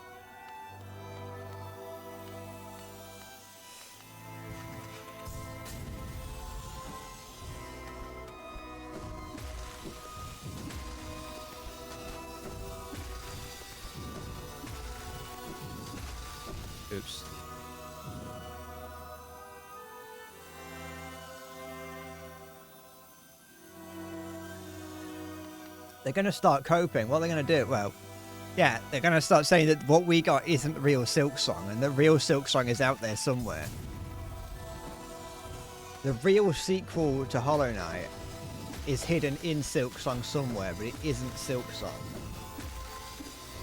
Oops. They're going to start coping. What are they going to do? Well, yeah, they're going to start saying that what we got isn't the real Silksong, and the real Silksong is out there somewhere. The real sequel to Hollow Knight is hidden in Silksong somewhere, but it isn't Silksong.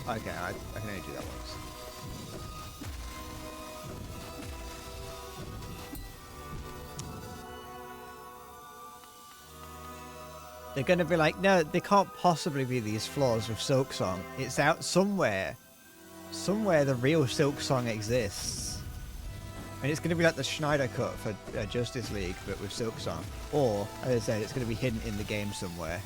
Okay, I can only do that once. They're going to be like, no, they can't possibly be these flaws with Silksong. It's out somewhere. somewhere the real Silk Song exists. And it's going to be like the Schneider cut for Justice League, but with Silk Song. Or, as I said, it's going to be hidden in the game somewhere.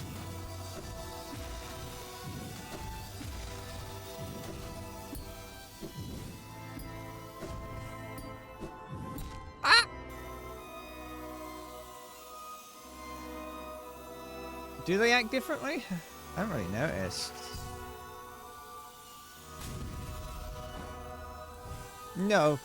Do they act differently? I haven't really noticed. No.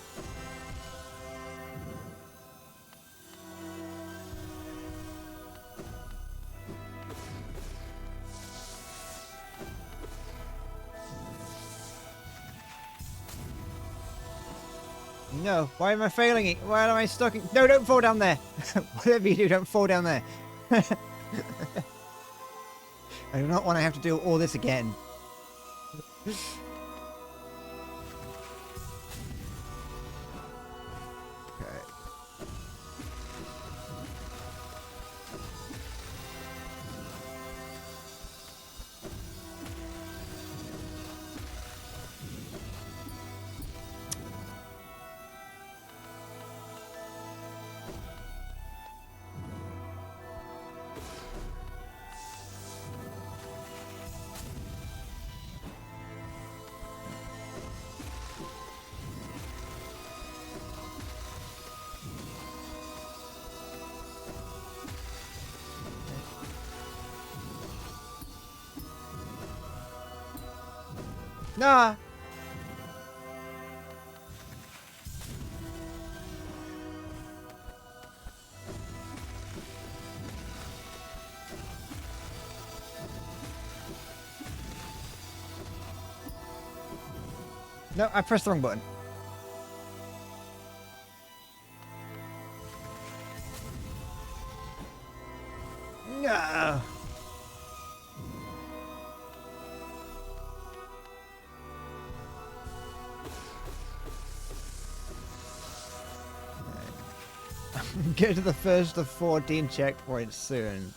No. Why am I failing it? Why am I stuck in... No, don't fall down there. Whatever you do, don't fall down there. I do not want to have to do all this again. Nah. No, I pressed the wrong button. No. Get to the first of 14 checkpoints soon.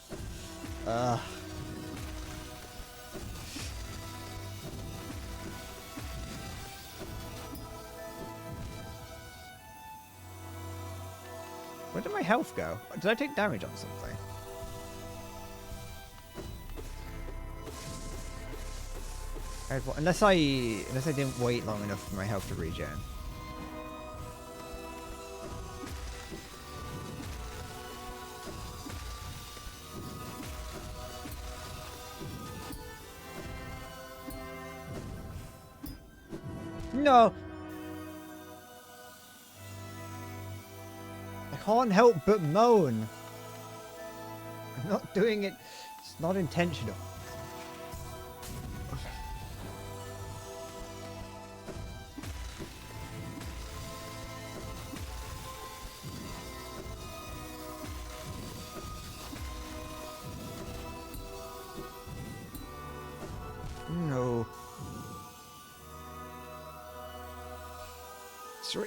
Where did my health go? Did I take damage on something? Unless I didn't wait long enough for my health to regen. No! I can't help but moan. I'm not doing it. It's not intentional. No.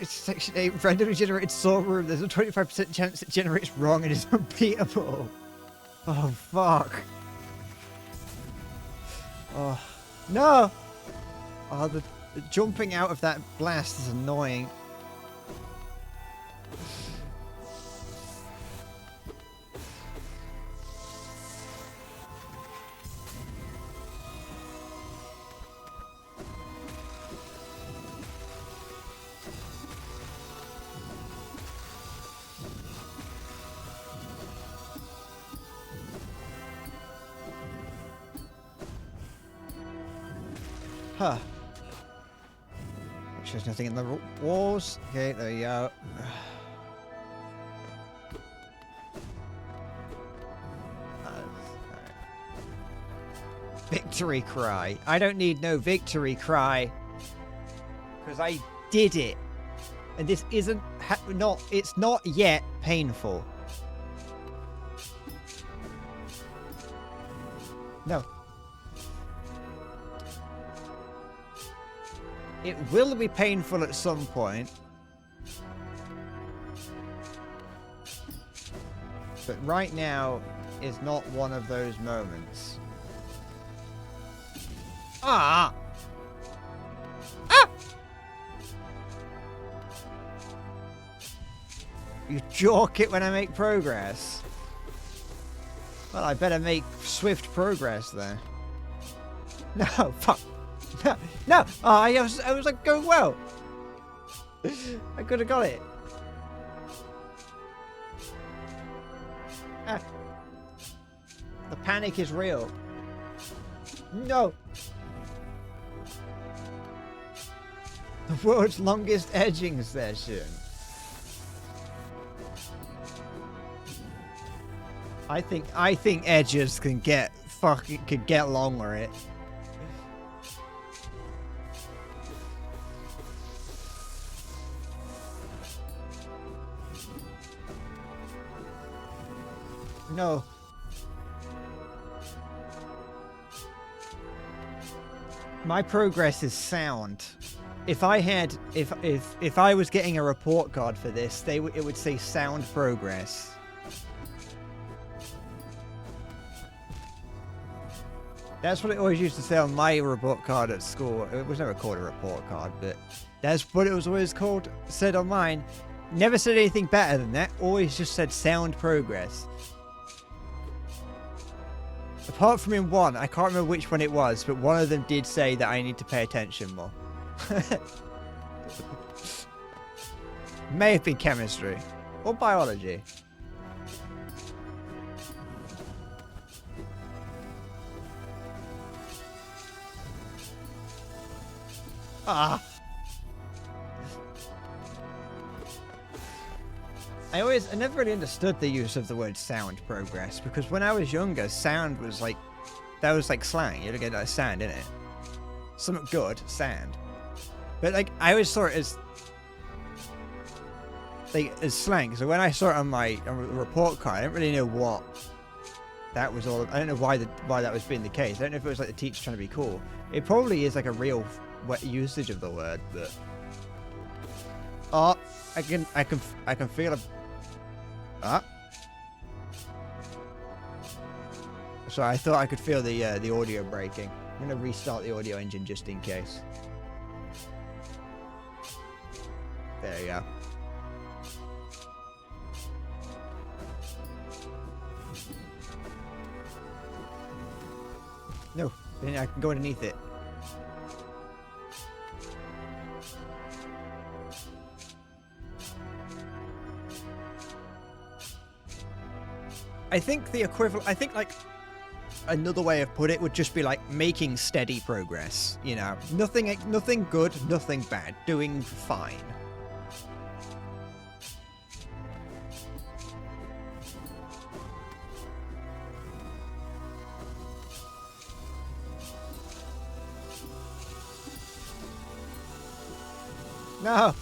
It's section 8, randomly generated soul room. There's a 25% chance it generates wrong and is unbeatable. Oh, fuck. Oh, no! Oh, the jumping out of that blast is annoying. Huh. There's nothing in the walls. Okay, there you go. Victory cry. I don't need no victory cry. Because I did it. And this isn't... it's not yet painful. No. It will be painful at some point. But right now is not one of those moments. Ah! Ah! You jork it when I make progress. Well, I better make swift progress there. No, fuck. No, no. Oh, I was like going well. I could have got it. Ah. The panic is real. No. The world's longest edging session. I think edges can get long with it. No. My progress is sound. If I had, if I was getting a report card for this, it would say sound progress. That's what it always used to say on my report card at school. It was never called a report card, but that's what it was always called. Said on mine. Never said anything better than that. Always just said sound progress. Apart from in one, I can't remember which one it was, but one of them did say that I need to pay attention more. May have been chemistry. Or biology. Ah! I never really understood the use of the word sound progress, because when I was younger, sound was like, that was like slang. You had to get like sand in it. Something good, sand. But like, I always saw it as, like, as slang. So when I saw it on my report card, I didn't really know what that was all. I don't know why that was being the case. I don't know if it was like the teacher trying to be cool. It probably is like a real usage of the word, but oh, I can feel a So I thought I could feel the audio breaking. I'm gonna restart the audio engine just in case. There you go. No, then I can go underneath it. I think the equivalent, I think like another way of put it would just be like making steady progress. You know, nothing good, nothing bad, doing fine. No.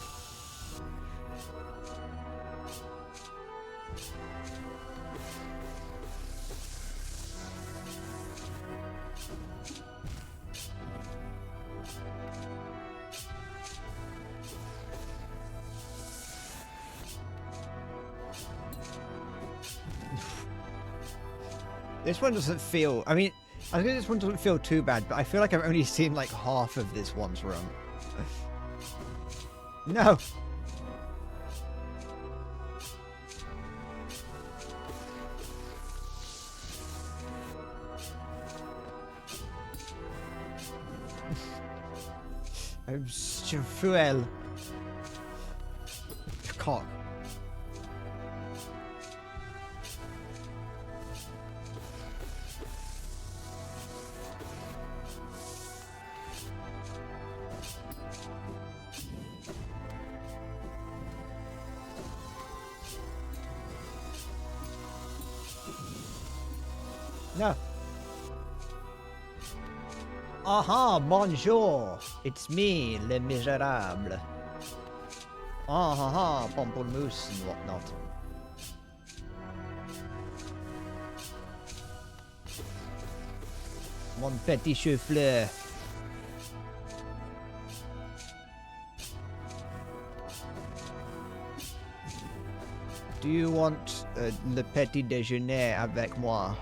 This one doesn't feel, I mean, I think this one doesn't feel too bad, but I feel like I've only seen like half of this one's run. No. I'm fuel. Cock. No. Aha, bonjour. It's me, Le Miserable. Ah, pamplemousse and whatnot. Mon petit chou-fleur. Do you want le petit déjeuner avec moi?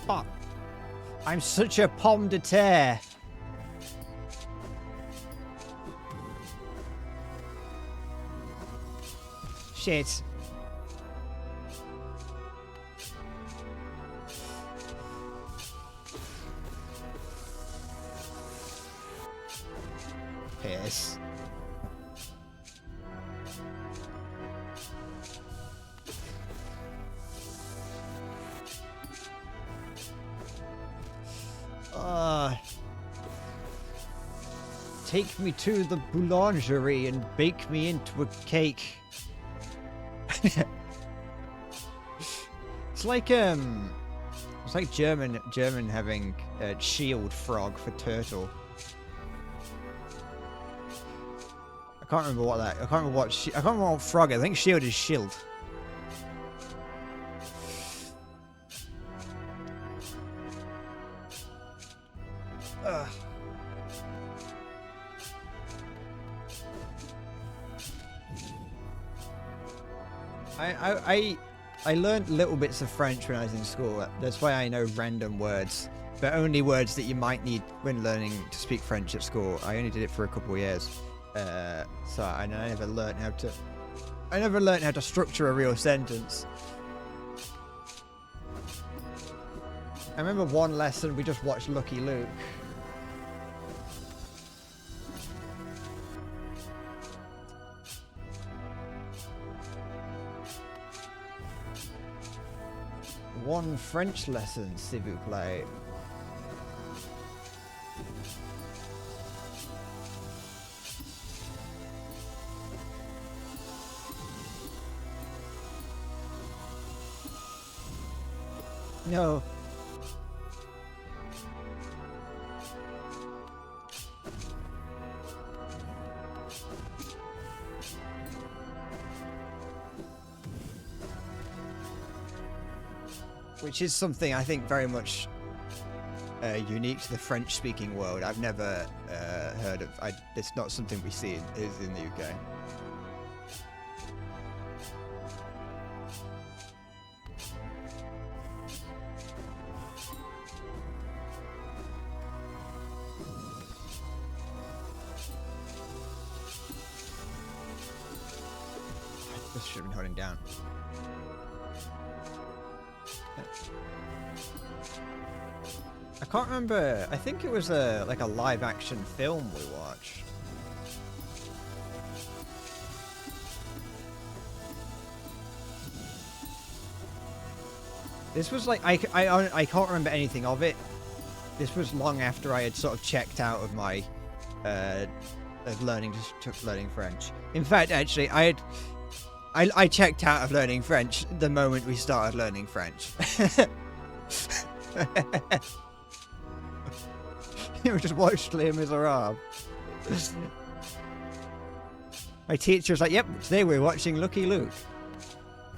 Fuck. I'm such a pomme de terre. Shit. Piss. Take me to the boulangerie and bake me into a cake. It's like German having a shield frog for turtle. I can't remember what that. I can't remember what frog. I think shield is shield. Ugh. I learned little bits of French when I was in school. That's why I know random words, but only words that you might need when learning to speak French at school. I only did it for a couple of years, so I never learned how to. I never learned how to structure a real sentence. I remember one lesson we just watched Lucky Luke. One French lesson, s'il vous plaît. No. Which is something I think very much unique to the French-speaking world. I've never heard of. It's not something we see in the UK. This should have been holding down. I can't remember. I think it was like a live action film we watched. This was like I can't remember anything of it. This was long after I had sort of checked out of my of learning French. In fact, actually, I checked out of learning French the moment we started learning French. You just watched Les Miserables. My teacher was like, "Yep, today we're watching Lucky Luke."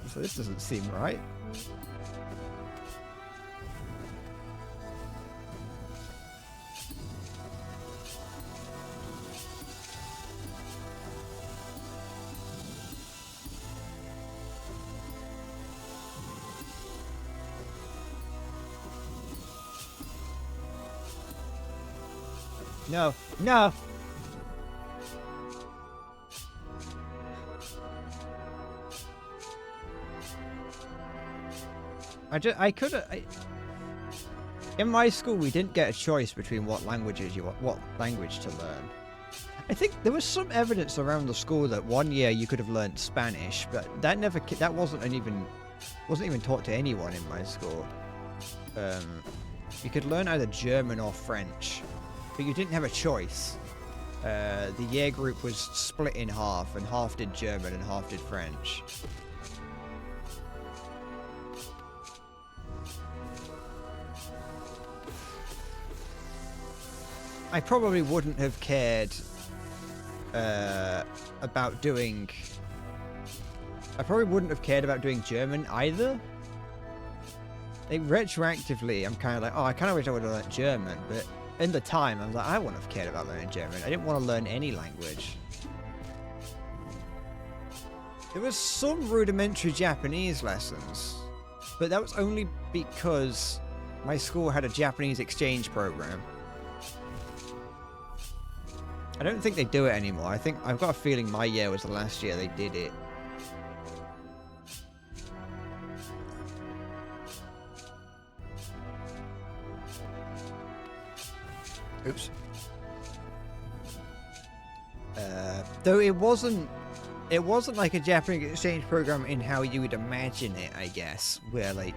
So this doesn't seem right. No, no. In my school, we didn't get a choice between what language to learn. I think there was some evidence around the school that one year you could have learned Spanish, but that wasn't even taught to anyone in my school. You could learn either German or French, but you didn't have a choice. The year group was split in half, and half did German and half did French. I probably wouldn't have cared about doing... I probably wouldn't have cared about doing German either. Like, retroactively, I'm kind of like, oh, I kind of wish I would have learned German, but in the time, I was like, I wouldn't have cared about learning German. I didn't want to learn any language. There was some rudimentary Japanese lessons, but that was only because my school had a Japanese exchange program. I don't think they do it anymore. I've got a feeling my year was the last year they did it. Oops. Though it wasn't like a Japanese exchange program in how you would imagine it, I guess, where like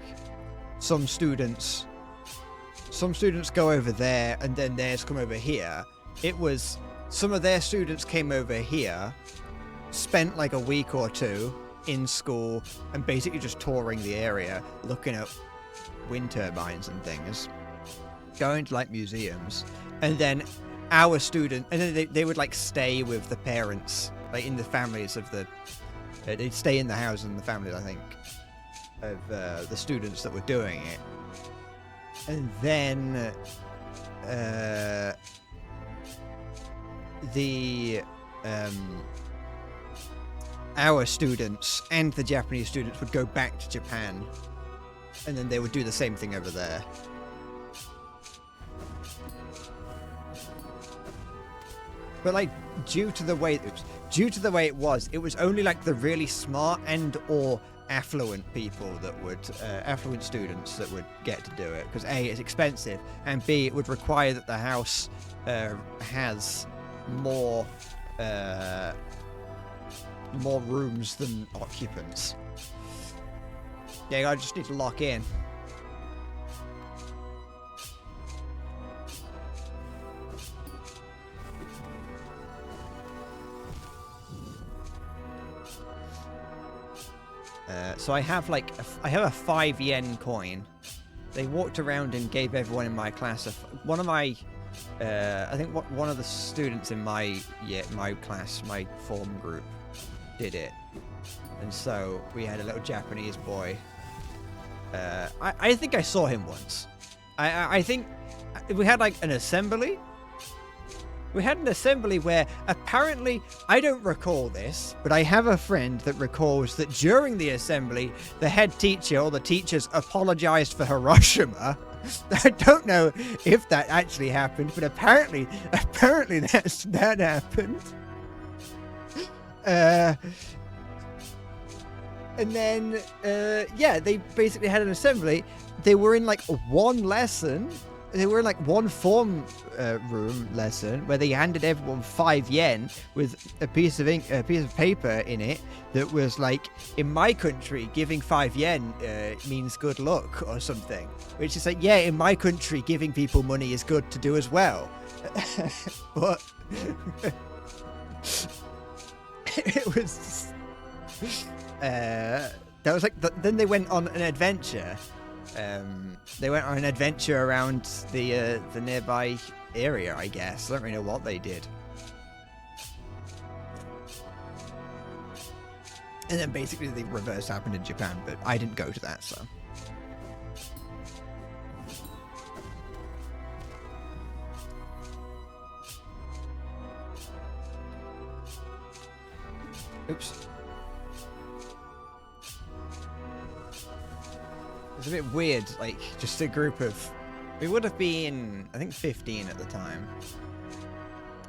some students go over there and then theirs come over here. It was some of their students came over here, spent like a week or two in school and basically just touring the area, looking at wind turbines and things, going to like museums, and then our student, and then they would like stay with the parents, like in the families of the, they'd stay in the house and the families, I think, of the students that were doing it. And then our students and the Japanese students would go back to Japan, and then they would do the same thing over there. But like due to the way it was only like the really smart and or affluent people that would affluent students that would get to do it, because A, it's expensive, and B, it would require that the house has more rooms than occupants. Yeah, I just need to lock in. So I have a 5 yen coin. They walked around and gave everyone in my class one of my I think one of the students in my class, my form group, did it, and so we had a little Japanese boy. I think I saw him once. I think we had like an assembly. We had an assembly where apparently, I don't recall this, but I have a friend that recalls that during the assembly, the head teacher or the teachers apologized for Hiroshima. I don't know if that actually happened, but apparently that happened. And then, yeah, they basically had an assembly. They were in like one lesson. They were in like one form room lesson where they handed everyone 5 yen with a piece of ink, a piece of paper in it that was like, in my country, giving 5 yen means good luck or something. Which is like, yeah, in my country, giving people money is good to do as well. But it was that was like then they went on an adventure. They went on an adventure around the nearby area, I guess. I don't really know what they did. And then basically the reverse happened in Japan, but I didn't go to that, so. Oops. It's a bit weird, like, just a group of... We would have been, I think, 15 at the time.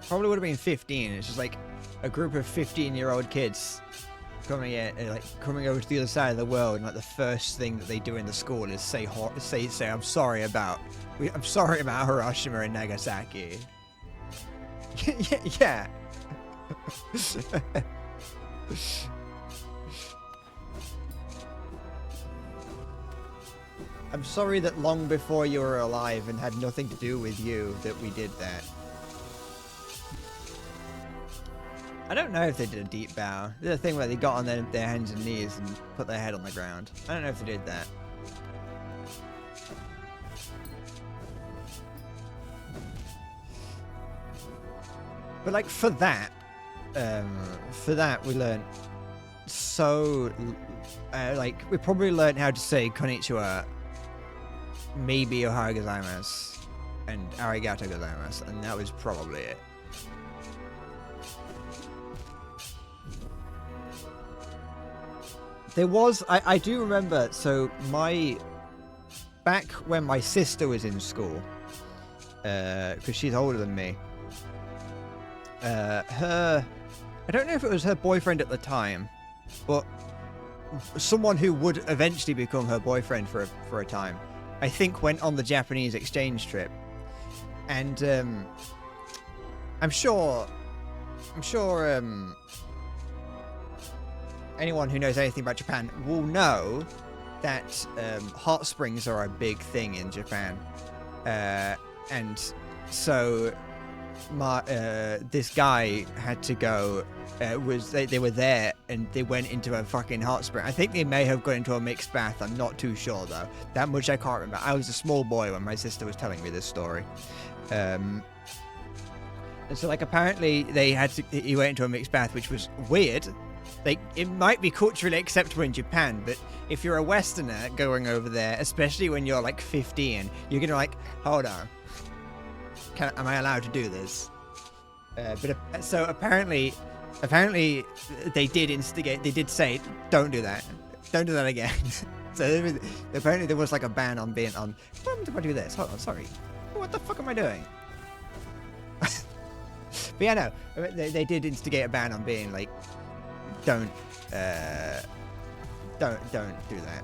Probably would have been 15. It's just, like, a group of 15-year-old kids coming over to the other side of the world, and, like, the first thing that they do in the school is say I'm sorry about Hiroshima and Nagasaki. Yeah. I'm sorry that long before you were alive and had nothing to do with you that we did that. I don't know if they did a deep bow. The thing where they got on their hands and knees and put their head on the ground. I don't know if they did that. But like for that we learned so like we probably learned how to say konnichiwa, maybe ohayou gozaimasu, and arigatou gozaimasu, and that was probably it. There was, I do remember, so back when my sister was in school, because she's older than me, I don't know if it was her boyfriend at the time, but someone who would eventually become her boyfriend for a time, I think went on the Japanese exchange trip. And I'm sure anyone who knows anything about Japan will know that hot springs are a big thing in Japan. And so this guy had to go, they were there and they went into a fucking hot spring. I think they may have gone into a mixed bath. I'm not too sure though. That much I can't remember. I was a small boy when my sister was telling me this story. And so like apparently he went into a mixed bath, which was weird. Like, it might be culturally acceptable in Japan, but if you're a Westerner going over there, especially when you're like 15, you're gonna like, hold on, am I allowed to do this? So apparently they did instigate. They did say, don't do that again. So apparently there was like a ban on being on. When do I do this? Hold on, sorry. What the fuck am I doing? But yeah, no, they did instigate a ban on being like, don't do that.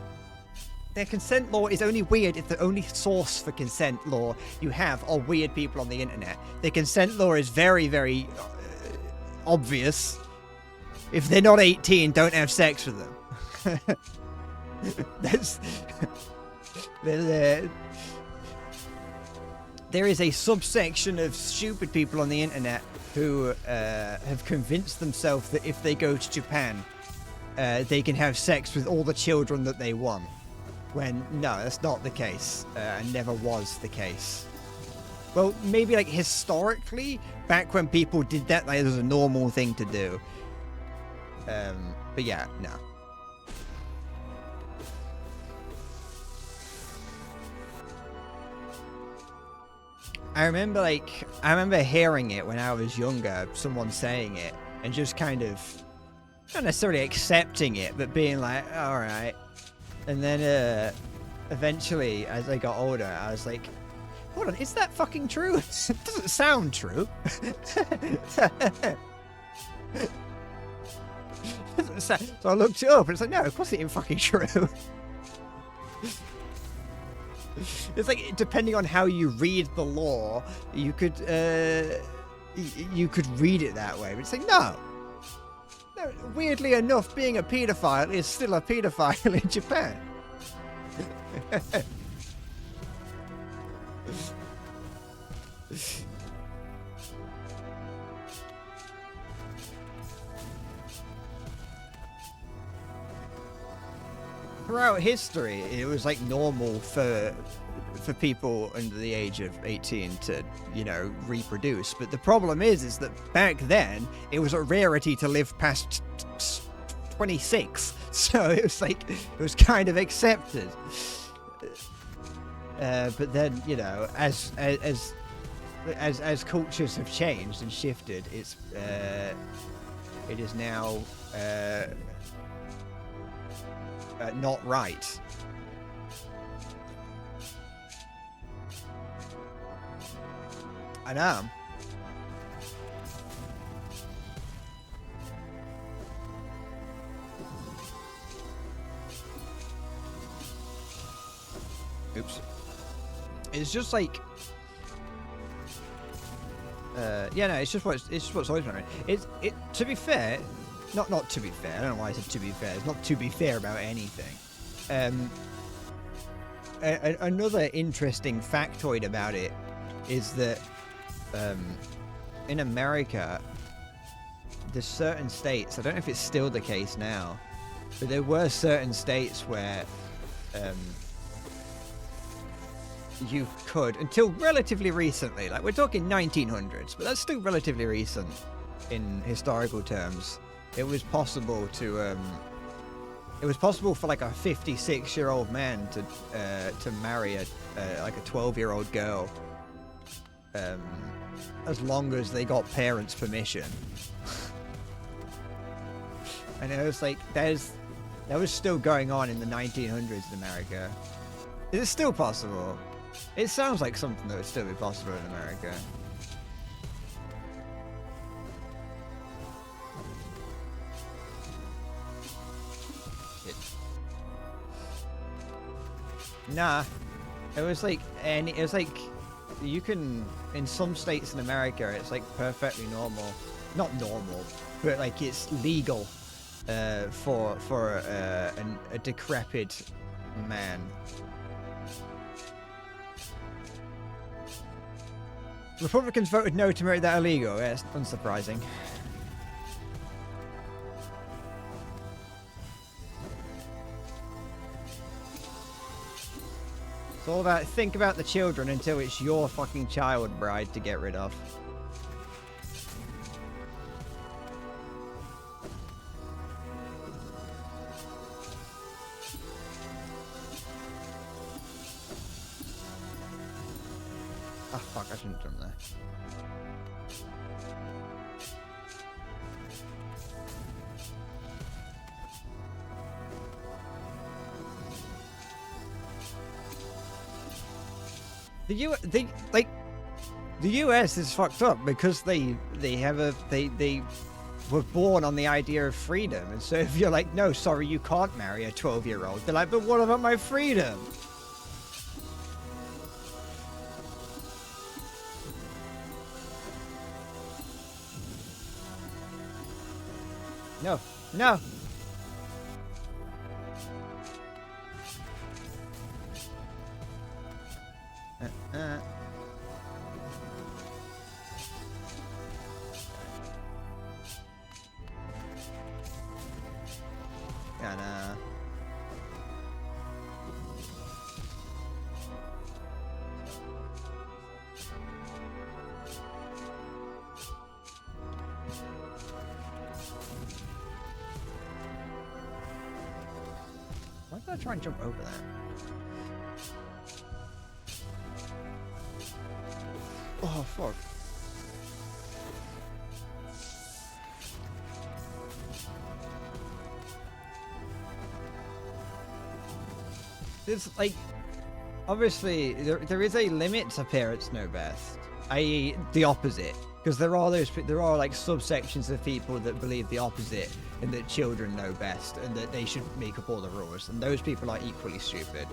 Their consent law is only weird if the only source for consent law you have are weird people on the internet. The consent law is very, very obvious. If they're not 18, don't have sex with them. There is a subsection of stupid people on the internet who have convinced themselves that if they go to Japan, they can have sex with all the children that they want. When, no, that's not the case, and never was the case. Well, maybe, like, historically, back when people did that, like, it was a normal thing to do. But yeah, no. I remember hearing it when I was younger, someone saying it, and just kind of, not necessarily accepting it, but being like, alright. And then, eventually, as I got older, I was like, hold on, is that fucking true? It doesn't sound true. So I looked it up, and it's like, no, of course it ain't fucking true. It's like, depending on how you read the law, you could read it that way. But it's like, no. Weirdly enough, being a paedophile is still a paedophile in Japan. Throughout history, it was like normal for people under the age of 18 to, you know, reproduce. But the problem is that back then it was a rarity to live past 26, so it was like, it was kind of accepted. But then, you know, as cultures have changed and shifted, it is now not right. I know. Oops. It's just like, yeah, no, it's just what's always been. To be fair, not to be fair. I don't know why I said to be fair. It's not to be fair about anything. Another interesting factoid about it is that in America, there's certain states, I don't know if it's still the case now, but there were certain states where you could, until relatively recently, like we're talking 1900s, but that's still relatively recent in historical terms, it was possible to it was possible for like a 56-year-old man to marry like a 12-year-old girl, as long as they got parents' permission. And it was like, that was still going on in the 1900s in America. Is it still possible? It sounds like something that would still be possible in America. Nah, it was like you can, in some states in America, it's like perfectly normal, not normal, but like it's legal for a decrepit man. Republicans voted no to make that illegal. Yeah, it's unsurprising. It's all about think about the children until it's your fucking child bride to get rid of. Ah, fuck, I shouldn't have done that. The US is fucked up because they were born on the idea of freedom, and so if you're like, no, sorry, you can't marry a 12-year-old, they're like, but what about my freedom? No, no. Yeah, nah. Why did I try and jump over that? Oh, fuck. It's like, obviously, there is a limit to parents know best, i.e. the opposite. Because there are like subsections of people that believe the opposite, and that children know best, and that they should make up all the rules, and those people are equally stupid.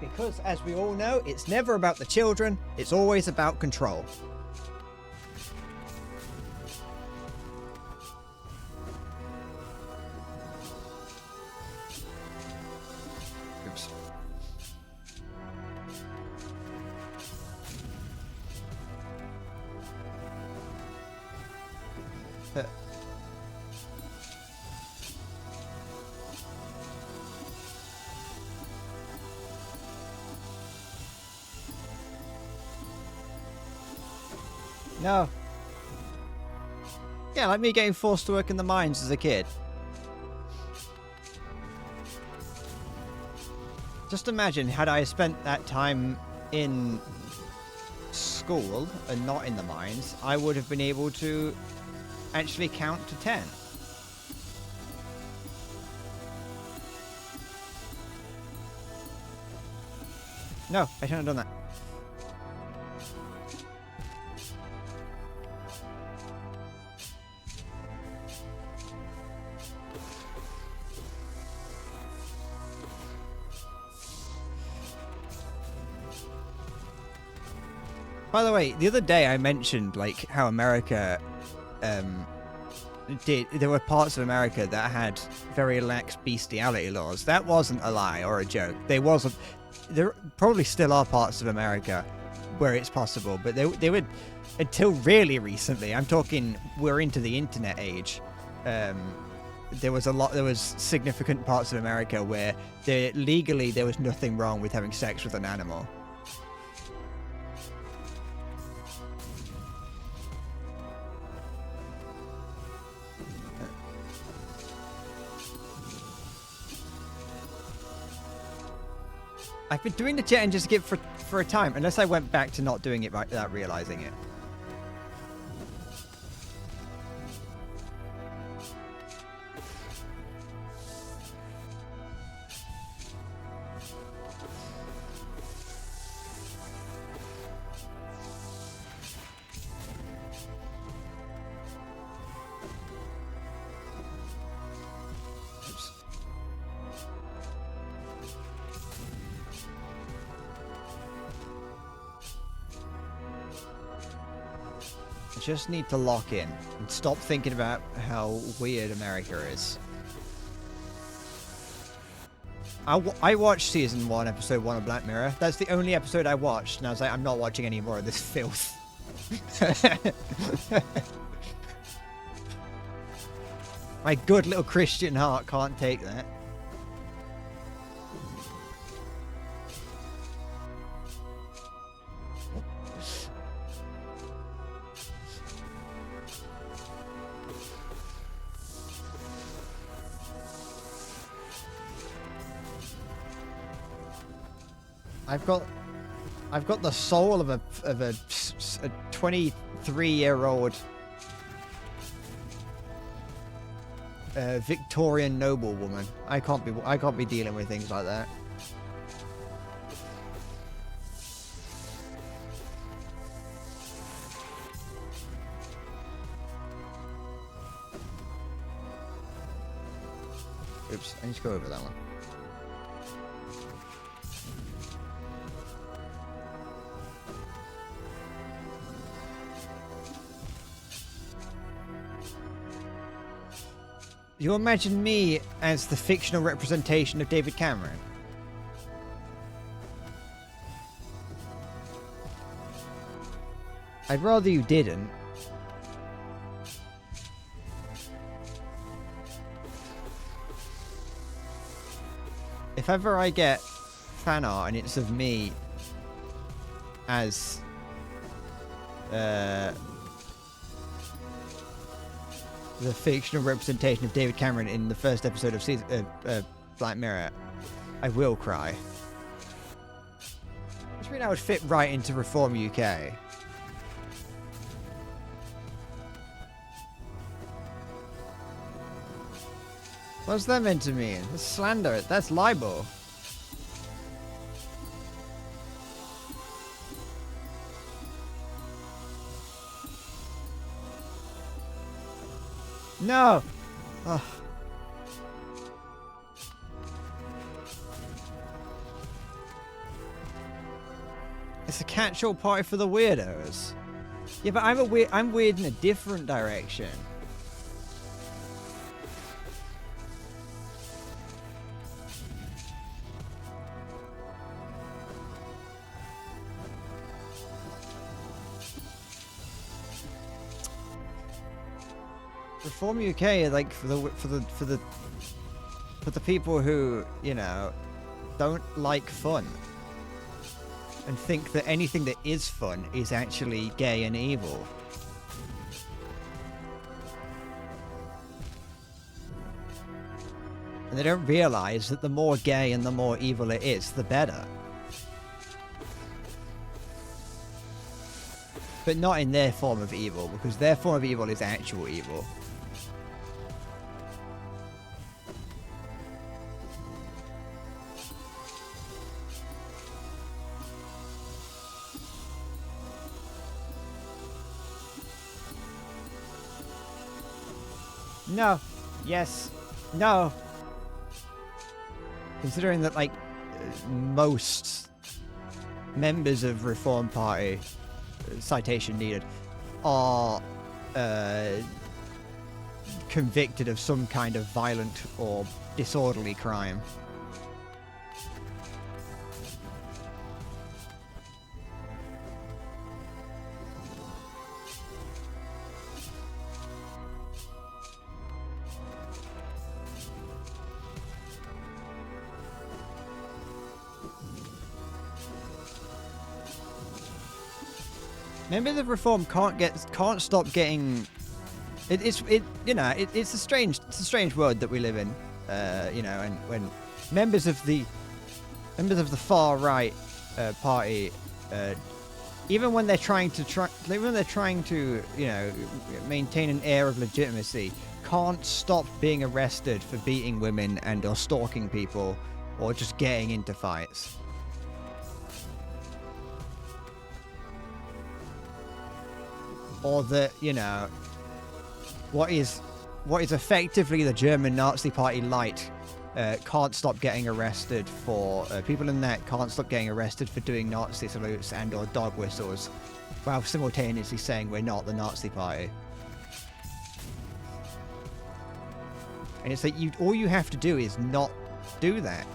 Because, as we all know, it's never about the children, it's always about control. Oops. No. Yeah, like me getting forced to work in the mines as a kid. Just imagine, had I spent that time in school and not in the mines, I would have been able to actually count to 10. No, I shouldn't have done that. By the way, the other day I mentioned like how America there were parts of America that had very lax bestiality laws. That wasn't a lie or a joke. There probably still are parts of America where it's possible, but they would, until really recently, I'm talking we're into the internet age, there was significant parts of America where legally there was nothing wrong with having sex with an animal. I've been doing the jet engine skip for a time, unless I went back to not doing it right without realizing it. Just need to lock in and stop thinking about how weird America is. I watched season 1, episode 1 of Black Mirror. That's the only episode I watched, and I was like, I'm not watching any more of this filth. My good little Christian heart can't take that. I've got the soul of a 23-year-old Victorian noblewoman. I can't be dealing with things like that. Oops, I need to go over that one. You imagine me as the fictional representation of David Cameron? I'd rather you didn't. If ever I get fan art and it's of me as the fictional representation of David Cameron in the first episode of Black Mirror, I will cry. Which means I would fit right into Reform UK. What's that meant to mean? That's slander. That's libel. No! Oh. It's a catch-all party for the weirdos. Yeah, but I'm weird in a different direction. Reform UK, like for the people who, you know, don't like fun and think that anything that is fun is actually gay and evil. And they don't realize that the more gay and the more evil it is, the better. But not in their form of evil, because their form of evil is actual evil. No. Yes. No. Considering that, like, most members of Reform Party, citation needed, are convicted of some kind of violent or disorderly crime. Members of Reform can't stop getting. It's a strange world that we live in. You know, and when members of the members of the far right party, even when they're trying to, you know, maintain an air of legitimacy, can't stop being arrested for beating women and or stalking people or just getting into fights. Or that, you know, what is effectively the German Nazi Party light can't stop getting arrested for people in that can't stop getting arrested for doing Nazi salutes and or dog whistles, while simultaneously saying we're not the Nazi Party. And it's like all you have to do is not do that.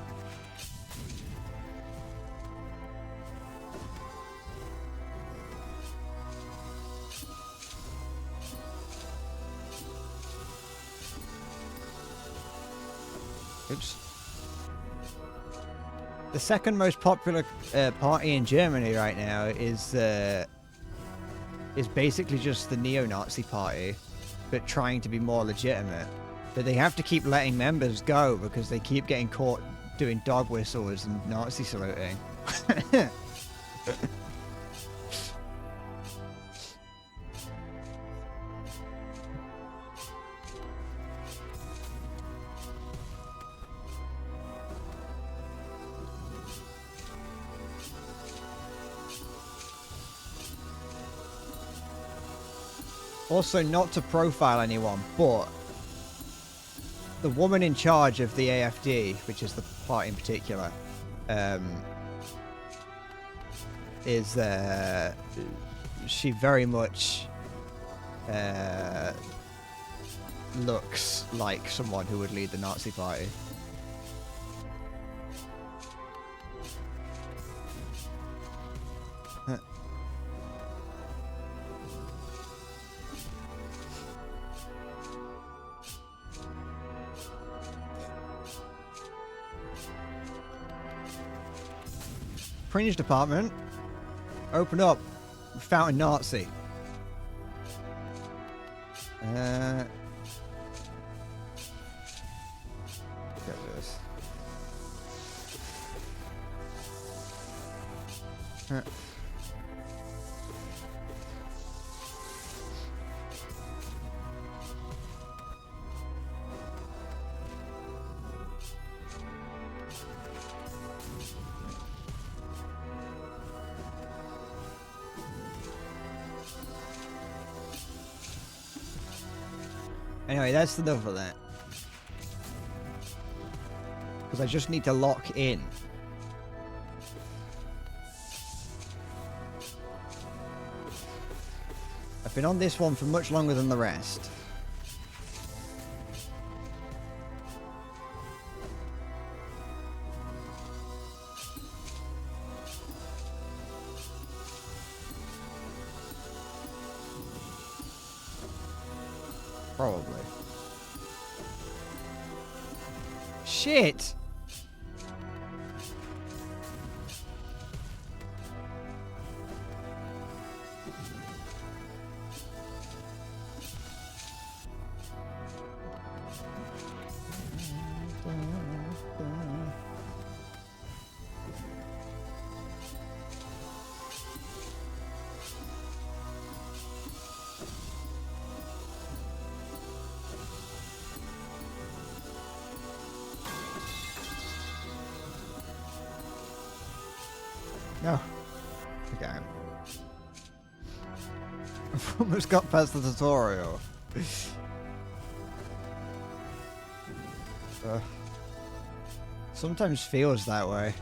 Oops. The second most popular party in Germany right now is basically just the neo-Nazi party, but trying to be more legitimate. But they have to keep letting members go because they keep getting caught doing dog whistles and Nazi saluting. Also, not to profile anyone, but the woman in charge of the AFD, which is the party in particular, is she very much looks like someone who would lead the Nazi Party. Fringe department. Open up. Fountain Nazi. Get this. Anyway, that's enough of that. Because I just need to lock in. I've been on this one for much longer than the rest. Probably. Shit! No. Okay. I've almost got past the tutorial. Sometimes feels that way.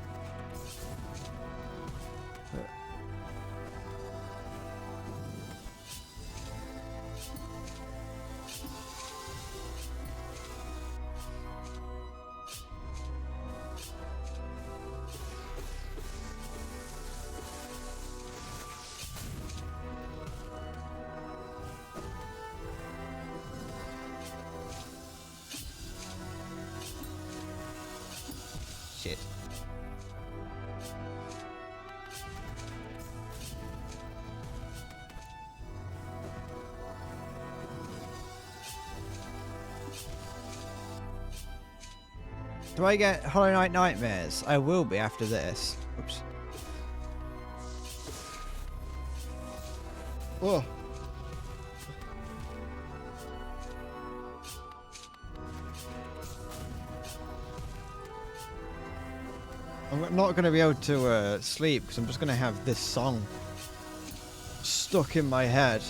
Shit. Do I get Hollow Knight Nightmares? I will be after this. Oops. Oh. I'm not going to be able to sleep because I'm just going to have this song stuck in my head.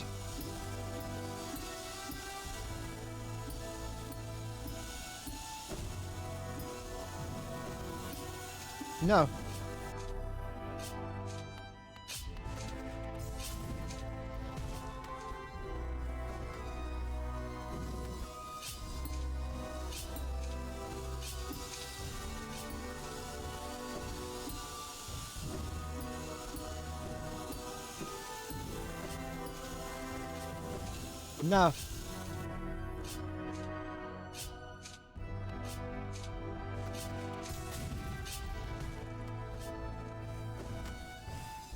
No. No.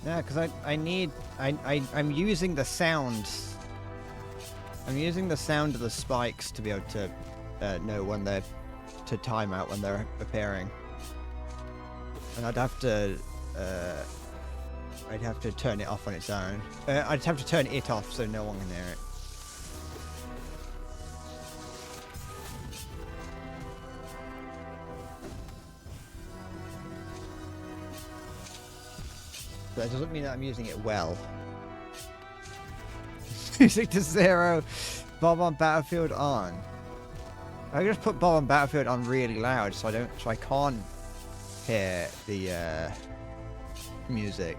Yeah, because I'm using the sounds. I'm using the sound of the spikes to be able to know when they're to time out when they're appearing. And I'd have to turn it off on its own. I'd have to turn it off so no one can hear it. But that doesn't mean that I'm using it well. Music to 0. Bob on Battlefield on. I just put Bob on Battlefield on really loud so I can't hear the music.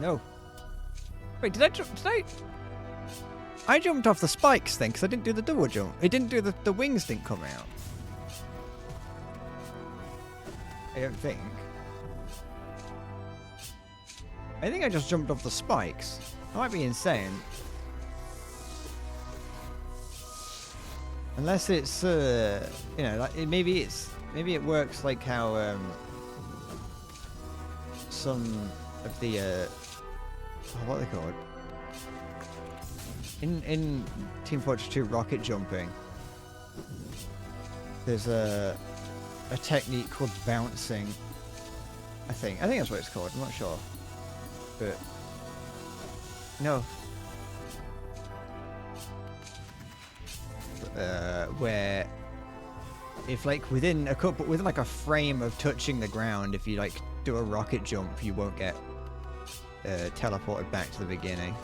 No. Wait, did I? I jumped off the spikes thing because I didn't do the double jump. It didn't do the wings didn't come out. I don't think. I think I just jumped off the spikes. I might be insane. Unless it's you know, like maybe it works like how some of the what are they called? In Team Fortress 2 rocket jumping, there's a technique called bouncing. I think that's what it's called. I'm not sure, but no. Where if like within like a frame of touching the ground, if you like do a rocket jump, you won't get teleported back to the beginning.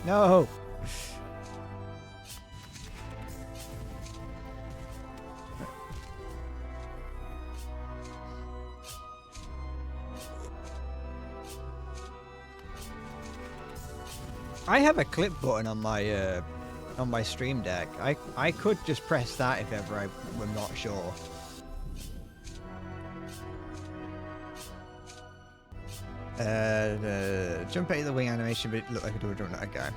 No. I have a clip button on my Stream Deck. I could just press that if ever I were not sure. Jump into the wing animation, but it looked like a double jump. Okay.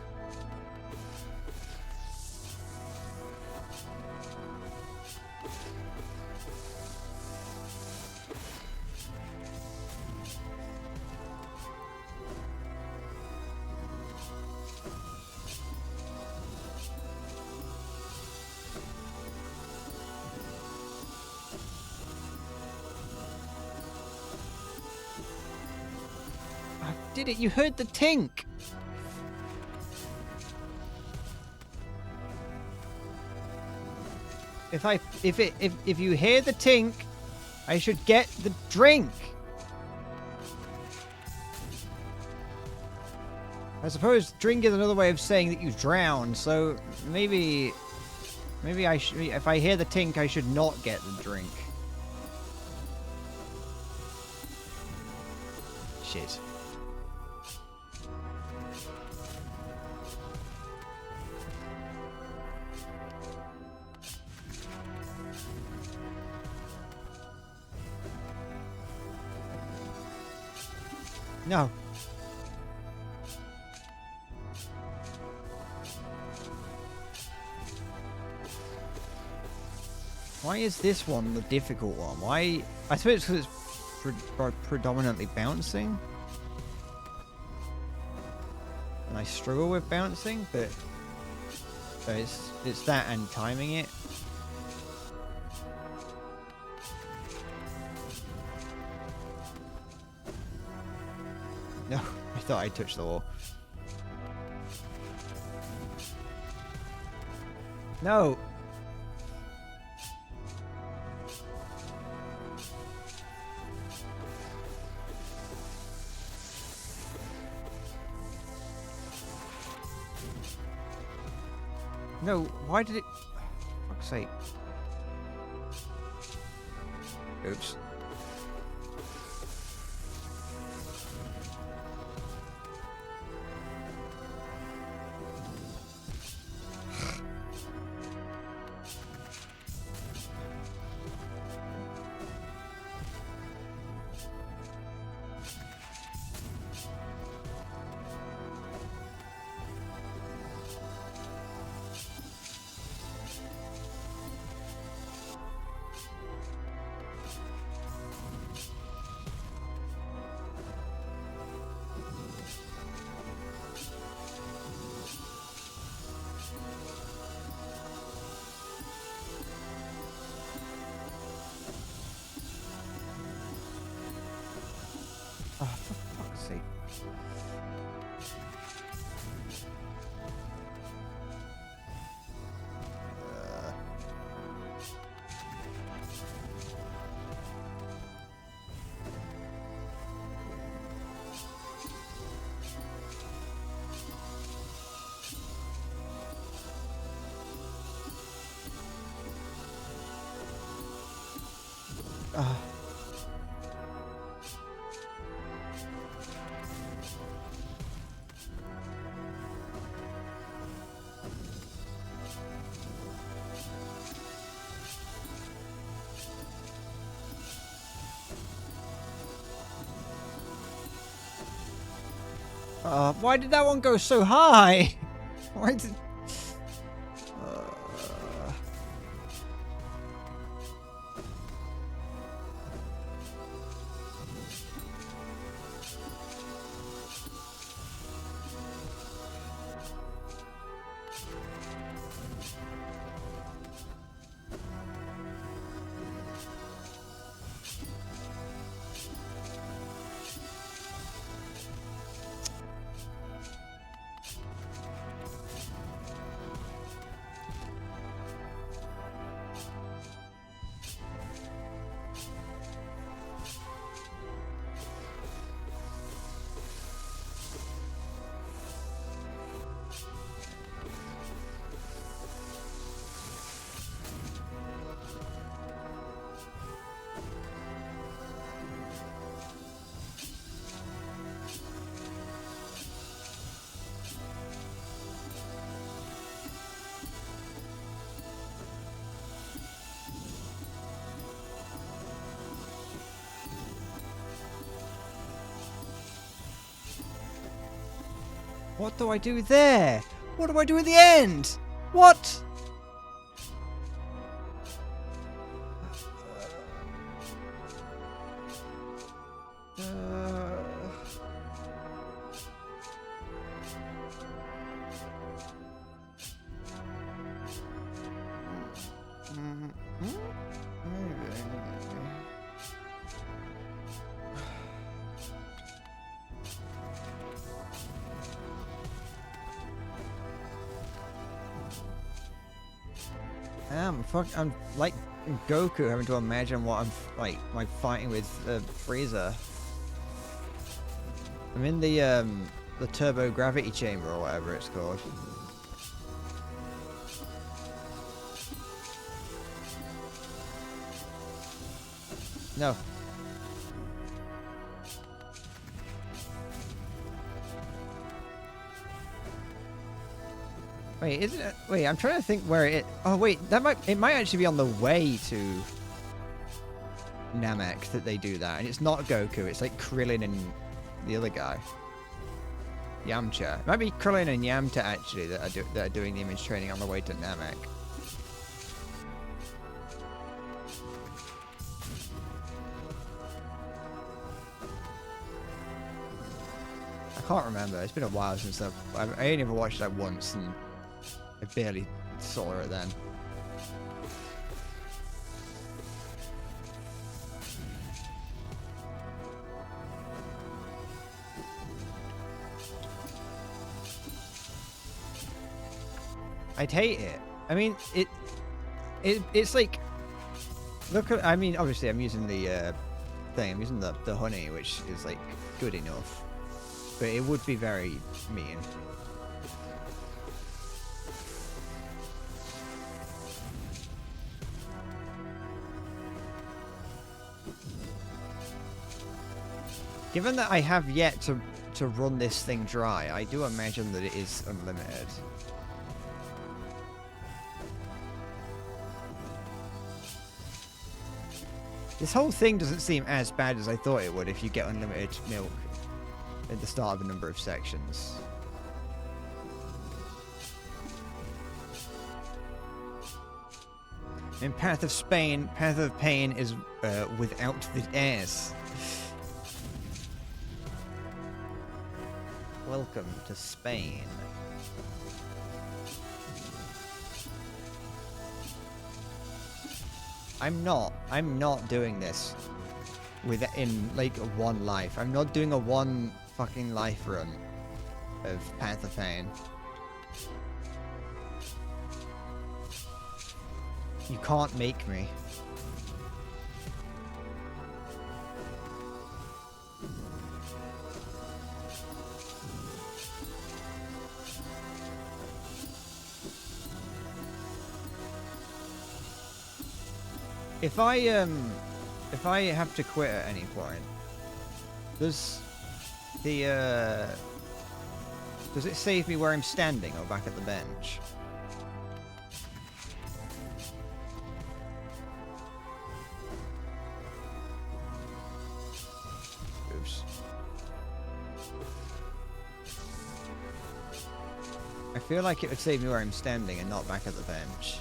Did it? You heard the tink. If you hear the tink, I should get the drink. I suppose drink is another way of saying that you drown. So maybe I should. If I hear the tink, I should not get the drink. Shit. No. Why is this one the difficult one? Why? I suppose it's because it's predominantly bouncing. And I struggle with bouncing, but so it's that and timing it. No, I thought I touched the wall. No. No, why did it... For fuck's sake. Oops. Oh, for fuck's sake. Why did that one go so high? Why did... What do I do there? What do I do at the end? What? I'm like Goku having to imagine what I'm like fighting with Frieza. I'm in the turbo gravity chamber or whatever it's called. No. Wait, isn't it? Wait, I'm trying to think where it. Oh wait, it might actually be on the way to Namek that they do that, and it's not Goku. It's like Krillin and the other guy. Yamcha. It might be Krillin and Yamcha, actually, that are doing the image training on the way to Namek. I can't remember. It's been a while since I only ever watched that once, and I barely saw her then. I'd hate it. I mean, it's like, look at, I mean, obviously I'm using the thing, I'm using the honey, which is like good enough, but it would be very mean. Given that I have yet to run this thing dry, I do imagine that it is unlimited. This whole thing doesn't seem as bad as I thought it would if you get unlimited milk at the start of a number of sections. In Path of Spain, Path of Pain is without the S. Welcome to Spain. I'm not doing this in like one life. I'm not doing a one fucking life run of Path of Pain. You can't make me. If I have to quit at any point, does it save me where I'm standing or back at the bench? Oops. I feel like it would save me where I'm standing and not back at the bench.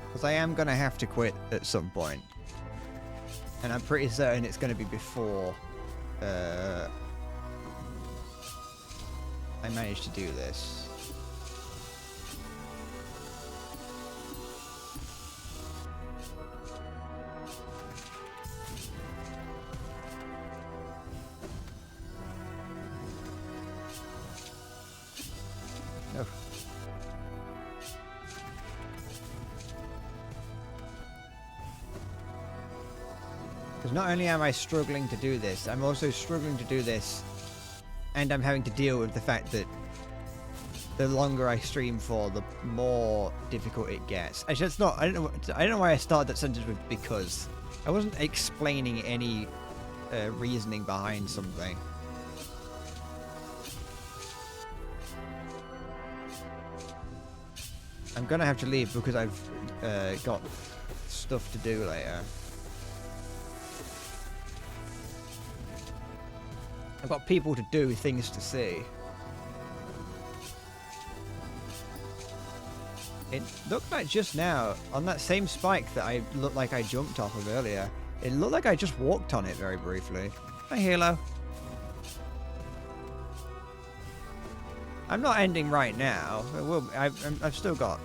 Because I am going to have to quit at some point. And I'm pretty certain it's going to be before I manage to do this. No. Because not only am I struggling to do this, I'm also struggling to do this, and I'm having to deal with the fact that the longer I stream for, the more difficult it gets. Actually, it's not. I don't know why I started that sentence with because. I wasn't explaining any reasoning behind something. I'm gonna have to leave because I've got stuff to do later. I've got people to do, things to see. It looked like just now, on that same spike that I looked like I jumped off of earlier, it looked like I just walked on it very briefly. Hi, Halo. I'm not ending right now. I've still got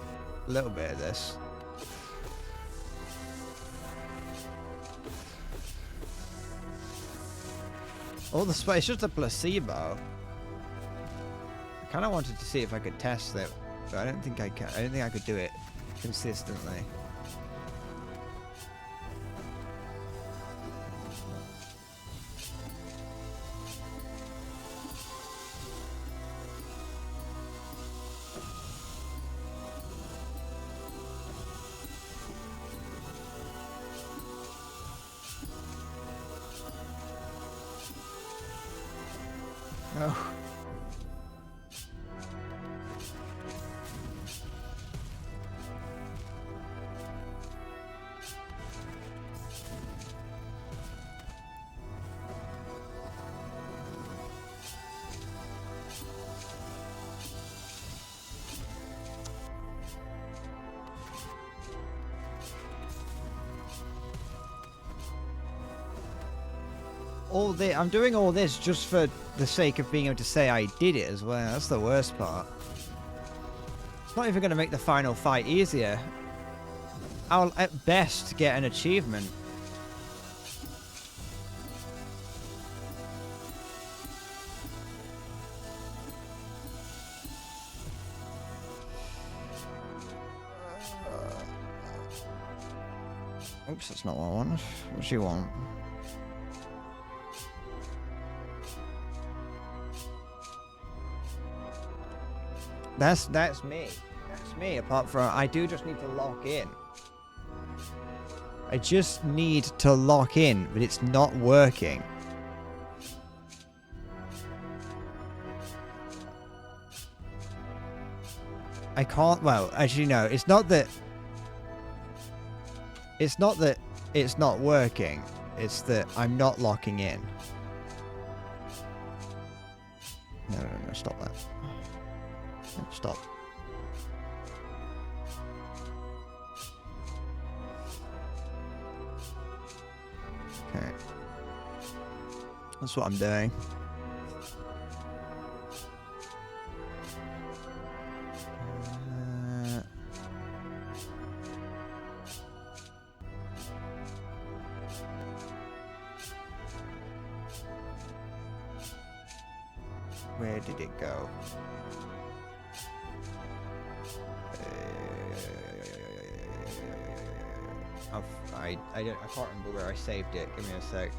a little bit of this. All the spice, it's just a placebo. I kind of wanted to see if I could test it, but I don't think I can. I don't think I could do it consistently. No. I'm doing all this just for the sake of being able to say I did it as well. That's the worst part. It's not even going to make the final fight easier. I'll at best get an achievement. Oops, that's not what I wanted. What do you want? That's me. That's me. Apart from, I do just need to lock in. I just need to lock in, but it's not working. I can't, well, actually no, it's not that it's not working. It's that I'm not locking in. No, stop that. Stop. Okay. That's what I'm doing. Where did it go? I can't remember where I saved it. Give me a sec.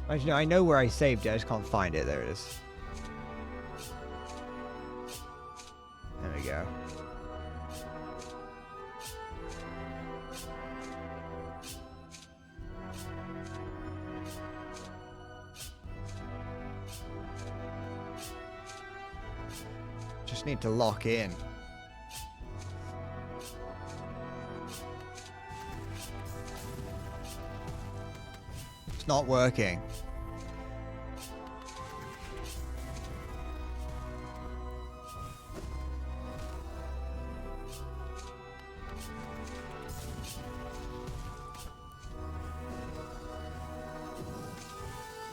Actually, no, I know where I saved it. I just can't find it. There it is. There we go. Just need to lock in. It's not working.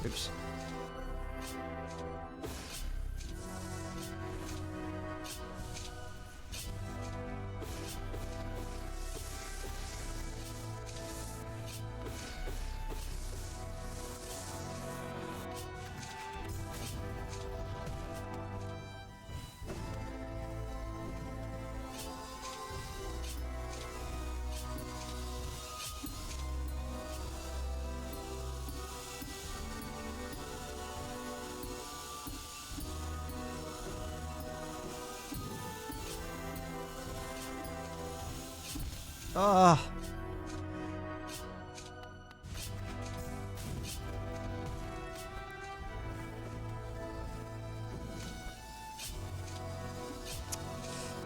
Oops. Ah.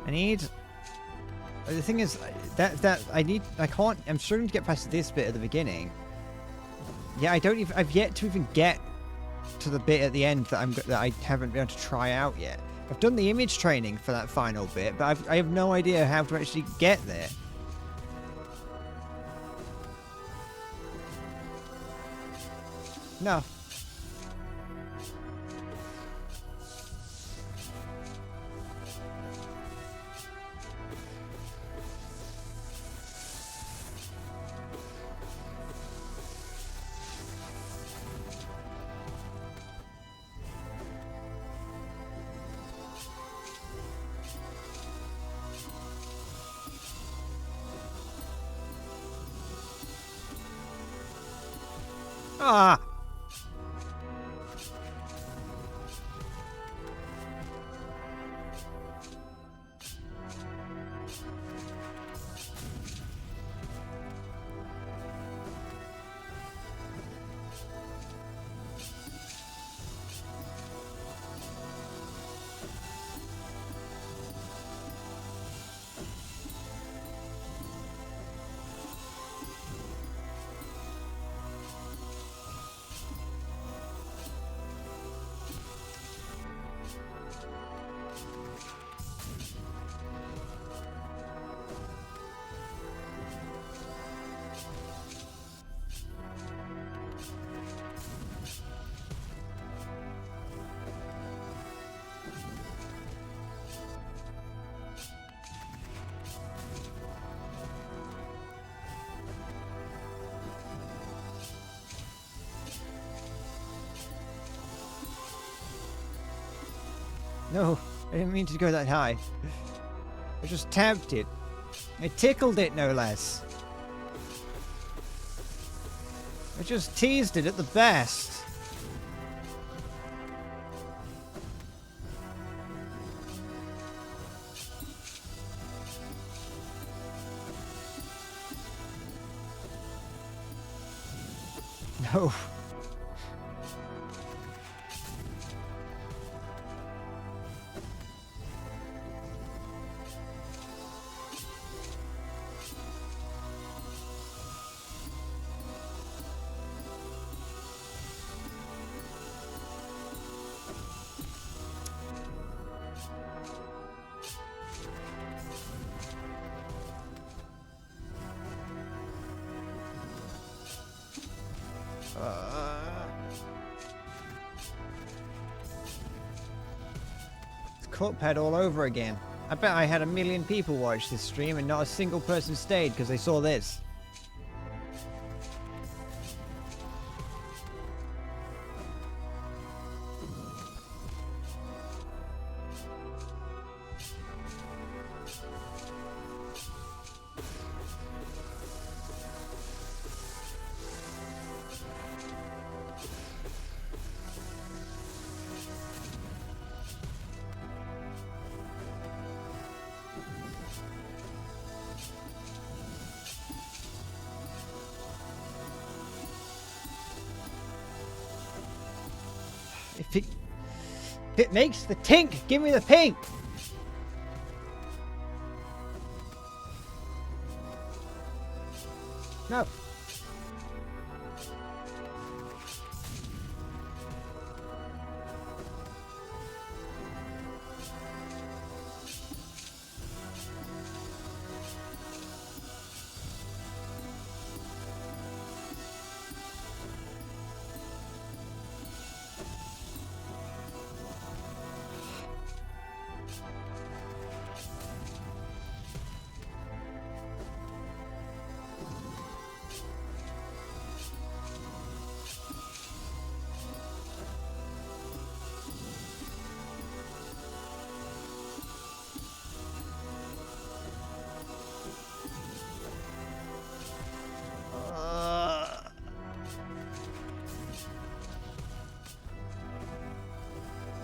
I need. The thing is that I can't. I'm struggling to get past this bit at the beginning. Yeah, I've yet to even get to the bit at the end that I haven't been able to try out yet. I've done the image training for that final bit, but I have no idea how to actually get there. No. Ah. No, I didn't mean to go that high. I just tapped it. I tickled it, no less. I just teased it at the best. No. It's Cuphead all over again. I bet I had 1 million people watch this stream and not a single person stayed because they saw this. If it makes the tink, give me the pink. No.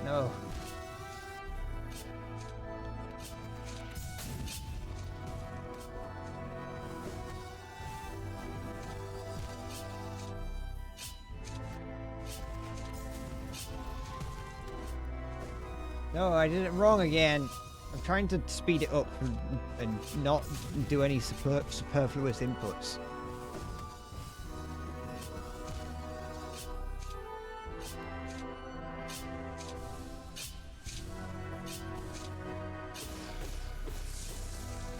No. No, I did it wrong again. I'm trying to speed it up and not do any superfluous inputs.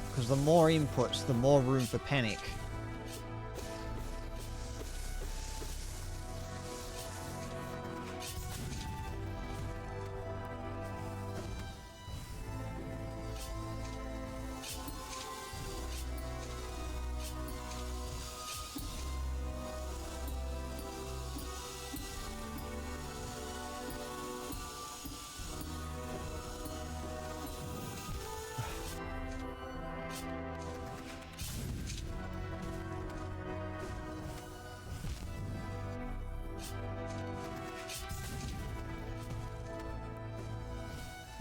Because the more inputs, the more room for panic.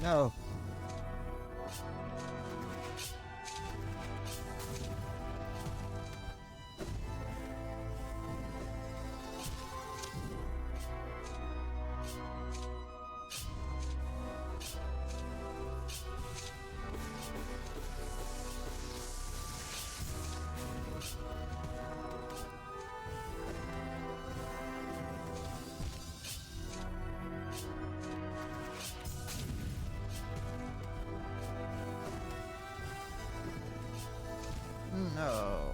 No. No.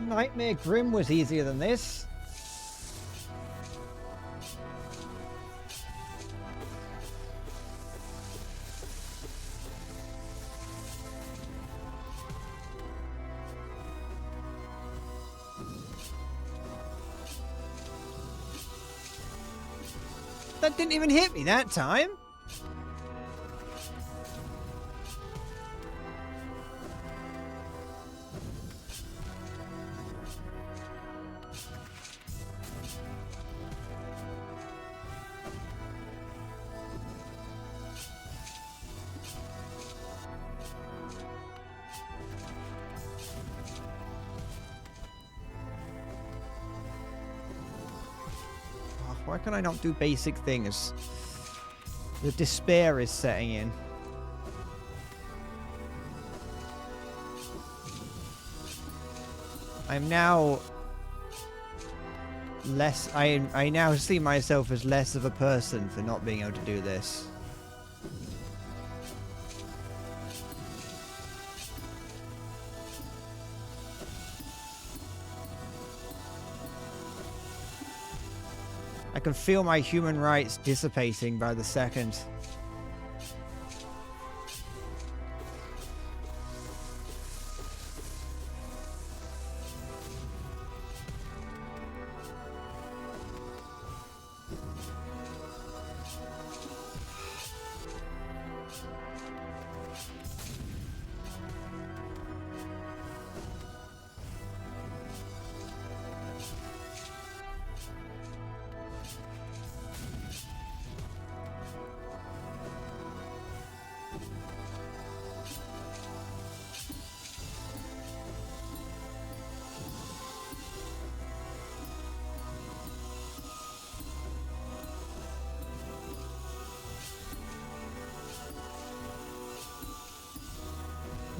Nightmare Grim was easier than this. That didn't even hit me that time. Why can I not do basic things? The despair is setting in. I'm now less... I now see myself as less of a person for not being able to do this. I can feel my human rights dissipating by the second.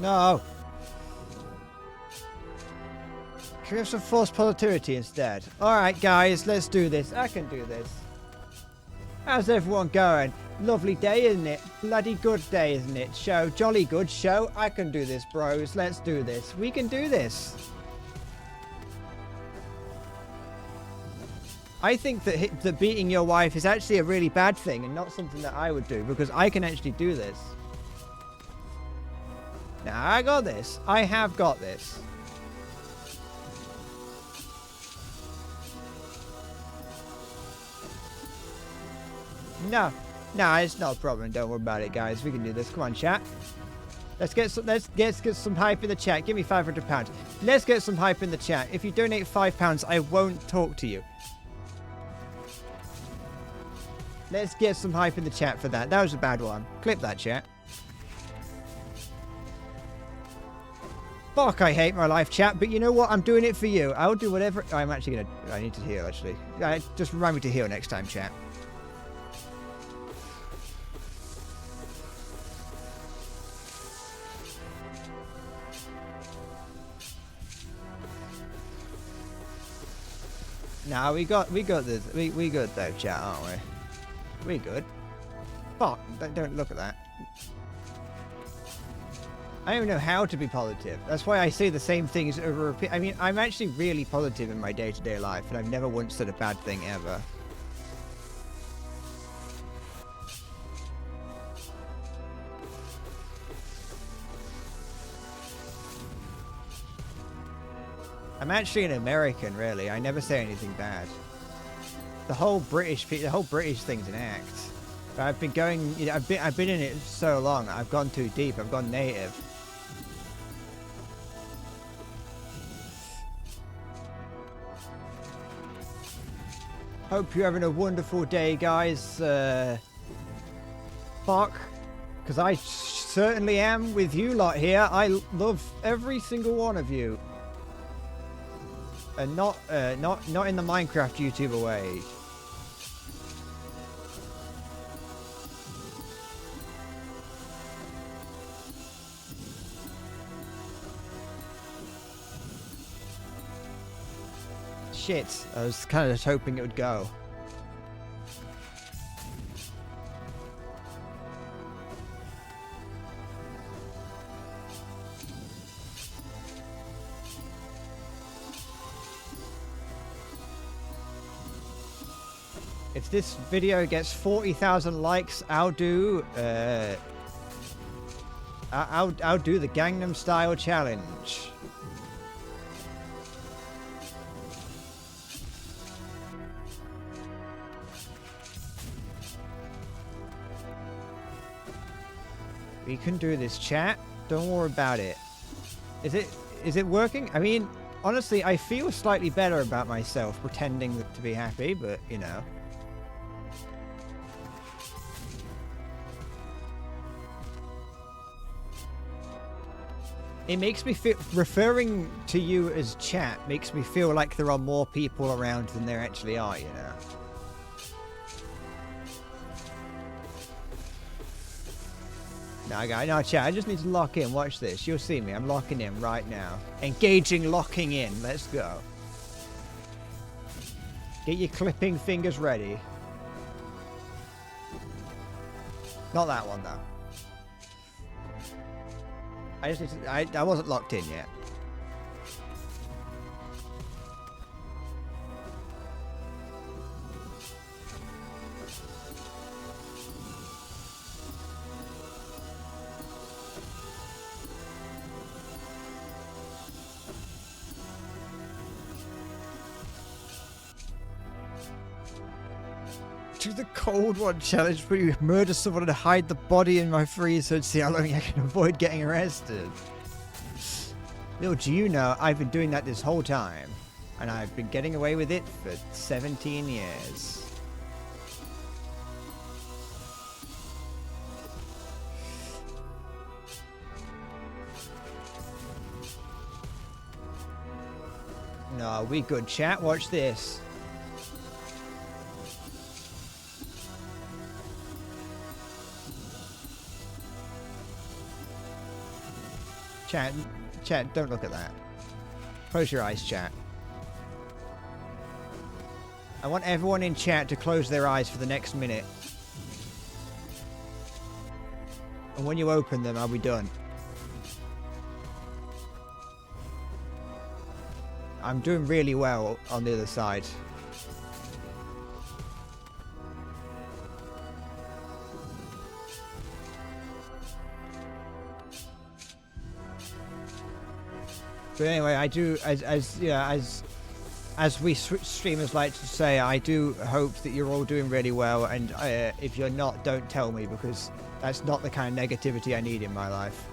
No! Can we have some false positivity instead? Alright guys, let's do this. I can do this. How's everyone going? Lovely day, isn't it? Bloody good day, isn't it? Show. Jolly good show. I can do this, bros. Let's do this. We can do this. I think that beating your wife is actually a really bad thing and not something that I would do because I can actually do this. Now, I got this. I have got this. No. No, it's not a problem. Don't worry about it, guys. We can do this. Come on, chat. Let's get some hype in the chat. Give me £500. Let's get some hype in the chat. If you donate £5, I won't talk to you. Let's get some hype in the chat for that. That was a bad one. Clip that, chat. Fuck, I hate my life, chat, but you know what? I'm doing it for you. I'll do whatever... I'm actually gonna... I need to heal, actually. Just remind me to heal next time, chat. Nah, we got this. We good though, chat, aren't we? We good. Fuck, don't look at that. I don't even know how to be positive. That's why I say the same things over repeat. I mean, I'm actually really positive in my day-to-day life, and I've never once said a bad thing ever. I'm actually an American, really. I never say anything bad. The whole British thing's an act. But I've been going, you know, I've been in it so long. I've gone too deep. I've gone native. Hope you're having a wonderful day, guys. Fuck. Because I certainly am with you lot here. I love every single one of you. And not in the Minecraft YouTuber way. Shit, I was kind of just hoping it would go. If this video gets 40,000 likes, I'll do I'll do the Gangnam Style challenge. We can do this, chat. Don't worry about it. Is it working? I mean, honestly, I feel slightly better about myself pretending to be happy, but you know. It makes me feel, referring to you as chat makes me feel like there are more people around than there actually are, you know. No, chat, I just need to lock in. Watch this. You'll see me. I'm locking in right now. Engaging, locking in. Let's go. Get your clipping fingers ready. Not that one, though. I just need to, I wasn't locked in yet. Do the cold one challenge where you murder someone and hide the body in my freezer and see how long I can avoid getting arrested. Little do you know, I've been doing that this whole time. And I've been getting away with it for 17 years. No, we good, chat. Watch this. Chat, don't look at that. Close your eyes, chat. I want everyone in chat to close their eyes for the next minute. And when you open them, I'll be done. I'm doing really well on the other side. But anyway, I do, as we streamers like to say, I do hope that you're all doing really well. And if you're not, don't tell me, because that's not the kind of negativity I need in my life.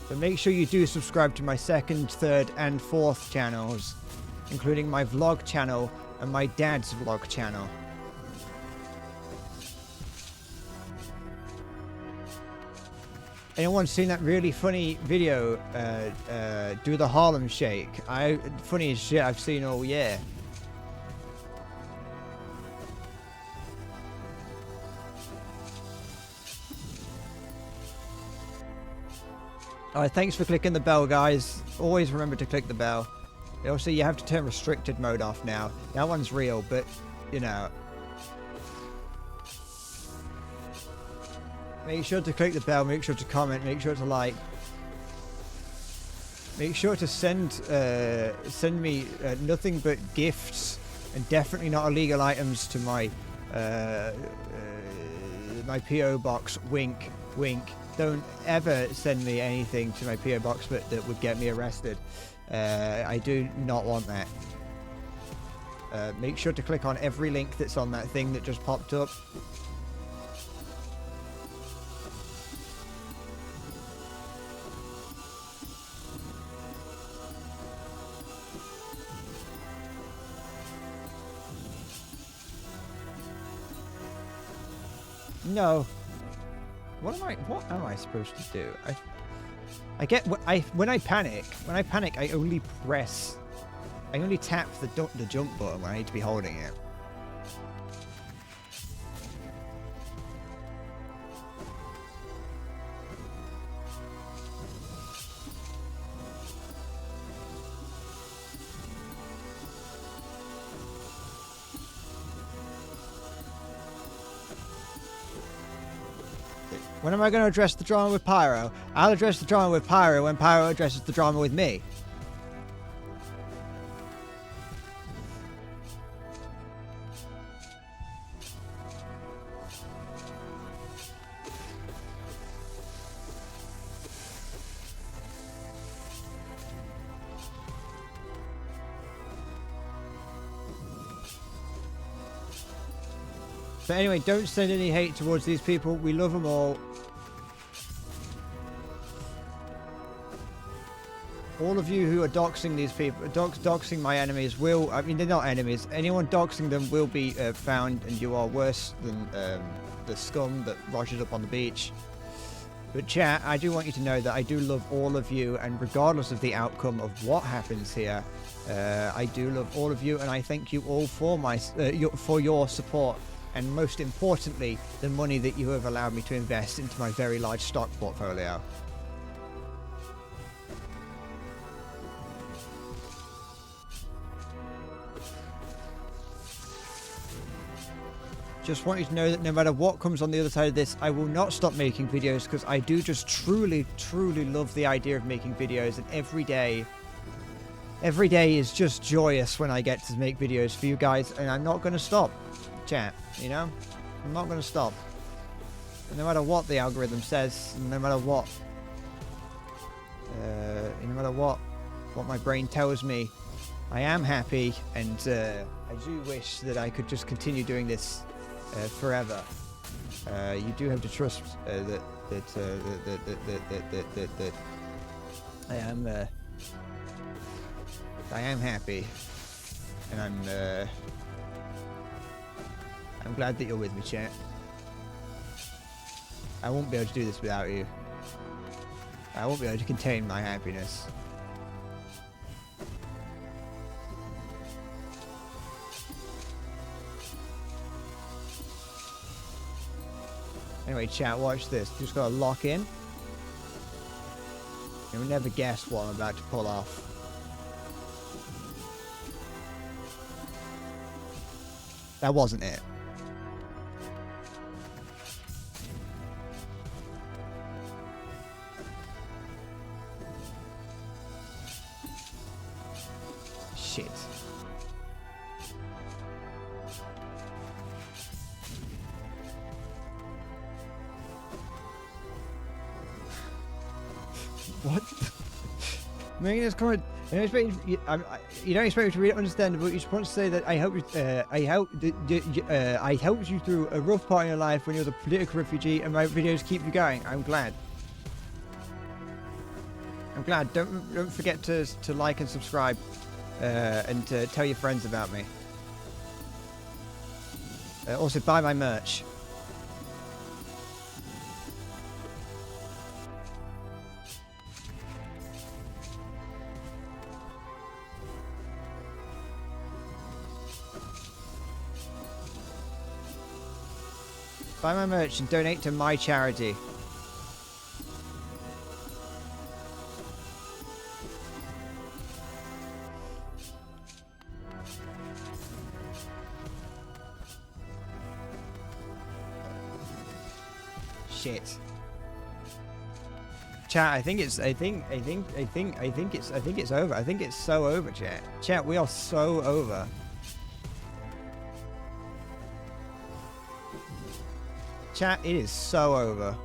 So make sure you do subscribe to my second, third, and fourth channels, including my vlog channel and my dad's vlog channel. Anyone seen that really funny video, do the Harlem Shake? Funniest shit I've seen all year. Alright, thanks for clicking the bell, guys. Always remember to click the bell. Also, you have to turn restricted mode off now. That one's real, but, you know. Make sure to click the bell, make sure to comment, make sure to like. Make sure to send me nothing but gifts, and definitely not illegal items to my my PO box. Wink, wink. Don't ever send me anything to my PO box that would get me arrested. I do not want that. Make sure to click on every link that's on that thing that just popped up. No. What am I supposed to do? When I panic, I only tap the jump button when I need to be holding it. When am I going to address the drama with Pyro? I'll address the drama with Pyro when Pyro addresses the drama with me. But anyway, don't send any hate towards these people. We love them all. All of you who are doxing these people, doxing my enemies will, I mean, they're not enemies. Anyone doxing them will be found, and you are worse than the scum that Roger's up on the beach. But chat, I do want you to know that I do love all of you, and regardless of the outcome of what happens here, I do love all of you, and I thank you all for your support. And most importantly, the money that you have allowed me to invest into my very large stock portfolio. Just want you to know that no matter what comes on the other side of this, I will not stop making videos, because I do just truly, truly love the idea of making videos, and every day is just joyous when I get to make videos for you guys, and I'm not going to stop. Chat, you know, I'm not going to stop. And no matter what the algorithm says, no matter what my brain tells me, I am happy, and I do wish that I could just continue doing this forever. You do have to trust that I am happy, and I'm glad that you're with me, chat. I won't be able to do this without you. I won't be able to contain my happiness. Anyway, chat, watch this. Just gotta lock in. You'll never guess what I'm about to pull off. That wasn't it. Shit. What? Making this comment. You don't expect me to read it, understand, but you just want to say that I helped you through a rough part in your life when you were a political refugee, and my videos keep you going. I'm glad. I'm glad. Don't forget to like and subscribe, and to tell your friends about me. Also, buy my merch. Buy my merch and donate to my charity. Shit. Chat, I think it's over. I think it's so over, chat. Chat, we are so over. Chat, it is so over.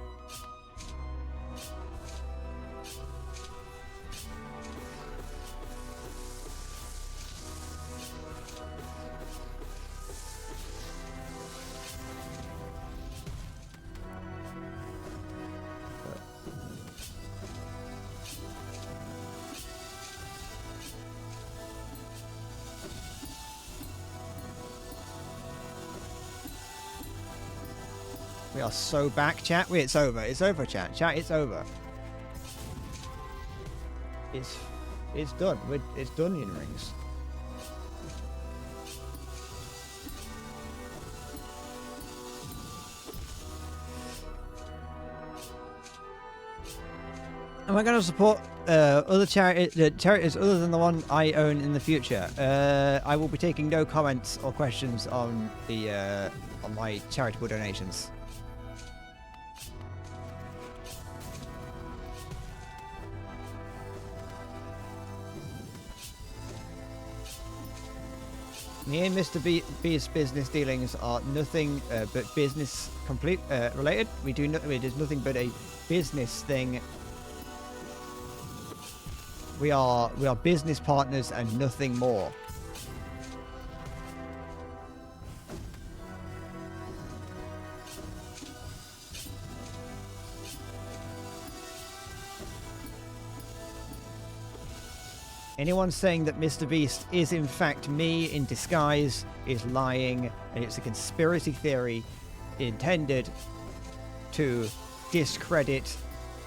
We are so back, chat. It's over. It's over, chat. Chat, it's over. It's done. It's done, Onion Rings. Am I going to support other charities other than the one I own in the future? I will be taking no comments or questions on the on my charitable donations. Me and Mr. B's business dealings are nothing but business related. We do it is nothing but a business thing. We are business partners and nothing more. Anyone saying that Mr. Beast is in fact me in disguise is lying, and it's a conspiracy theory intended to discredit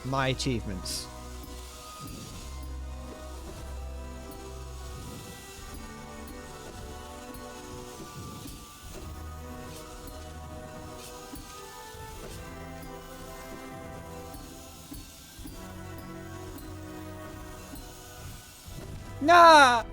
my achievements. Nah!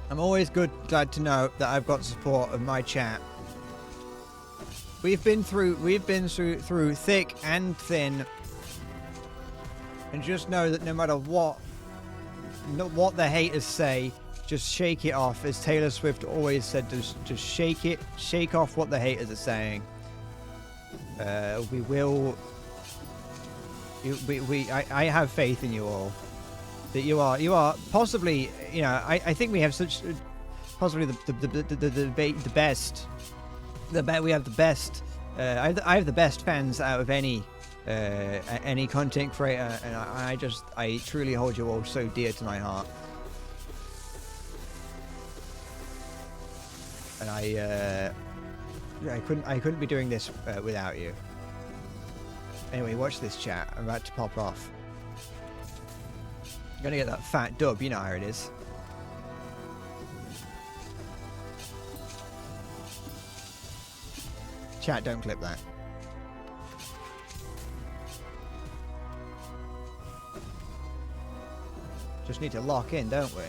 I'm always glad to know that I've got support of my chat. We've been through thick and thin. And just know that no matter what the haters say, just shake it off. As Taylor Swift always said, just shake off what the haters are saying. I have faith in you all. That you are possibly, you know, I think we have such, possibly the best. We have the best. I have the best fans out of any content creator, and I truly hold you all so dear to my heart. And I couldn't be doing this without you. Anyway, watch this chat. I'm about to pop off. I'm gonna get that fat dub, you know how it is. Chat, don't clip that. Just need to lock in, don't we?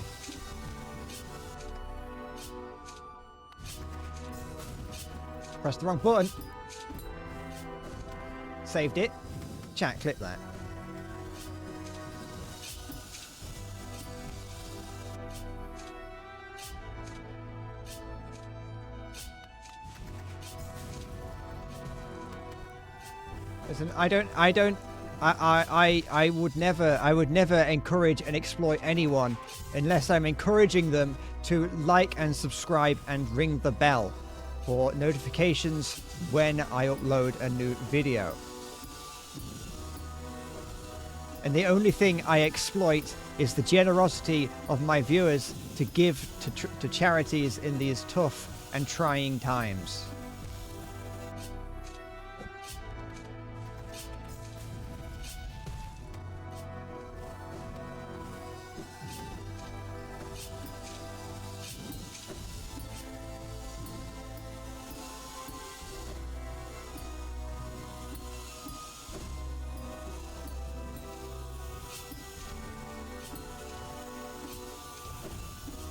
Press the wrong button. Saved it. Chat, clip that. Listen, I would never encourage and exploit anyone unless I'm encouraging them to like and subscribe and ring the bell for notifications when I upload a new video. And the only thing I exploit is the generosity of my viewers to give to charities in these tough and trying times.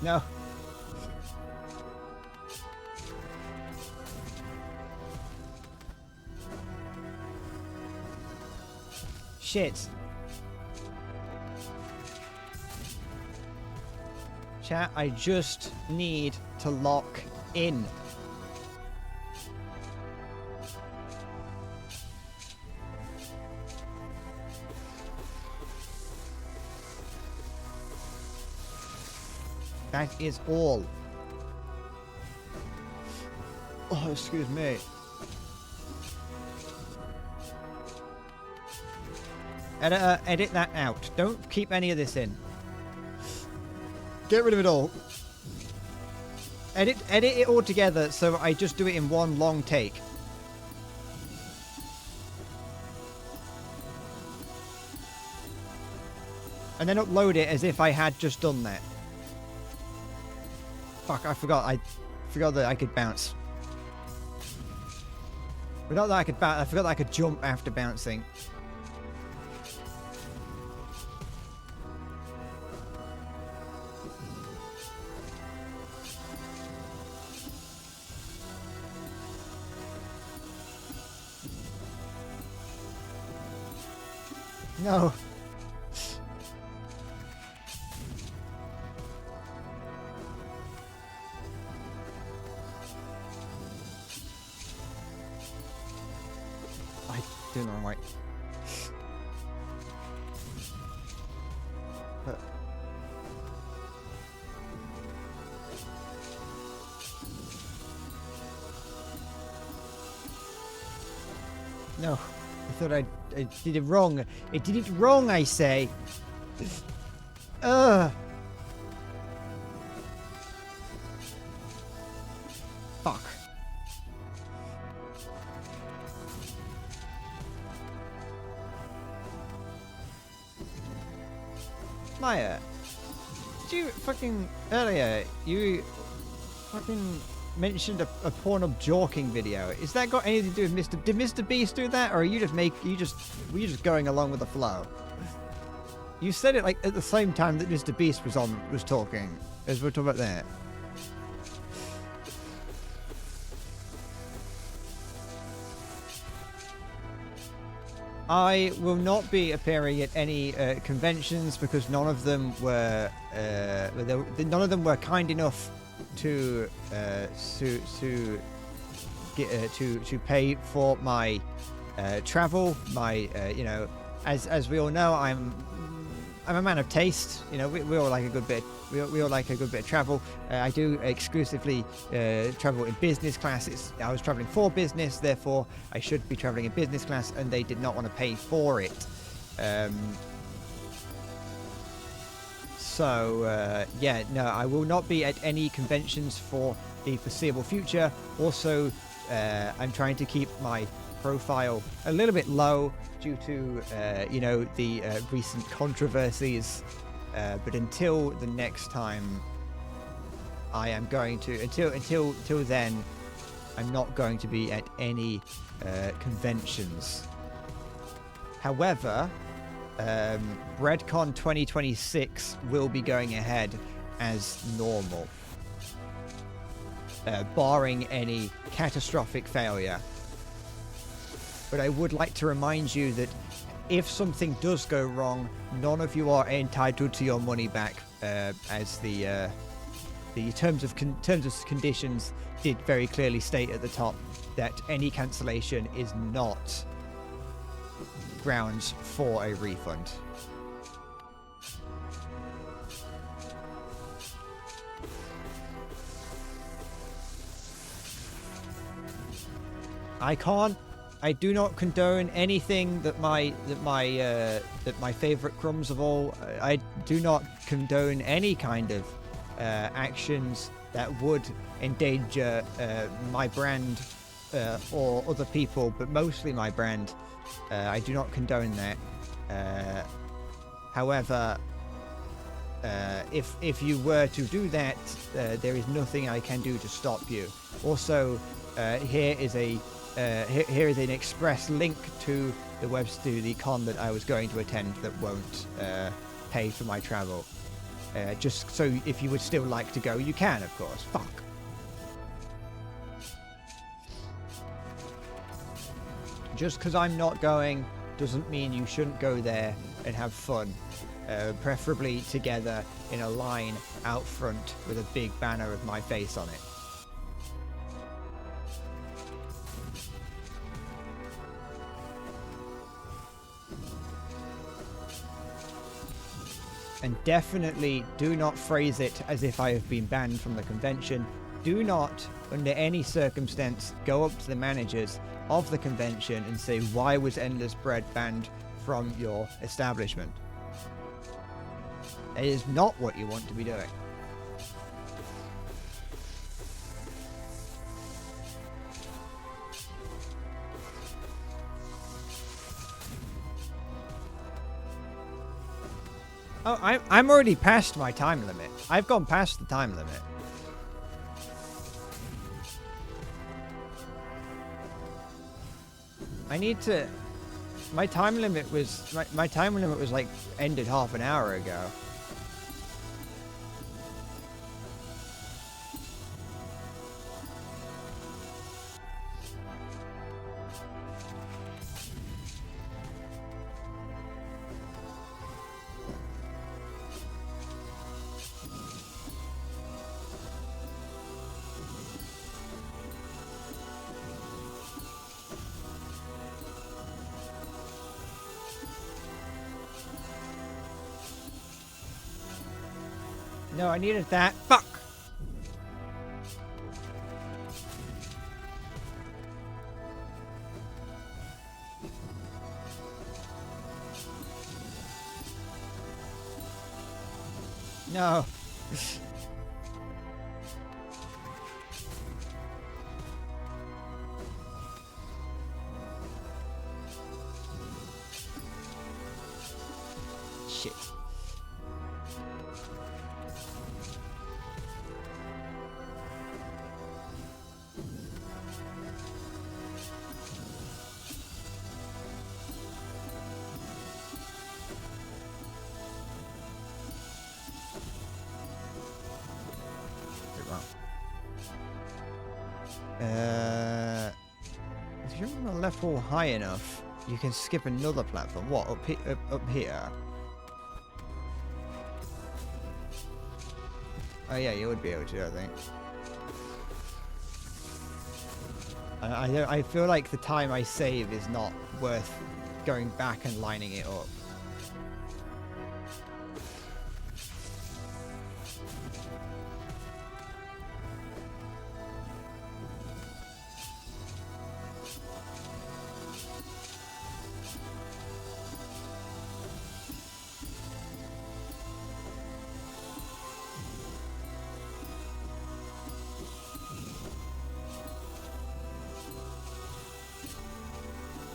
No. Shit. Chat, I just need to lock in. That is all. Oh, excuse me. Editor, edit that out. Don't keep any of this in. Get rid of it all. Edit it all together so I just do it in one long take. And then upload it as if I had just done that. Fuck, I forgot that I could bounce. I forgot that I could jump after bouncing. No. I don't know why. No, I thought I did it wrong. I did it wrong, I say. Ugh. Fuck. Maya, did you fucking earlier you fucking mentioned a Pornhub joking video? Is that got anything to do with Mr. Did Mr. Beast do that, or are you just were you just going along with the flow? You said it like at the same time that Mr. Beast was talking, as we're talking about that. I will not be appearing at any conventions because none of them were kind enough to pay for my travel. My you know, as we all know, I'm a man of taste. You know, we all like a good bit. We all like a good bit of travel. I do exclusively travel in business class. I was traveling for business, therefore I should be traveling in business class, and they did not want to pay for it. Yeah, no, I will not be at any conventions for the foreseeable future. Also, I'm trying to keep my profile a little bit low due to you know, the recent controversies, but until the next time I am going to until then I'm not going to be at any conventions. However, BreadCon 2026 will be going ahead as normal, barring any catastrophic failure. But I would like to remind you that if something does go wrong, none of you are entitled to your money back, as the terms of conditions did very clearly state at the top that any cancellation is not grounds for a refund. I do not condone anything that my favorite crumbs of all. I do not condone any kind of actions that would endanger my brand or other people, but mostly my brand. I do not condone that. However, if you were to do that, there is nothing I can do to stop you. Also, here is an express link to the con that I was going to attend that won't pay for my travel. Just so if you would still like to go, you can, of course. Fuck. Just because I'm not going doesn't mean you shouldn't go there and have fun. Preferably together in a line out front with a big banner with my face on it. And definitely do not phrase it as if I have been banned from the convention. Do not, under any circumstance, go up to the managers of the convention and say, why was Endless Bread banned from your establishment? It is not what you want to be doing. Oh, I'm already past my time limit. I've gone past the time limit. I need to... My time limit was like ended half an hour ago. No, I needed that. Fuck! No. Shit. If you're on the left wall high enough, you can skip another platform. What? Up here? Oh yeah, you would be able to, I think. I feel like the time I save is not worth going back and lining it up.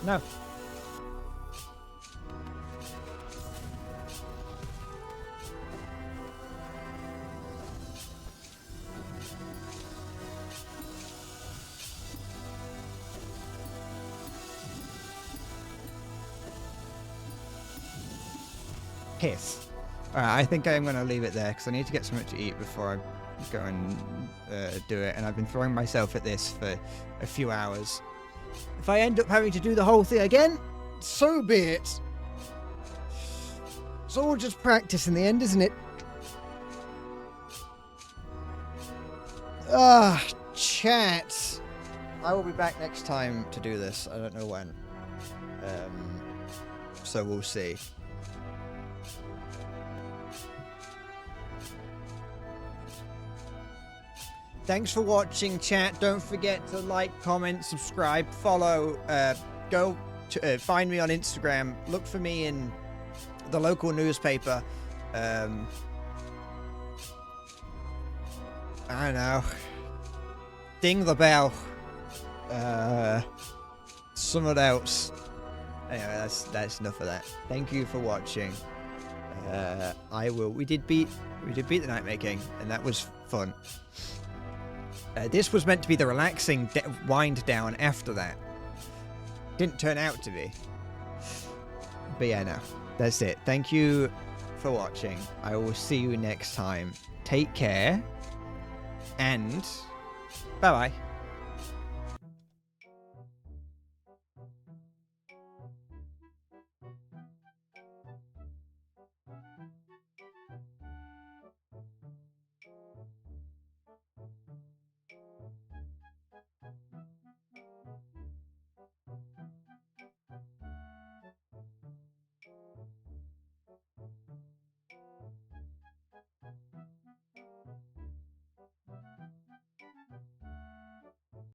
No. Piss. Alright, I think I'm going to leave it there because I need to get something to eat before I go and do it. And I've been throwing myself at this for a few hours. If I end up having to do the whole thing again, so be it. It's all just practice in the end, isn't it? Chat. I will be back next time to do this. I don't know when. So we'll see. Thanks for watching, chat. Don't forget to like, comment, subscribe, follow. Go to, find me on Instagram. Look for me in the local newspaper. I don't know. Ding the bell. Someone else. Anyway, that's enough of that. Thank you for watching. We did beat the night making, and that was fun. This was meant to be the relaxing wind down after that. Didn't turn out to be. But yeah, no. That's it. Thank you for watching. I will see you next time. Take care. And bye-bye.